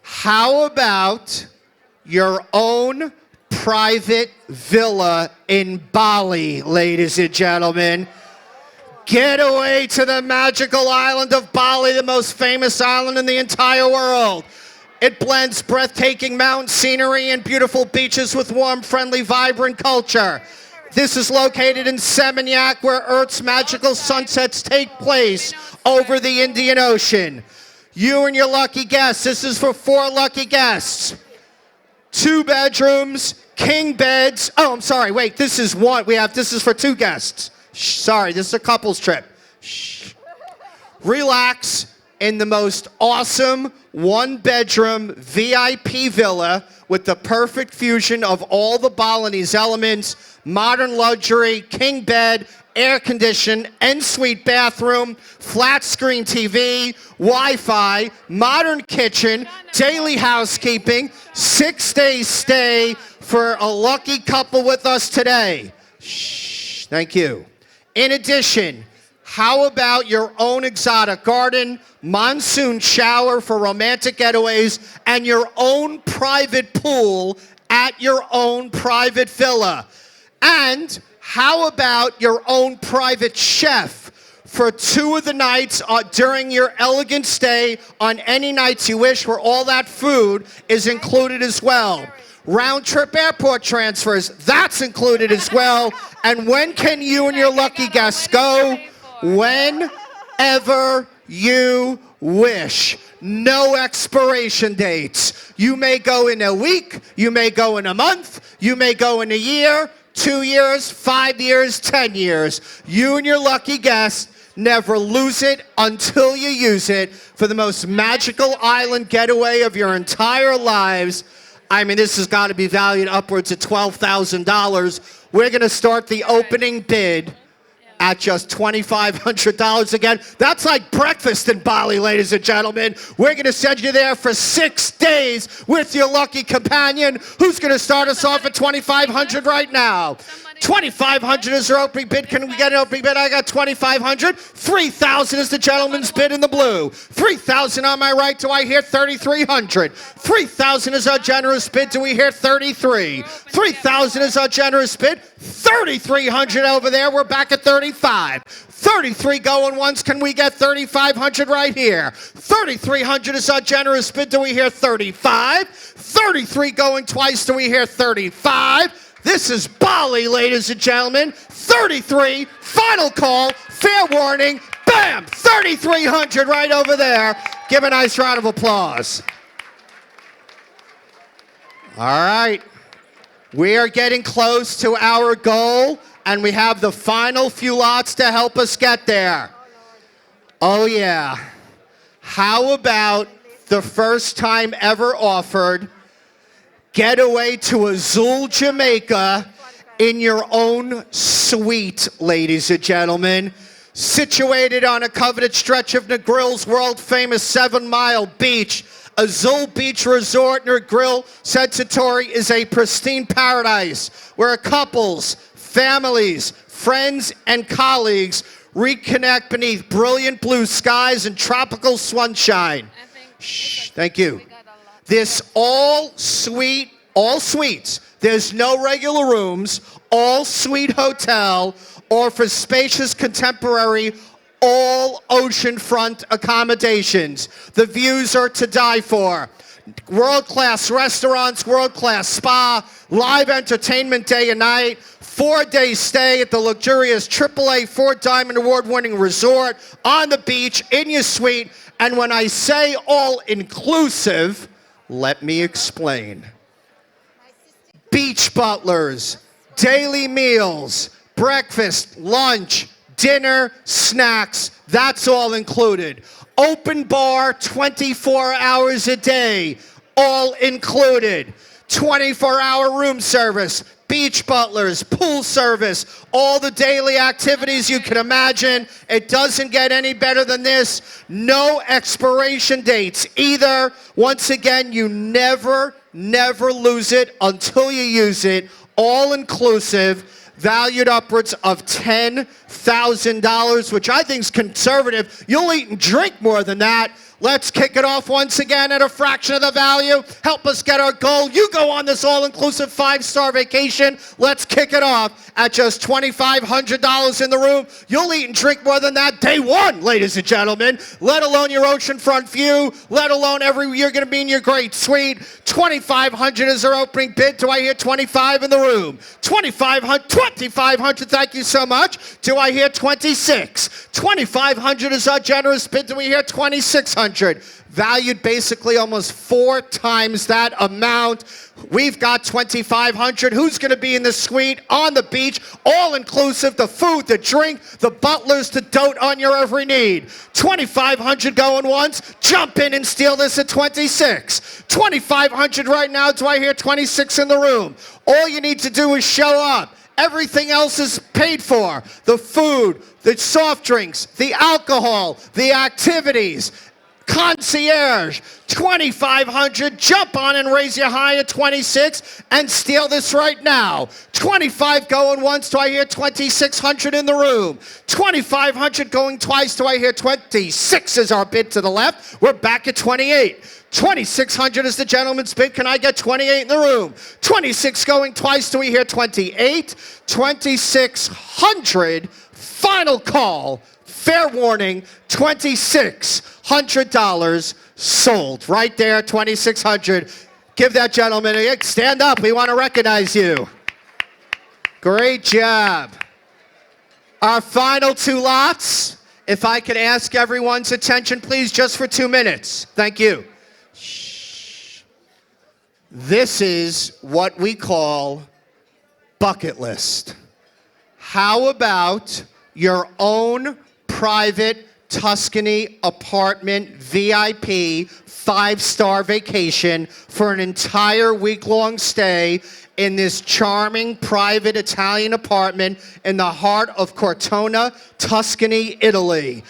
How about your own private villa in Bali, ladies and gentlemen? Get away to the magical island of Bali, the most famous island in the entire world. It blends breathtaking mountain scenery and beautiful beaches with warm, friendly, vibrant culture. This is located in Seminyak, where Earth's magical sunsets take place over the Indian Ocean. You and your lucky guests. This is for 4 lucky guests. 2 bedrooms, king beds. Oh, I'm sorry. Wait, this is one. This is for 2 guests. Sorry, this is a couple's trip. Shh. Relax in the most awesome 1-bedroom VIP villa with the perfect fusion of all the Balinese elements: modern luxury, king bed, air conditioned, en-suite bathroom, flat screen TV, Wi-Fi, modern kitchen, daily housekeeping, 6-day stay for a lucky couple with us today. Shh, thank you. In addition, how about your own exotic garden, monsoon shower for romantic getaways, and your own private pool at your own private villa? And how about your own private chef for 2 of the nights during your elegant stay on any nights you wish, where all that food is included as well? Round-trip airport transfers, that's included as well. And when can you and your lucky guests go? Whenever you wish. No expiration dates. You may go in a week, you may go in a month, you may go in a year, 2 years, 5 years, 10 years. You and your lucky guest never lose it until you use it for the most magical island getaway of your entire lives. I mean, this has got to be valued upwards of $12,000. We're going to start the opening bid at just $2,500 again. That's like breakfast in Bali, ladies and gentlemen. We're going to send you there for 6 days with your lucky companion. Who's going to start us off at $2,500 right now? $2,500 is our opening bid. Can we get an opening bid? I got $2,500. $3,000 is the gentleman's bid in the blue. $3,000 on my right. Do I hear $3,300? $3,000 is our generous bid. Do we hear $33,000? $3,000 is our generous bid. $3,300 over there. We're back at $35,000. $33,000 going once. Can we get $3,500 right here? $3,300 is our generous bid. Do we hear $35,000? $33,000 going twice. Do we hear $35,000? This is Bali, ladies and gentlemen. 33, final call, fair warning, bam, 3,300 right over there. Give a nice round of applause. All right. We are getting close to our goal, and we have the final few lots to help us get there. Oh, yeah. How about the first time ever offered getaway to Azul, Jamaica in your own suite, ladies and gentlemen. Situated on a coveted stretch of Negrill's world-famous 7-mile beach, Azul Beach Resort and Grill Sensatori is a pristine paradise where couples, families, friends, and colleagues reconnect beneath brilliant blue skies and tropical sunshine. Shh, thank you. This all suites. There's no regular rooms, all suite hotel, or for spacious contemporary, all oceanfront accommodations. The views are to die for. World-class restaurants, world-class spa, live entertainment day and night, 4-day stay at the luxurious AAA 4-Diamond Award-winning resort on the beach in your suite. And when I say all-inclusive, let me explain. Beach butlers, daily meals, breakfast, lunch, dinner, snacks, that's all included. Open bar 24 hours a day, all included. 24-hour room service, beach butlers, pool service, all the daily activities you can imagine. It doesn't get any better than this. No expiration dates either. Once again, you never lose it until you use it. All inclusive, valued upwards of $10,000, which I think is conservative. You'll eat and drink more than that. Let's kick it off once again at a fraction of the value. Help us get our goal. You go on this all-inclusive 5-star vacation. Let's kick it off at just $2,500 in the room. You'll eat and drink more than that day one, ladies and gentlemen, let alone your oceanfront view, let alone you're going to be in your great suite. $2,500 is our opening bid. Do I hear $25 in the room? $2,500, thank you so much. Do I hear $26? $2,500 is our generous bid. Do we hear $2,600? Valued basically almost 4 times that amount. We've got $2,500. Who's going to be in the suite on the beach? All inclusive, the food, the drink, the butlers to dote on your every need. $2,500 going once. Jump in and steal this at $26. $2,500 right now. Do I hear $26 in the room? All you need to do is show up. Everything else is paid for. The food, the soft drinks, the alcohol, the activities. Concierge, $2,500. Jump on and raise your high at $26 and steal this right now. $25 going once. Do I hear $2,600 in the room? $2,500 going twice. Do I hear $26 is our bid to the left. We're back at $28. $2,600 is the gentleman's bid. Can I get $28 in the room? $26 going twice. Do we hear $28? $2,600. Final call. Fair warning, $2,600 sold. Right there, $2,600. Give that gentleman a stand up. We want to recognize you. Great job. Our final 2 lots if I could ask everyone's attention, please, just for 2 minutes. Thank you. Shh. This is what we call bucket list. How about your own private Tuscany apartment VIP 5-star vacation for an entire week-long stay in this charming private Italian apartment in the heart of Cortona, Tuscany, Italy.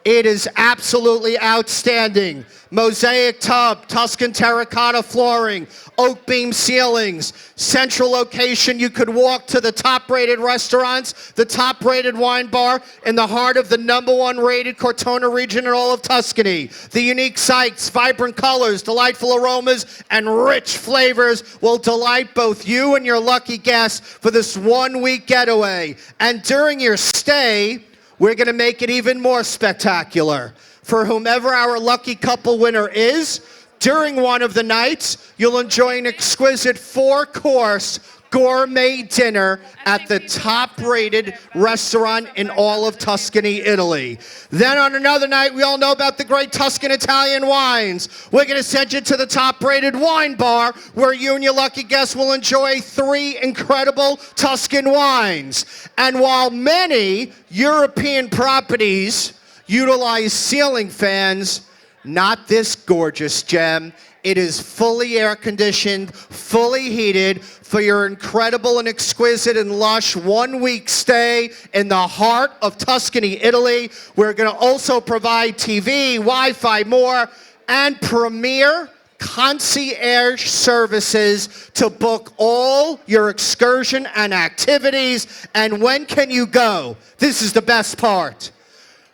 It is absolutely outstanding. Mosaic tub, Tuscan terracotta flooring, oak beam ceilings, central location. You could walk to the top-rated restaurants, the top-rated wine bar in the heart of the #1 rated Cortona region in all of Tuscany. The unique sights, vibrant colors, delightful aromas, and rich flavors will delight both you and your lucky guests for this one-week getaway. And during your stay, we're going to make it even more spectacular. For whomever our lucky couple winner is, during one of the nights, you'll enjoy an exquisite 4-course gourmet dinner at the top-rated restaurant in all of Tuscany, Italy. Then on another night, we all know about the great Tuscan Italian wines. We're going to send you to the top-rated wine bar where you and your lucky guests will enjoy 3 incredible Tuscan wines. And while many European properties utilize ceiling fans, not this gorgeous gem. It is fully air-conditioned, fully heated for your incredible and exquisite and lush one-week stay in the heart of Tuscany, Italy. We're going to also provide TV, Wi-Fi, more, and premier concierge services to book all your excursion and activities. And when can you go? This is the best part.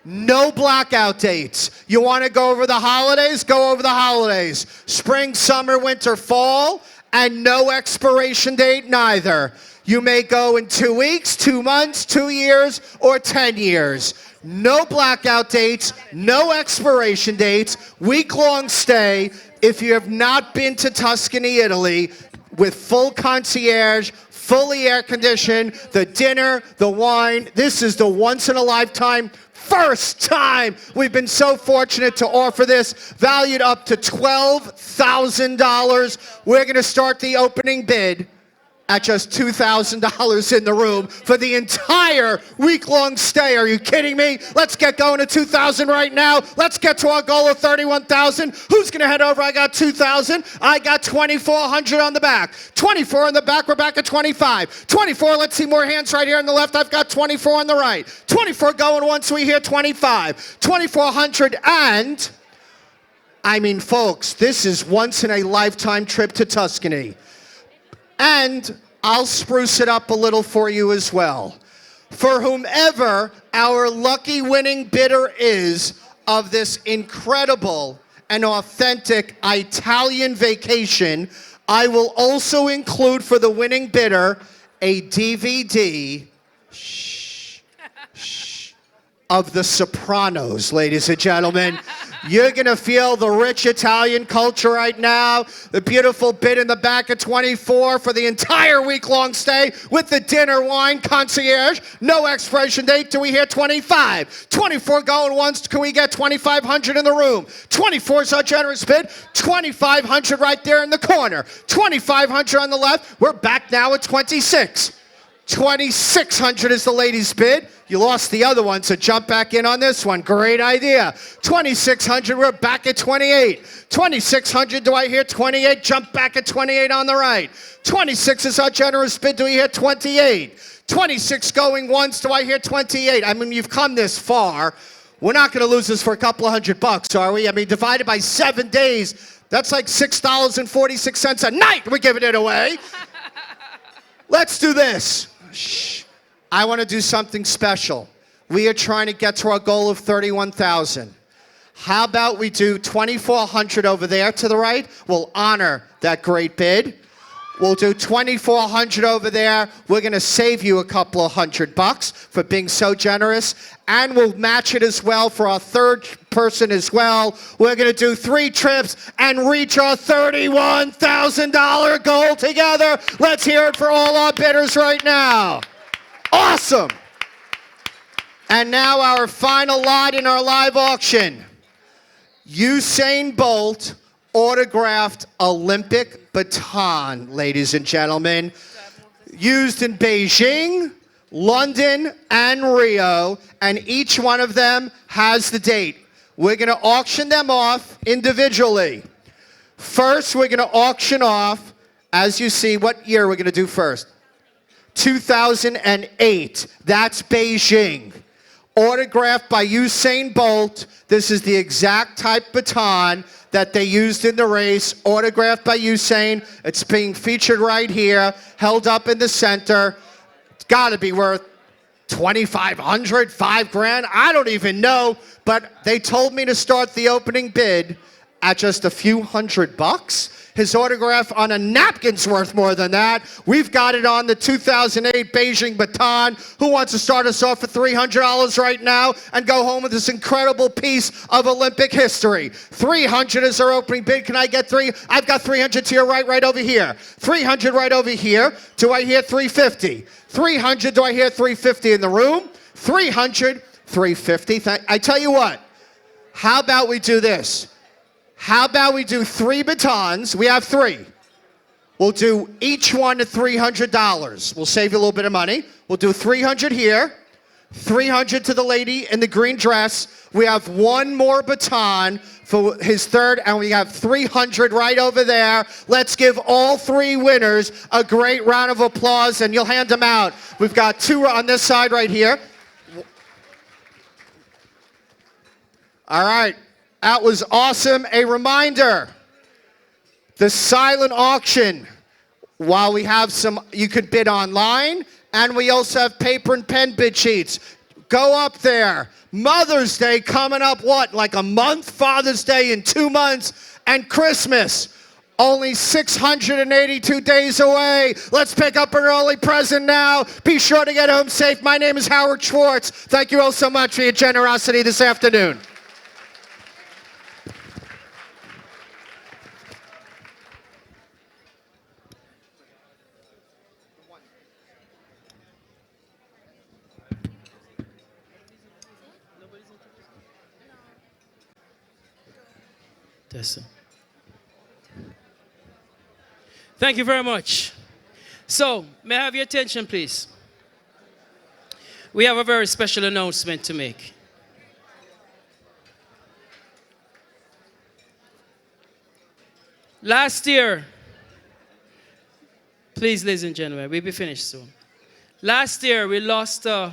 No blackout dates. You want to go over the holidays? Go over the holidays. Spring, summer, winter, fall, and no expiration date neither. You may go in 2 weeks, 2 months, 2 years, or 10 years. No blackout dates, no expiration dates, week-long stay. If you have not been to Tuscany, Italy, with full concierge, fully air-conditioned, the dinner, the wine, this is the once-in-a-lifetime first time we've been so fortunate to offer this, valued up to $12,000. We're going to start the opening bid at just $2,000 in the room for the entire week-long stay. Are you kidding me? Let's get going to $2,000 right now. Let's get to our goal of $31,000. Who's going to head over? I got $2,000. I got $2,400 on the back. 24 on the back. We're back at 25. 24. Let's see more hands right here on the left. I've got 24 on the right. 24 going once we hear 25. 2,400 and... I mean, folks, this is once-in-a-lifetime trip to Tuscany. And I'll spruce it up a little for you as well. For whomever our lucky winning bidder is of this incredible and authentic Italian vacation, I will also include for the winning bidder a DVD of The Sopranos, ladies and gentlemen. You're going to feel the rich Italian culture right now. The beautiful bid in the back at 24 for the entire week-long stay with the dinner, wine, concierge. No expiration date. Do we hear 25? 24 going once. Can we get 2,500 in the room? 24 is our generous bid. 2,500 right there in the corner. 2,500 on the left. We're back now at 26. 2,600 is the ladies' bid. You lost the other one, so jump back in on this one. Great idea. 2,600, we're back at 28. 2,600, do I hear 28? Jump back at 28 on the right. 26 is our generous bid. Do we hear 28? 26 going once. Do I hear 28? I mean, you've come this far. We're not going to lose this for a couple of $100, are we? I mean, divided by 7 days, that's like $6.46 a night. We're giving it away. Let's do this. Shh. I want to do something special. We are trying to get to our goal of 31,000. How about we do 2,400 over there to the right? We'll honor that great bid. We'll do 2,400 over there. We're going to save you a couple of $100 for being so generous. And we'll match it as well for our third person as well. We're going to do 3 trips and reach our $31,000 goal together. Let's hear it for all our bidders right now. Awesome. And now our final lot in our live auction. Usain Bolt autographed Olympic baton, ladies and gentlemen. Used in Beijing, London, and Rio, and each one of them has the date. We're going to auction them off individually. First, we're going to auction off, as you see, what year we're going to do first? 2008. That's Beijing. Autographed by Usain Bolt. This is the exact type baton that they used in the race. Autographed by Usain. It's being featured right here, held up in the center. It's got to be worth $2,500, $5,000. I don't even know, but they told me to start the opening bid at just a few $100. His autograph on a napkin's worth more than that. We've got it on the 2008 Beijing baton. Who wants to start us off for $300 right now and go home with this incredible piece of Olympic history? $300 is our opening bid. Can I get three? I've got 300 to your right over here. 300 right over here. Do I hear 350? 300, do I hear 350 in the room? 300, 350. I tell you what, how about we do this? How about we do 3 batons? We have 3. We'll do each one at $300. We'll save you a little bit of money. We'll do 300 here, 300 to the lady in the green dress. We have 1 more baton for his third, and we have 300 right over there. Let's give all 3 winners a great round of applause, and you'll hand them out. We've got 2 on this side right here. All right. That was awesome. A reminder, the silent auction, while we have some, you could bid online, and we also have paper and pen bid sheets. Go up there. Mother's Day coming up, what, like a month? Father's Day in 2 months, and Christmas only 682 days away. Let's pick up an early present now. Be sure to get home safe. My name is Howard Schwartz. Thank you all so much for your generosity this afternoon. Thank you very much. So, may I have your attention, please? We have a very special announcement to make. Last year, please, ladies and gentlemen, we'll be finished soon. Last year, we lost one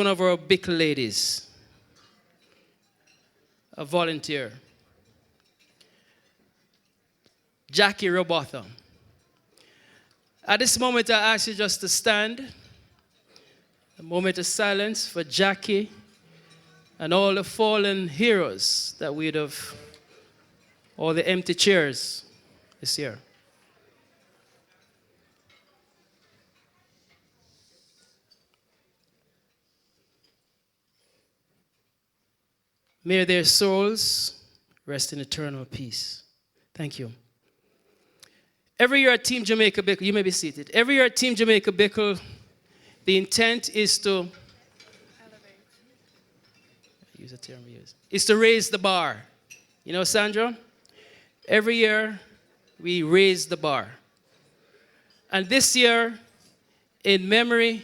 of our Bickle ladies, a volunteer, Jackie Robotham. At this moment, I ask you just to stand, a moment of silence for Jackie and all the fallen heroes that we'd have, all the empty chairs this year. May their souls rest in eternal peace. Thank you. Every year at Team Jamaica Bickle, you may be seated. Every year at Team Jamaica Bickle, the intent is to use a term we use. Is to raise the bar. You know, Sandra? Every year we raise the bar. And this year, in memory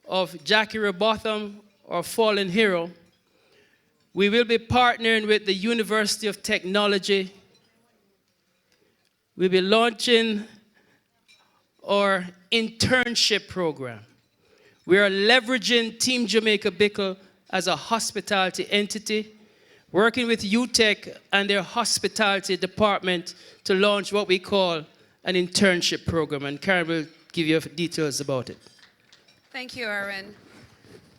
of Jackie Robotham, our fallen hero, we will be partnering with the University of Technology. We'll be launching our internship program. We are leveraging Team Jamaica Bickle as a hospitality entity, working with UTech and their hospitality department to launch what we call an internship program. And Karen will give you details about it. Thank you, Aaron.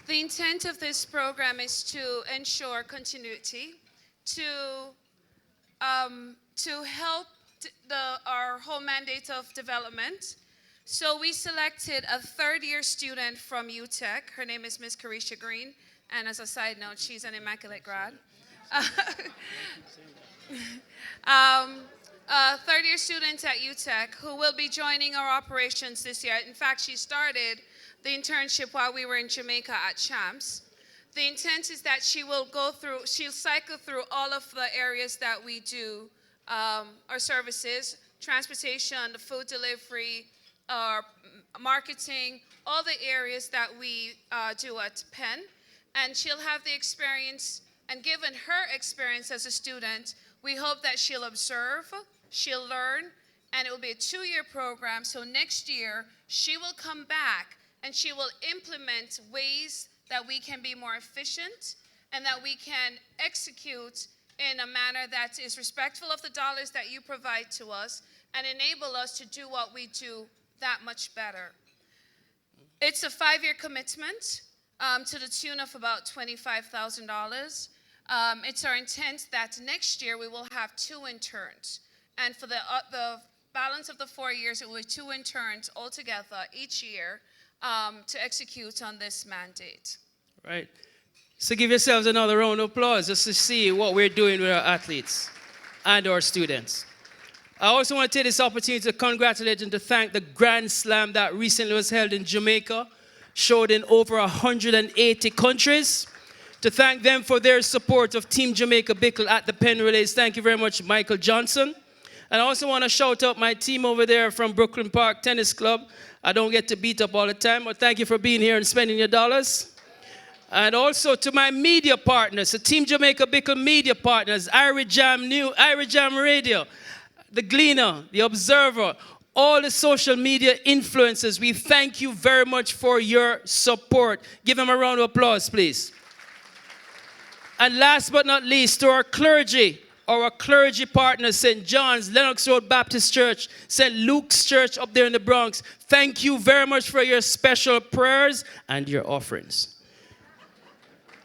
The intent of this program is to ensure continuity, to help our whole mandate of development. So we selected a third-year student from UTech. Her name is Miss Carisha Green, and as a side note, she's an immaculate grad. A third-year student at UTech who will be joining our operations this year. In fact, she started the internship while we were in Jamaica at Champs. The intent is that she'll cycle through all of the areas that we do our services, transportation, the food delivery, marketing, all the areas that we do at Penn. And she'll have the experience, and given her experience as a student, we hope that she'll observe, she'll learn, and it will be a 2-year program. So next year, she will come back and she will implement ways that we can be more efficient and that we can execute in a manner that is respectful of the dollars that you provide to us and enable us to do what we do that much better. It's a 5-year commitment to the tune of about $25,000. It's our intent that next year we will have 2 interns. And for the balance of the 4 years, it will be 2 interns altogether each year to execute on this mandate. Right. So give yourselves another round of applause just to see what we're doing with our athletes and our students. I also want to take this opportunity to congratulate and to thank the Grand Slam that recently was held in Jamaica, showed in over 180 countries. To thank them for their support of Team Jamaica Bickle at the Penn Relays. Thank you very much, Michael Johnson. And I also want to shout out my team over there from Brooklyn Park Tennis Club. I don't get to beat up all the time, but thank you for being here and spending your dollars. And also to my media partners, the Team Jamaica Bickle media partners, Irie Jam Radio, The Gleaner, The Observer, all the social media influencers. We thank you very much for your support. Give them a round of applause, please. And last but not least, to our clergy partners, St. John's, Lennox Road Baptist Church, St. Luke's Church up there in the Bronx. Thank you very much for your special prayers and your offerings.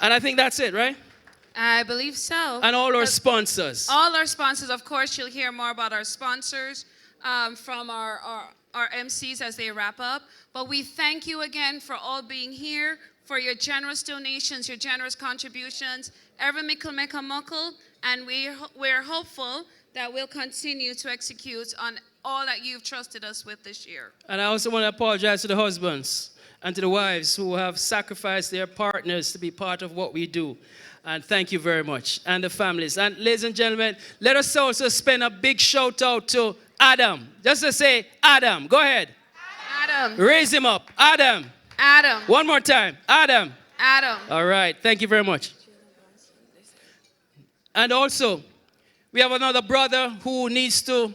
And I think that's it, right? I believe so. And all our sponsors. All our sponsors, of course, you'll hear more about our sponsors from our MCs as they wrap up. But we thank you again for all being here, for your generous donations, your generous contributions. Every mickle make a muckle, and we're hopeful that we'll continue to execute on all that you've trusted us with this year. And I also want to apologize to the husbands and to the wives who have sacrificed their partners to be part of what we do. And thank you very much. And the families. And ladies and gentlemen, let us also spend a big shout out to Adam. Just to say, Adam. Go ahead. Adam. Raise him up. Adam. Adam. One more time. Adam. Adam. All right. Thank you very much. And also, we have another brother who needs to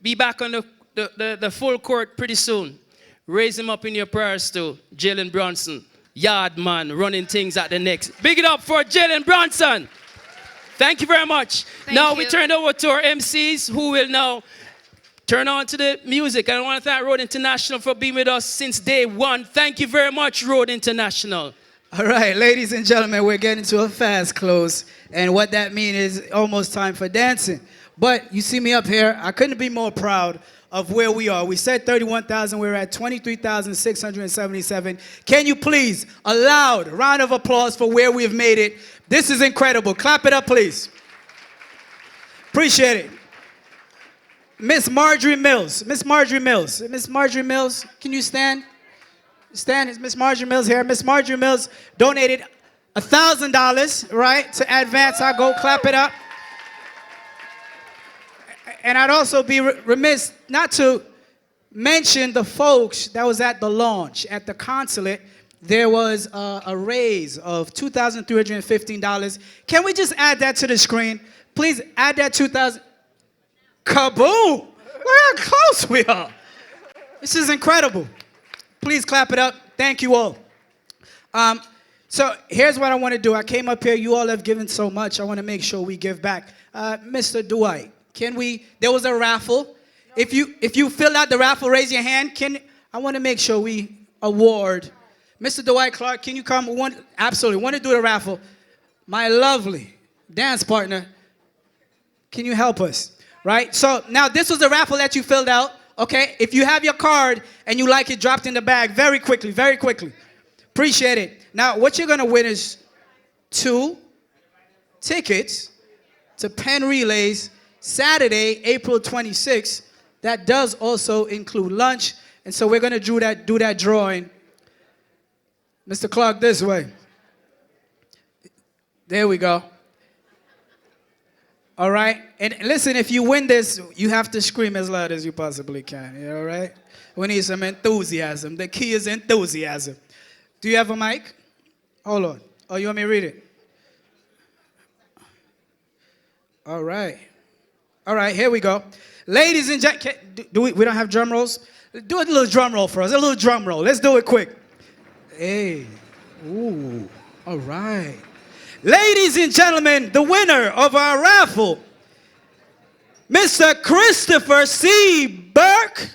be back on the full court pretty soon. Raise him up in your prayers too. Jalen Bronson, yard man, running things at the next. Big it up for Jalen Bronson. Thank you very much. Now we turn over to our MCs who will now turn on to the music. And I want to thank Road International for being with us since day one. Thank you very much, Road International. All right, ladies and gentlemen, we're getting to a fast close. And what that means is almost time for dancing. But you see me up here, I couldn't be more proud of where we are. We said 31,000, we're at 23,677. Can you please, a loud round of applause for where we have made it. This is incredible. Clap it up, please. Appreciate it. Miss Marjorie Mills. Miss Marjorie Mills. Miss Marjorie Mills, can you stand? Stand. Is Miss Marjorie Mills here? Miss Marjorie Mills donated $1,000, right, to advance our goal. Clap it up. And I'd also be remiss not to mention the folks that was at the launch. At the consulate, there was a raise of $2,315. Can we just add that to the screen? Please add that 2,000. Kaboom! Look how close we are. This is incredible. Please clap it up. Thank you all. So here's what I want to do. I came up here. You all have given so much. I want to make sure we give back. Mr. Dwight. There was a raffle. No. If you filled out the raffle, raise your hand. I want to make sure we award. Mr. Dwight Clark, can you come? Absolutely. Want to do the raffle. My lovely dance partner, can you help us? Right? So now this was a raffle that you filled out. Okay? If you have your card and you like it dropped in the bag, very quickly, very quickly. Appreciate it. Now, what you're going to win is 2 tickets to Penn Relays Saturday, April 26th. That does also include lunch. And so we're going to do that drawing Mr. Clark, this way. There we go. All right? And listen, if you win this, you have to scream as loud as you possibly can. You all right? We need some enthusiasm. The key is enthusiasm. Do you have a mic? Hold on. Oh, you want me to read it? All right. All right, here we go. Ladies and gentlemen, we don't have drum rolls? Do a little drum roll for us. A little drum roll. Let's do it quick. Hey. Ooh. All right. Ladies and gentlemen, the winner of our raffle, Mr. Christopher C. Burke.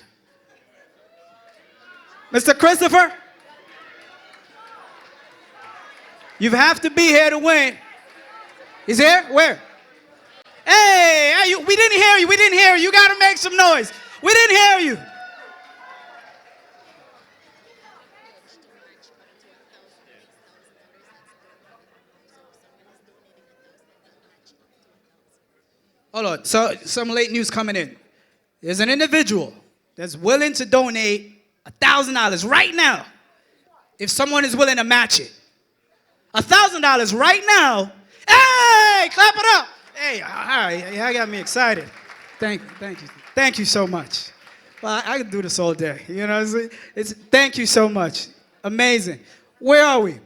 Mr. Christopher, you have to be here to win. He's here? Where? Hey, we didn't hear you. We didn't hear you. You got to make some noise. We didn't hear you. Hold on. So, some late news coming in. There's an individual that's willing to donate $1,000 right now if someone is willing to match it. $1,000 right now. Hey, clap it up. Hey, all right, I got me excited. Thank you. Thank you so much. Well, I can do this all day. You know what I'm saying? Thank you so much. Amazing. Where are we?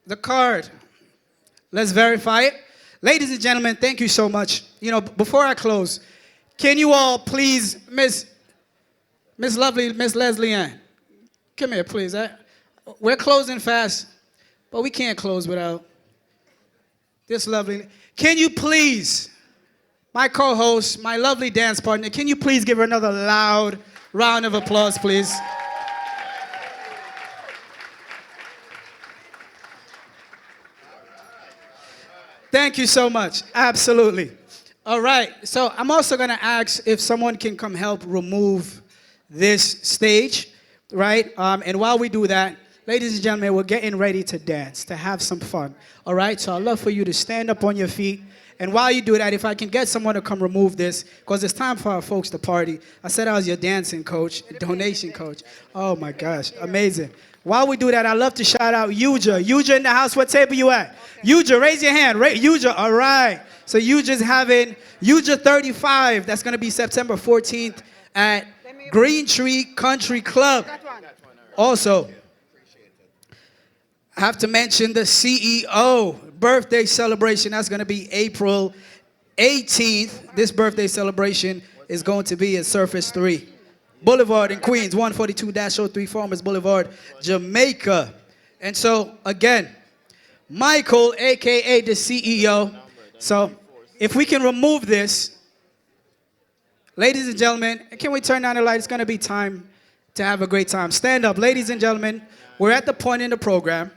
The card. Let's verify it. Ladies and gentlemen, thank you so much. You know, before I close, can you all please, Miss Leslie Ann, come here, please. We're closing fast, but we can't close without this lovely. Can you please, my co-host, my lovely dance partner, can you please give her another loud round of applause, please? Thank you so much. Absolutely. All right. So I'm also going to ask if someone can come help remove this stage, right? And while we do that, ladies and gentlemen, we're getting ready to dance, to have some fun. All right? So I'd love for you to stand up on your feet. And while you do that, if I can get someone to come remove this, because it's time for our folks to party. I said I was your dancing coach, donation coach. Oh, my gosh. Amazing. While we do that, I'd love to shout out Yuja. Yuja in the house, what table you at? Yuja, raise your hand. Yuja, all right. So Yuja's having Yuja 35. That's going to be September 14th at Green Tree Country Club. Also, I have to mention the CEO birthday celebration. That's going to be April 18th. This birthday celebration is going to be at Surface 3 Boulevard in Queens, 142-03 Farmers Boulevard, Jamaica. And so, again, Michael, a.k.a. the CEO. So, if we can remove this, ladies and gentlemen, can we turn down the light? It's going to be time to have a great time. Stand up, ladies and gentlemen. We're at the point in the program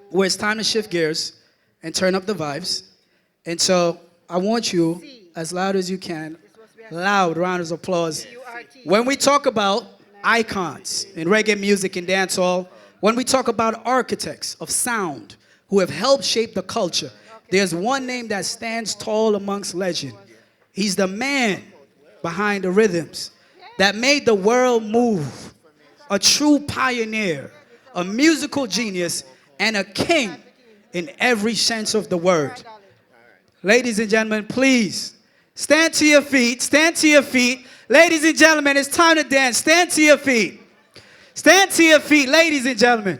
where it's time to shift gears and turn up the vibes. And so, I want you, as loud as you can, loud round of applause. When we talk about icons in reggae music and dancehall, when we talk about architects of sound who have helped shape the culture, there's one name that stands tall amongst legend. He's the man behind the rhythms that made the world move, a true pioneer, a musical genius, and a king in every sense of the word. Ladies and gentlemen, please stand to your feet. Stand to your feet. Ladies and gentlemen, it's time to dance. Stand to your feet. Stand to your feet, ladies and gentlemen.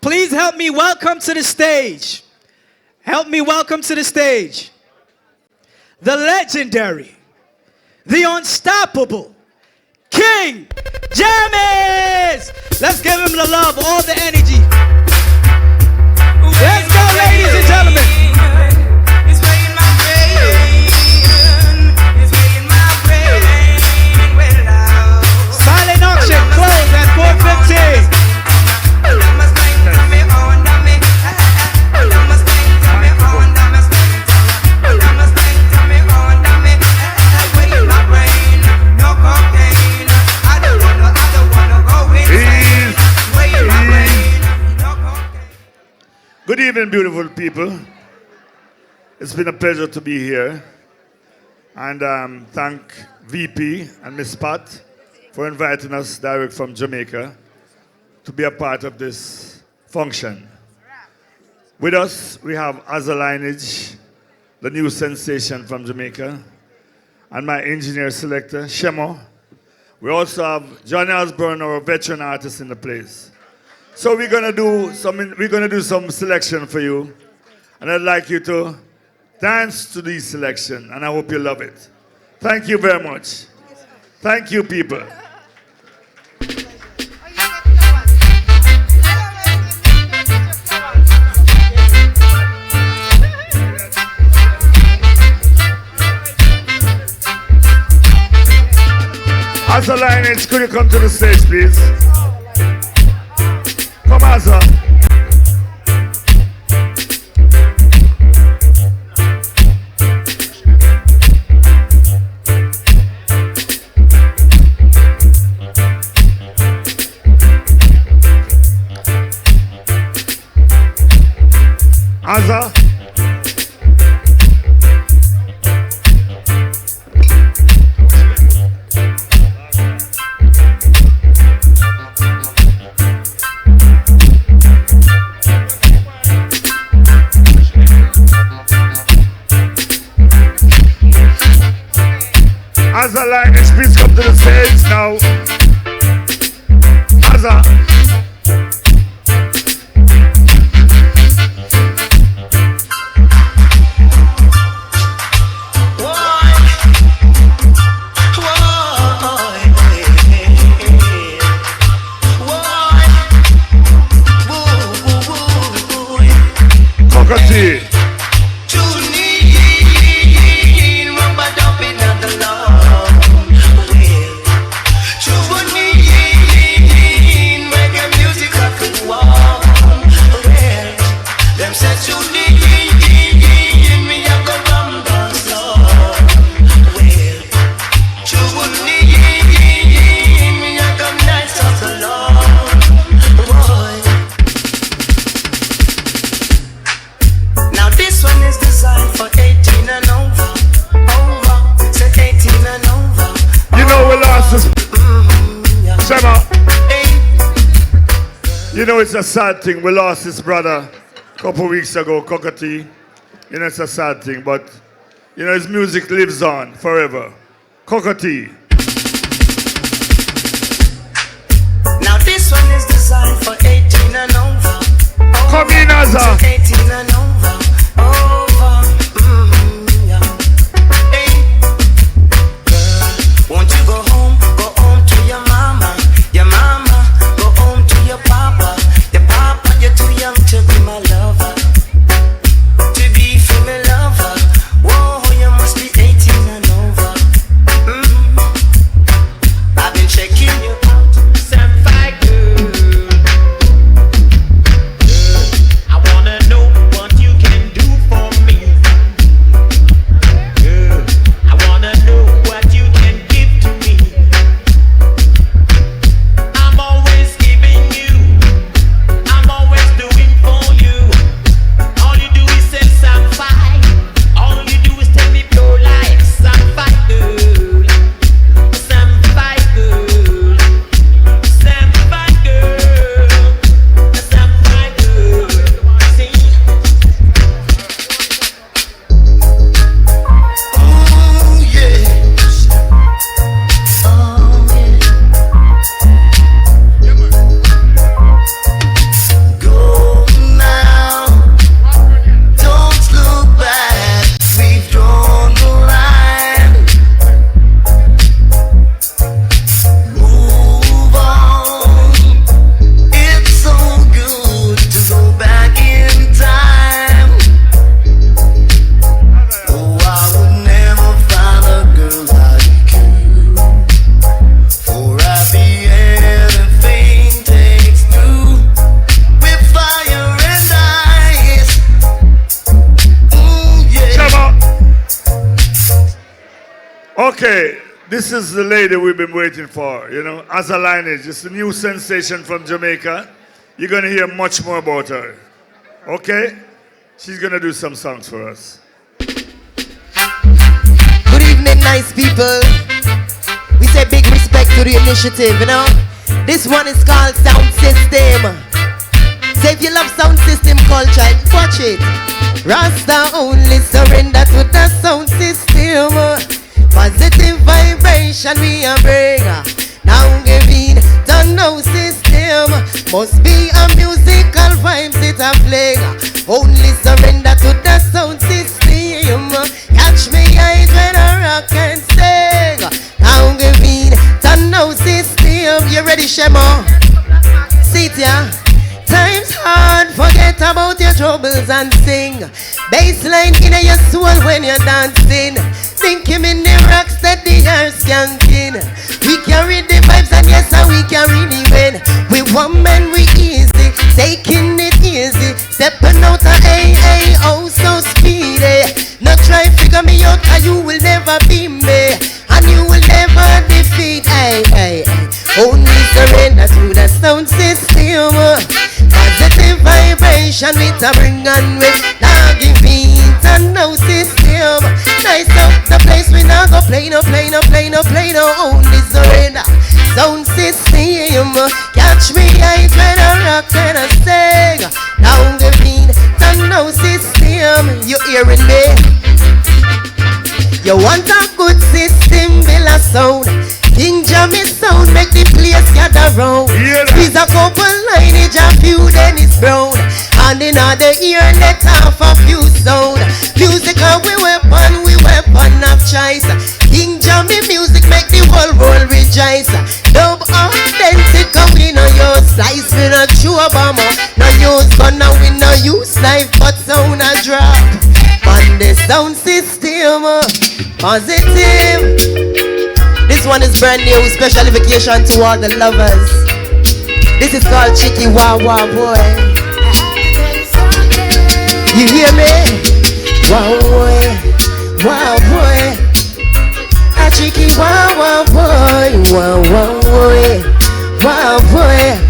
Please help me welcome to the stage. Help me welcome to the stage the legendary, the unstoppable King James. Let's give him the love, all the energy. Let's go, ladies and gentlemen. Silent auction closed at 4:15. Good evening, beautiful people. It's been a pleasure to be here. And thank VP and Miss Pat for inviting us direct from Jamaica to be a part of this function. With us, we have Azza Lineage, the new sensation from Jamaica, and my engineer selector, Shemo. We also have Johnny Osborne, our veteran artist in the place. So we're gonna do some selection for you, and I'd like you to dance to this selection, and I hope you love it. Thank you very much. Thank you, people. Azza Lineage, could you come to the stage, please? Come, Azza. Azza. Azza Lineage, please come to the stage now. Azza. Cockatee. You know, it's a sad thing. We lost his brother a couple weeks ago, Cockatee. You know, it's a sad thing, but, you know, his music lives on forever. Cockatee. Now this one is designed for 18 and over. Come in, Azza. 18 and over. Yeah. Hey. Girl, won't you go home to your mama. Your mama, go home to your papa. Your papa, you're too young to be my lover. To be female lover. Whoa, you must be 18 and over. I've been checking you out. Senpai girl. I wanna know what you can do for me. Girl, I wanna know what you can give to me. I'm always giving you. I'm always doing for you. All you do is say Senpai. All you do is tell me blow like Senpai girl. Senpai girl. Senpai girl. Senpai girl. See? Oh yes. Oh yeah. Go now. Don't look back. We've drawn the line. Move on. It's so good to go back in time. Oh, I would never find a girl like you. For at the end, anything takes two. With fire and ice. Yeah. Shema. Okay, this is the lady we've been waiting for, you know, Azza Lineage. It's the new sensation from Jamaica. You're going to hear much more about her. Okay? She's going to do some songs for us. Good evening, nice people. We say big respect to the initiative, you know. This one is called Sound System. So if you love sound system culture, watch it. Rasta only surrender to the sound system. Positive vibration we are bring. Now giving the no system. Must be a musical vibes it a fling. Only surrender to the sound system. Catch me eyes when I rock and sing. Now giving the no system. You ready, Shemo? Sit ya. Time's hard, forget about your troubles and sing. Bassline in your soul when you're dancing. Think him in the rocks that the earth skanking. We carry the vibes and yes, and we carry the win. We one man, we easy, taking it easy. Stepping out of AA, oh so speedy. No try figure me out, and you will never be me. And you will never defeat, ay, ay, ay. Only surrender to the sound system. Positive vibration with a bring on with. Now give beat and no system. Nice up the place we now go play no, play no, play no, play no. Only surrender sound system. Catch me eyes when I rock and I sing. Now give beat and no system. You hearing me? You want a good system, build a sound. King Jammy sound, make the place gather round. Squeeze a couple lineage, a few then it's brown. And in other ear, let off a few sound. Music and we weapon of choice. King Jammy music, make the whole world rejoice. Dub authentic, and we no use slice. We no chew Obama, no use gun, and we no use knife, but sound a drop. On the sound system, positive. This one is brand new, special invitation to all the lovers. This is called Chicky Wah Wah Boy. You hear me? Wah boy, wah boy. A Chicky Wah Wah Boy, wah wah boy, wah boy.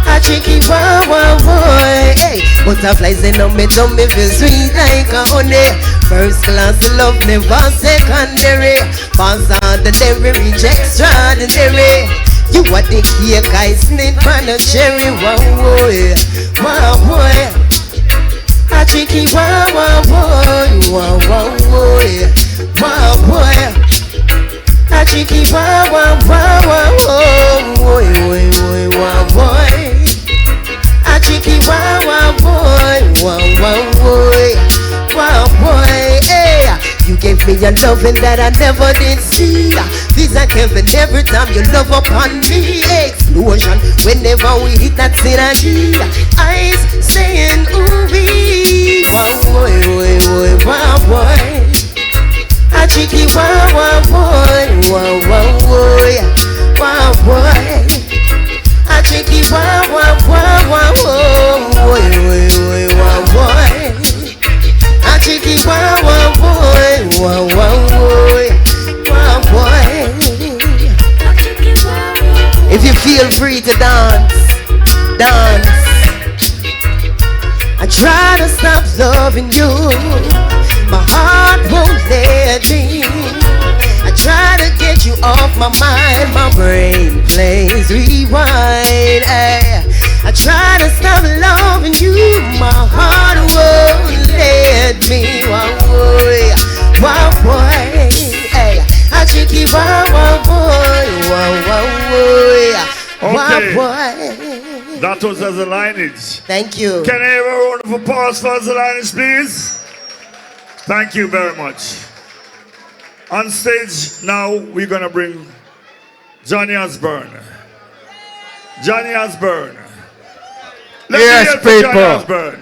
A Chicky Wah Wah Boy. Hey, butterflies in on me tummy feel sweet like a honey. First class love, never secondary. Pass on the dairy, reach extraordinary. You are the cake, I snip on a cherry. Wow, boy, wow, boy. A Chicky Wah Wah Boy, wow, wow, boy, wow, boy. A Chicky Wah Wah Wah, boy, boy, boy, wow, boy. A Chicky Wah Wah Boy, wow, wow, boy. Wow, boy, hey, you gave me a loving that I never did see. This I Kevin every time you love upon me. Explosion whenever we hit that synergy. Eyes saying ooh wee. Wow, boy, boy, boy, wow, boy. A Chicky Wah Wah Boy, wow, wow, boy, wow, boy. A Chicky Wah Wah Wah, wow, boy, boy, boy, wow, boy. A Chicky Wah Wah Boy, wow, wow, boy, wow, boy. If you feel free to dance, dance. I try to stop loving you, my heart won't let me. I try to get you off my mind, my brain plays rewind. I try to stop loving you, my heart won't let me. Wow, boy, wow, boy. Hey, I Chicky Wah Wah Boy, wow, wow, boy, wow, boy. That was as a lineage. Thank you. Can I have a round of applause for as a lineage, please? Thank you very much. On stage now, we're gonna bring Johnny Osborne. Johnny Osborne. Yes, people.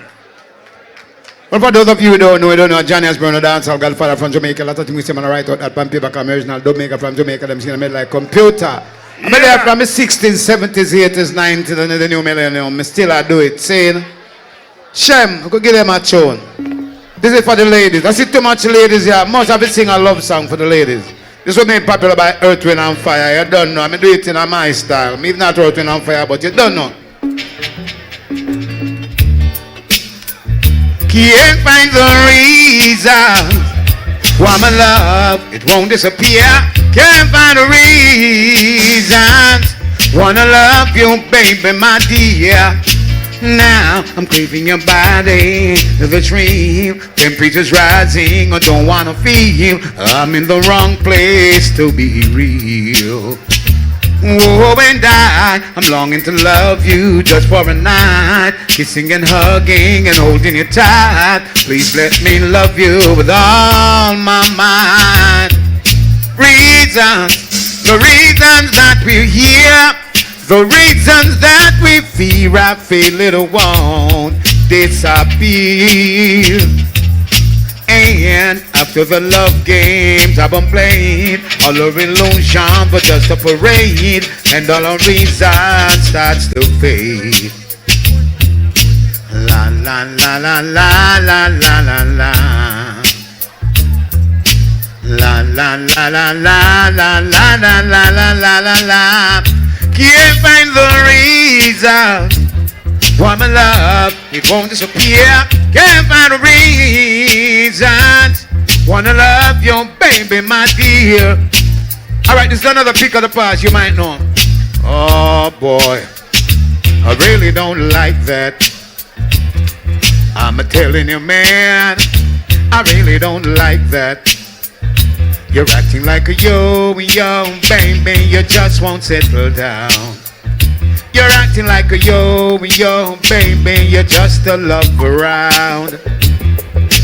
Well, for those of you who don't know, Johnny Osborne, a dancehall godfather from Jamaica. A lot of things we say, man, I write out that on paper, because original Jamaica from Jamaica, them singing made like computer. I'm there from the 60s, 70s, 80s, 90s, and the new millennium. I still I do it, saying, Shem, I could give them a tune. This is for the ladies. I see too much ladies here. Most of it sing a love song for the ladies. This was made popular by Earth, Wind and Fire. You don't know. I do it in my style. Maybe not Earth, Wind and Fire, but you don't know. Can't find the reason why my love, it won't disappear. Can't find a reason. Wanna love you, baby, my dear. Now I'm craving your body, the dream. Temperature's rising, I don't wanna feel I'm in the wrong place to be real. Oh, and I'm longing to love you just for a night, kissing and hugging and holding you tight. Please let me love you with all my might. Reasons, the reasons that we're here, the reasons that we fear, I feel it won't disappear. And after the love games I've been playing, all our illusion but just a parade, and all our reason starts to fade. La la la la la la la la la. La la la la la la la la la la la la la. Can't find the reason why my love, it won't disappear. Can't find a reason. Wanna love you, baby, my dear. Alright, this is another pick of the past you might know. Oh boy, I really don't like that. I'm telling you, man, I really don't like that. You're acting like a yo, baby, you just won't settle down. You're acting like a yo, baby, you're just a love around.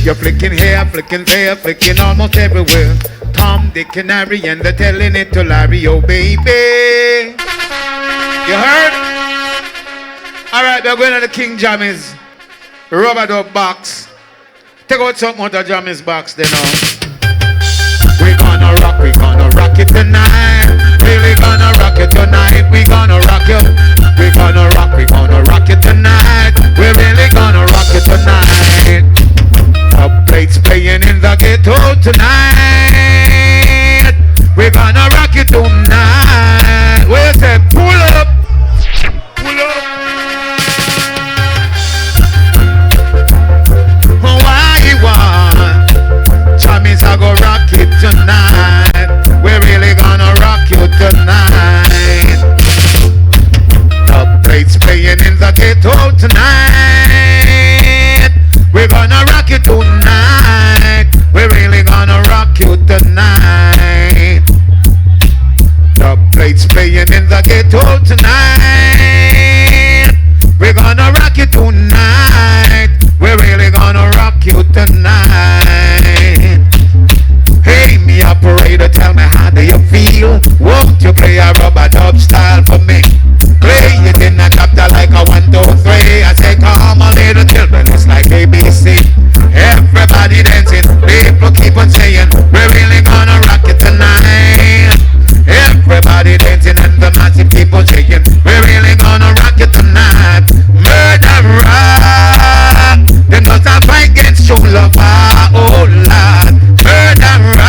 You're flicking here, flicking there, flicking almost everywhere. Tom, Dick, Canary, and they're telling it to Larry, oh baby. You heard? Alright, we're going to the King Jammies rubber dub box. Take out something out of Jammies box then now. We're gonna rock it tonight. Really gonna rock it tonight. We gonna rock you. We're gonna rock it tonight. We're really gonna rock it tonight. Top plates playing in the ghetto tonight. We're gonna rock it tonight. We'll say pull up. Pull up. Why you want? Jammies are gonna rock it tonight. We're really gonna rock you tonight. Top plates playing in the ghetto tonight. We're gonna rock you tonight. We're really gonna rock you tonight. Top plates playing in the ghetto tonight. We're gonna rock you tonight. We're really gonna rock you tonight. Hey, me operator, tell me how do you feel? Won't you play a rubber dub style for me? Play it in a chapter like a 1, 2, 3. I say come on little children, it's like ABC. Everybody dancing, people keep on saying we're really gonna rock it tonight. Everybody dancing and the massive keep on saying we're really gonna rock it tonight. Murderer, them not a fight against true love, oh Lord. Murderer,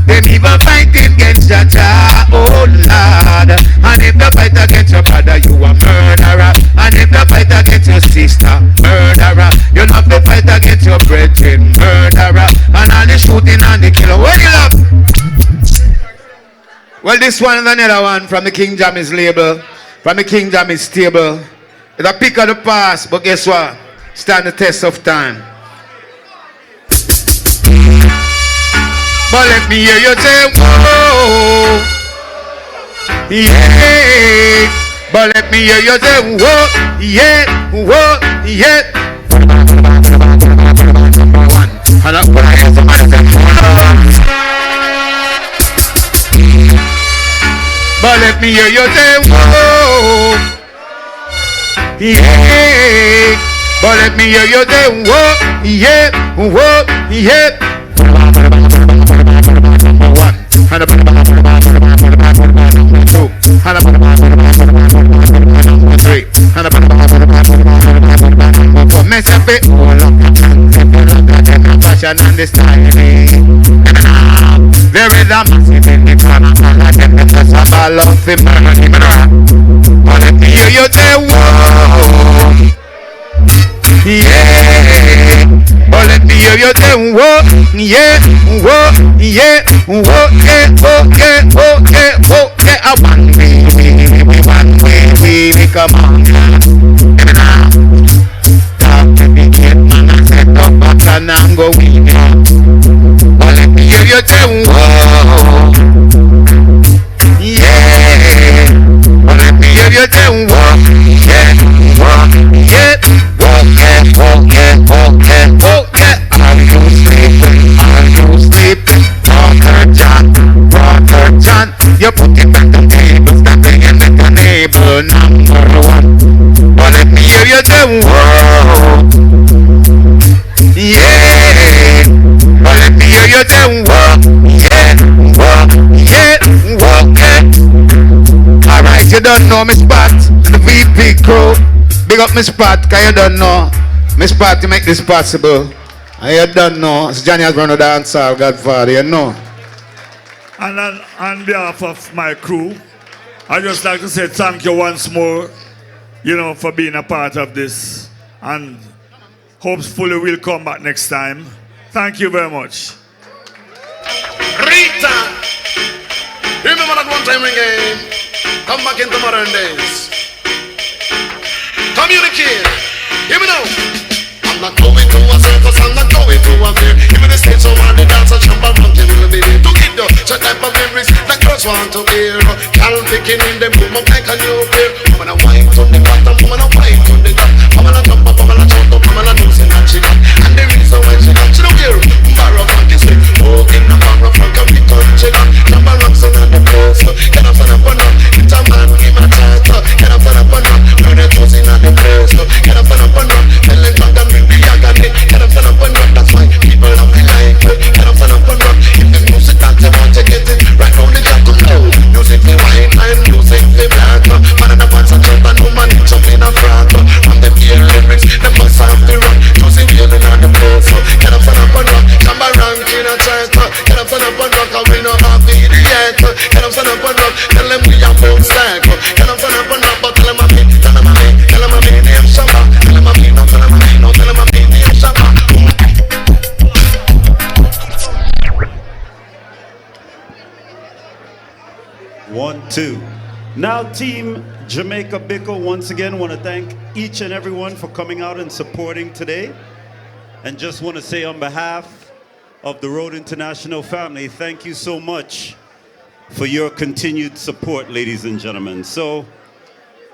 them even fight against Jaja, oh Lord. And if they fight against your brother, you a murderer. And if they fight against your sister, murderer. You love to fight against your brethren, murderer. And all the shooting and the killing, what do you love? Well, this one is another one from the King Jammies label, from the King Jammies stable. It's a pick of the past, but guess what? Stand the test of time. But let me hear you say, whoa, yeah. But let me hear you say, whoa, yeah, whoa, yeah. And that's what I hear somebody say, but let me hear you say, whoa, yeah. But let me hear you say, whoa, yeah, whoa, yeah. One, and a two, and a three, and a four. Mess up it, fashion and the styling. There is a massive in the corner, and them just a ball of the money. But let me hear you say, whoa, yeah. But let me hear you say, whoa, yeah, whoa, yeah, whoa, yeah, whoa, yeah, whoa, yeah, whoa, yeah. One way, come on. Talk to the kid, man, I said, come back and I'm going down. But let me hear you say, whoa, yeah. But let me hear you say, whoa, yeah, whoa, yeah, whoa, yeah, whoa, yeah, whoa, yeah, whoa, yeah. Are you sleeping? Are you sleeping? Water John, you put it on the table, standing in the table, number one. But let me hear you say, whoa, yeah. But let me hear you say, whoa, yeah, whoa, yeah, whoa, yeah. Alright, you don't know me spot, the VP crew. Big up me spot, cause you don't know. Me spot to make this possible. And you don't know, it's Johnny has run a dance hall, Godfather, you know. And on behalf of my crew, I just like to say thank you once more, you know, for being a part of this. And hopefully we'll come back next time. Thank you very much. Rita! Remember that one time again? Come back into modern days. Communicate. Hear me now. I'm not going to a circus, I'm not going to a fair. Even the stage so on the dance, I jump around till the day. To give you such type of lyrics that girls want to hear. Carol picking in them, boom up like a new pair. I'm gonna wind on the bottom, I'm gonna wind on the top. I'm gonna jump up, I'm gonna jump up, I'm gonna do some that she got. And the reason why she don't hear. Barrow from this way, oh, in the barrow from Capitol, she got. Jump around, son of the place. Get up, son up, and up. It's a man, give a chat. Get up, son up, and up. Learn it was in the place. Get up, son up, and up. Tell it back and bring the agony. Get up, son up, and up. That's why people love me like it. Get up, son up, and up. If the music that they want to get it, right now they got to know. Music for white and music for black. Man in the pants and shirt and woman in jump in a frock. From them ear lyrics, they must have the run. Music feeling on the place. Get up, son up, and up. Come around in a church. Get up, son up, and up. Cause we know how to eat yet. Get up, son up, and up. Tell them we are both stack. Get up, son up, and up. But tell them I'm me, tell them I'm me, tell them I'm me, name Shabba. Tell them I'm me, no, tell them I'm me, no, tell them I'm me, name Shabba. 1, 2. Now, Team Jamaica Bickle, once again, want to thank each and everyone for coming out and supporting today. And just want to say on behalf of the Road International family, thank you so much for your continued support, ladies and gentlemen. So,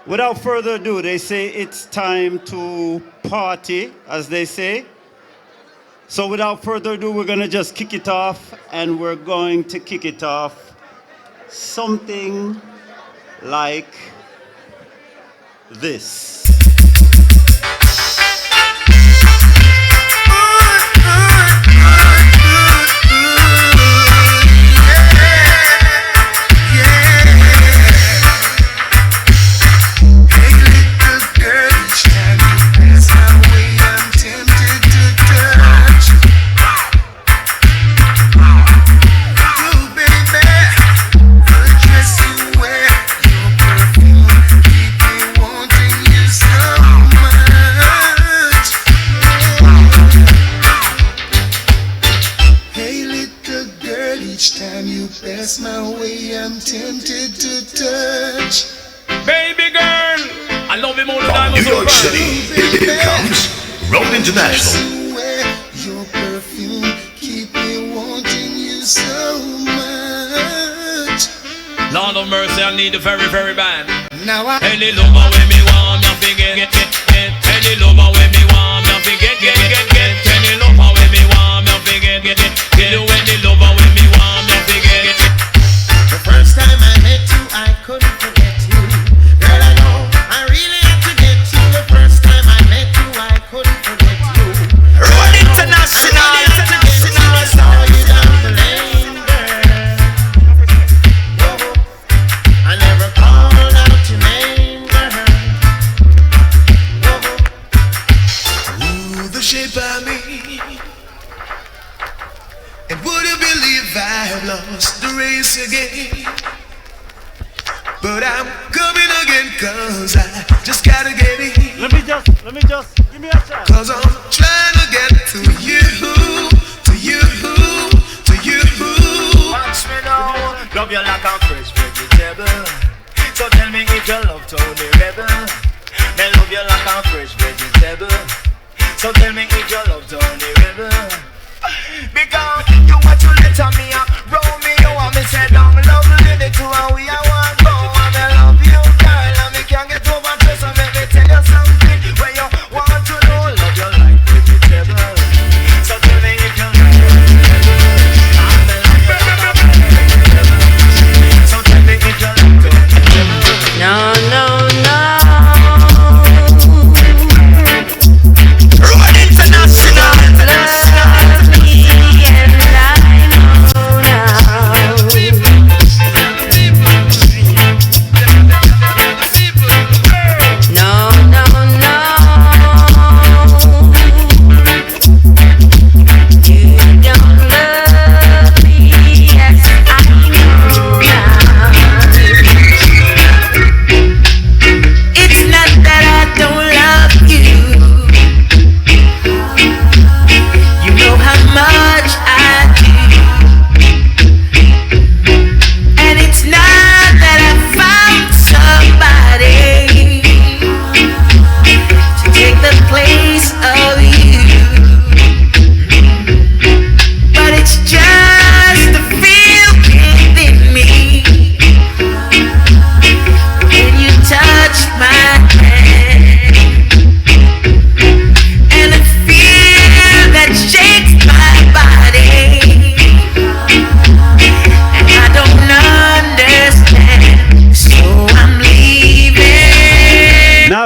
without further ado, they say it's time to party, as they say. So without further ado, we're going to just kick it off, and we're going to kick it off something like this. My way, I'm tempted to touch. Baby girl, I love him all the time. New York City, here comes Road International. Your perfume keep me wanting you so much. Lord of mercy, I need a very, very bad. Now I any lover when me want, me forget, get. Any lover when me want, me forget, get. Any lover when me want, me forget, get. Tell you when the lover when me want, me forget. First time I met you, I couldn't forget you. Girl, I know I really had to get you. The first time I met you, I couldn't forget you. Road International. I saw you down the lane, girl. I never called out your name, girl. Ooh, the shape of me. And would you believe I've lost the race again? But I'm coming again, cause I just gotta get in. Let me just, give me a chance. Cause I'm trying to get to you. So tell me if your love turn the rebel. Because you want to let me roll me, you want me say down love the two and we are one go. And I love you, girl, and me can't get over just so let me tell you something. When you want to know, love your life vegetable. So tell me if you love your so tell me if you love your no, no, no. Road International.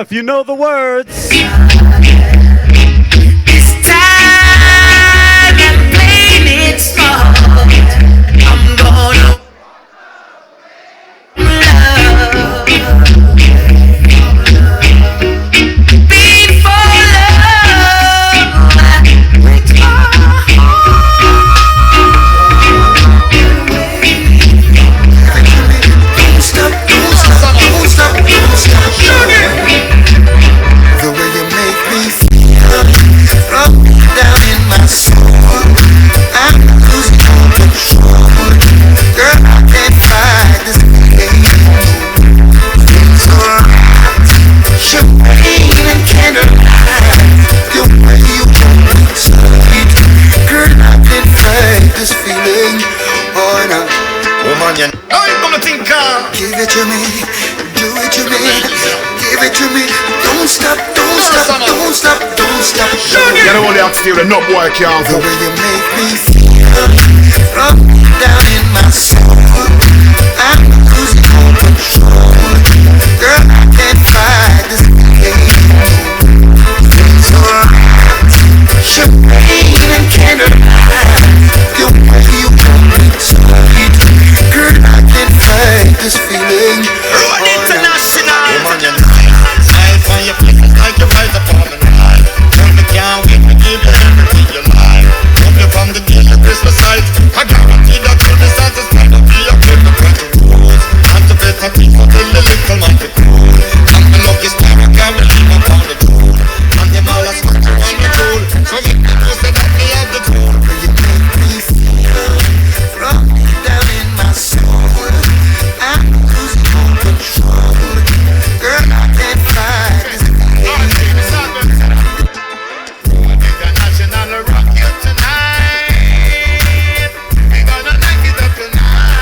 If you know the words. This time I'm playing it smart. I'm gonna love before love breaks my heart. Don't stop, don't stop, don't stop, don't stop. The way you make me feel, from down in my soul, I'm losing all control. Girl, I can't fight this game. So champagne and candlelight, the way you hold me tight. Girl, I can't fight this feeling. Oh no, woman, you know you gonna think give it to me, do it to me, give it to me. Don't stop, don't stop, don't stop, don't stop. You don't only have to feel the no boy can't the way you make me feel, from down in my soul, I'm losing all control. Girl, I can't fight this game.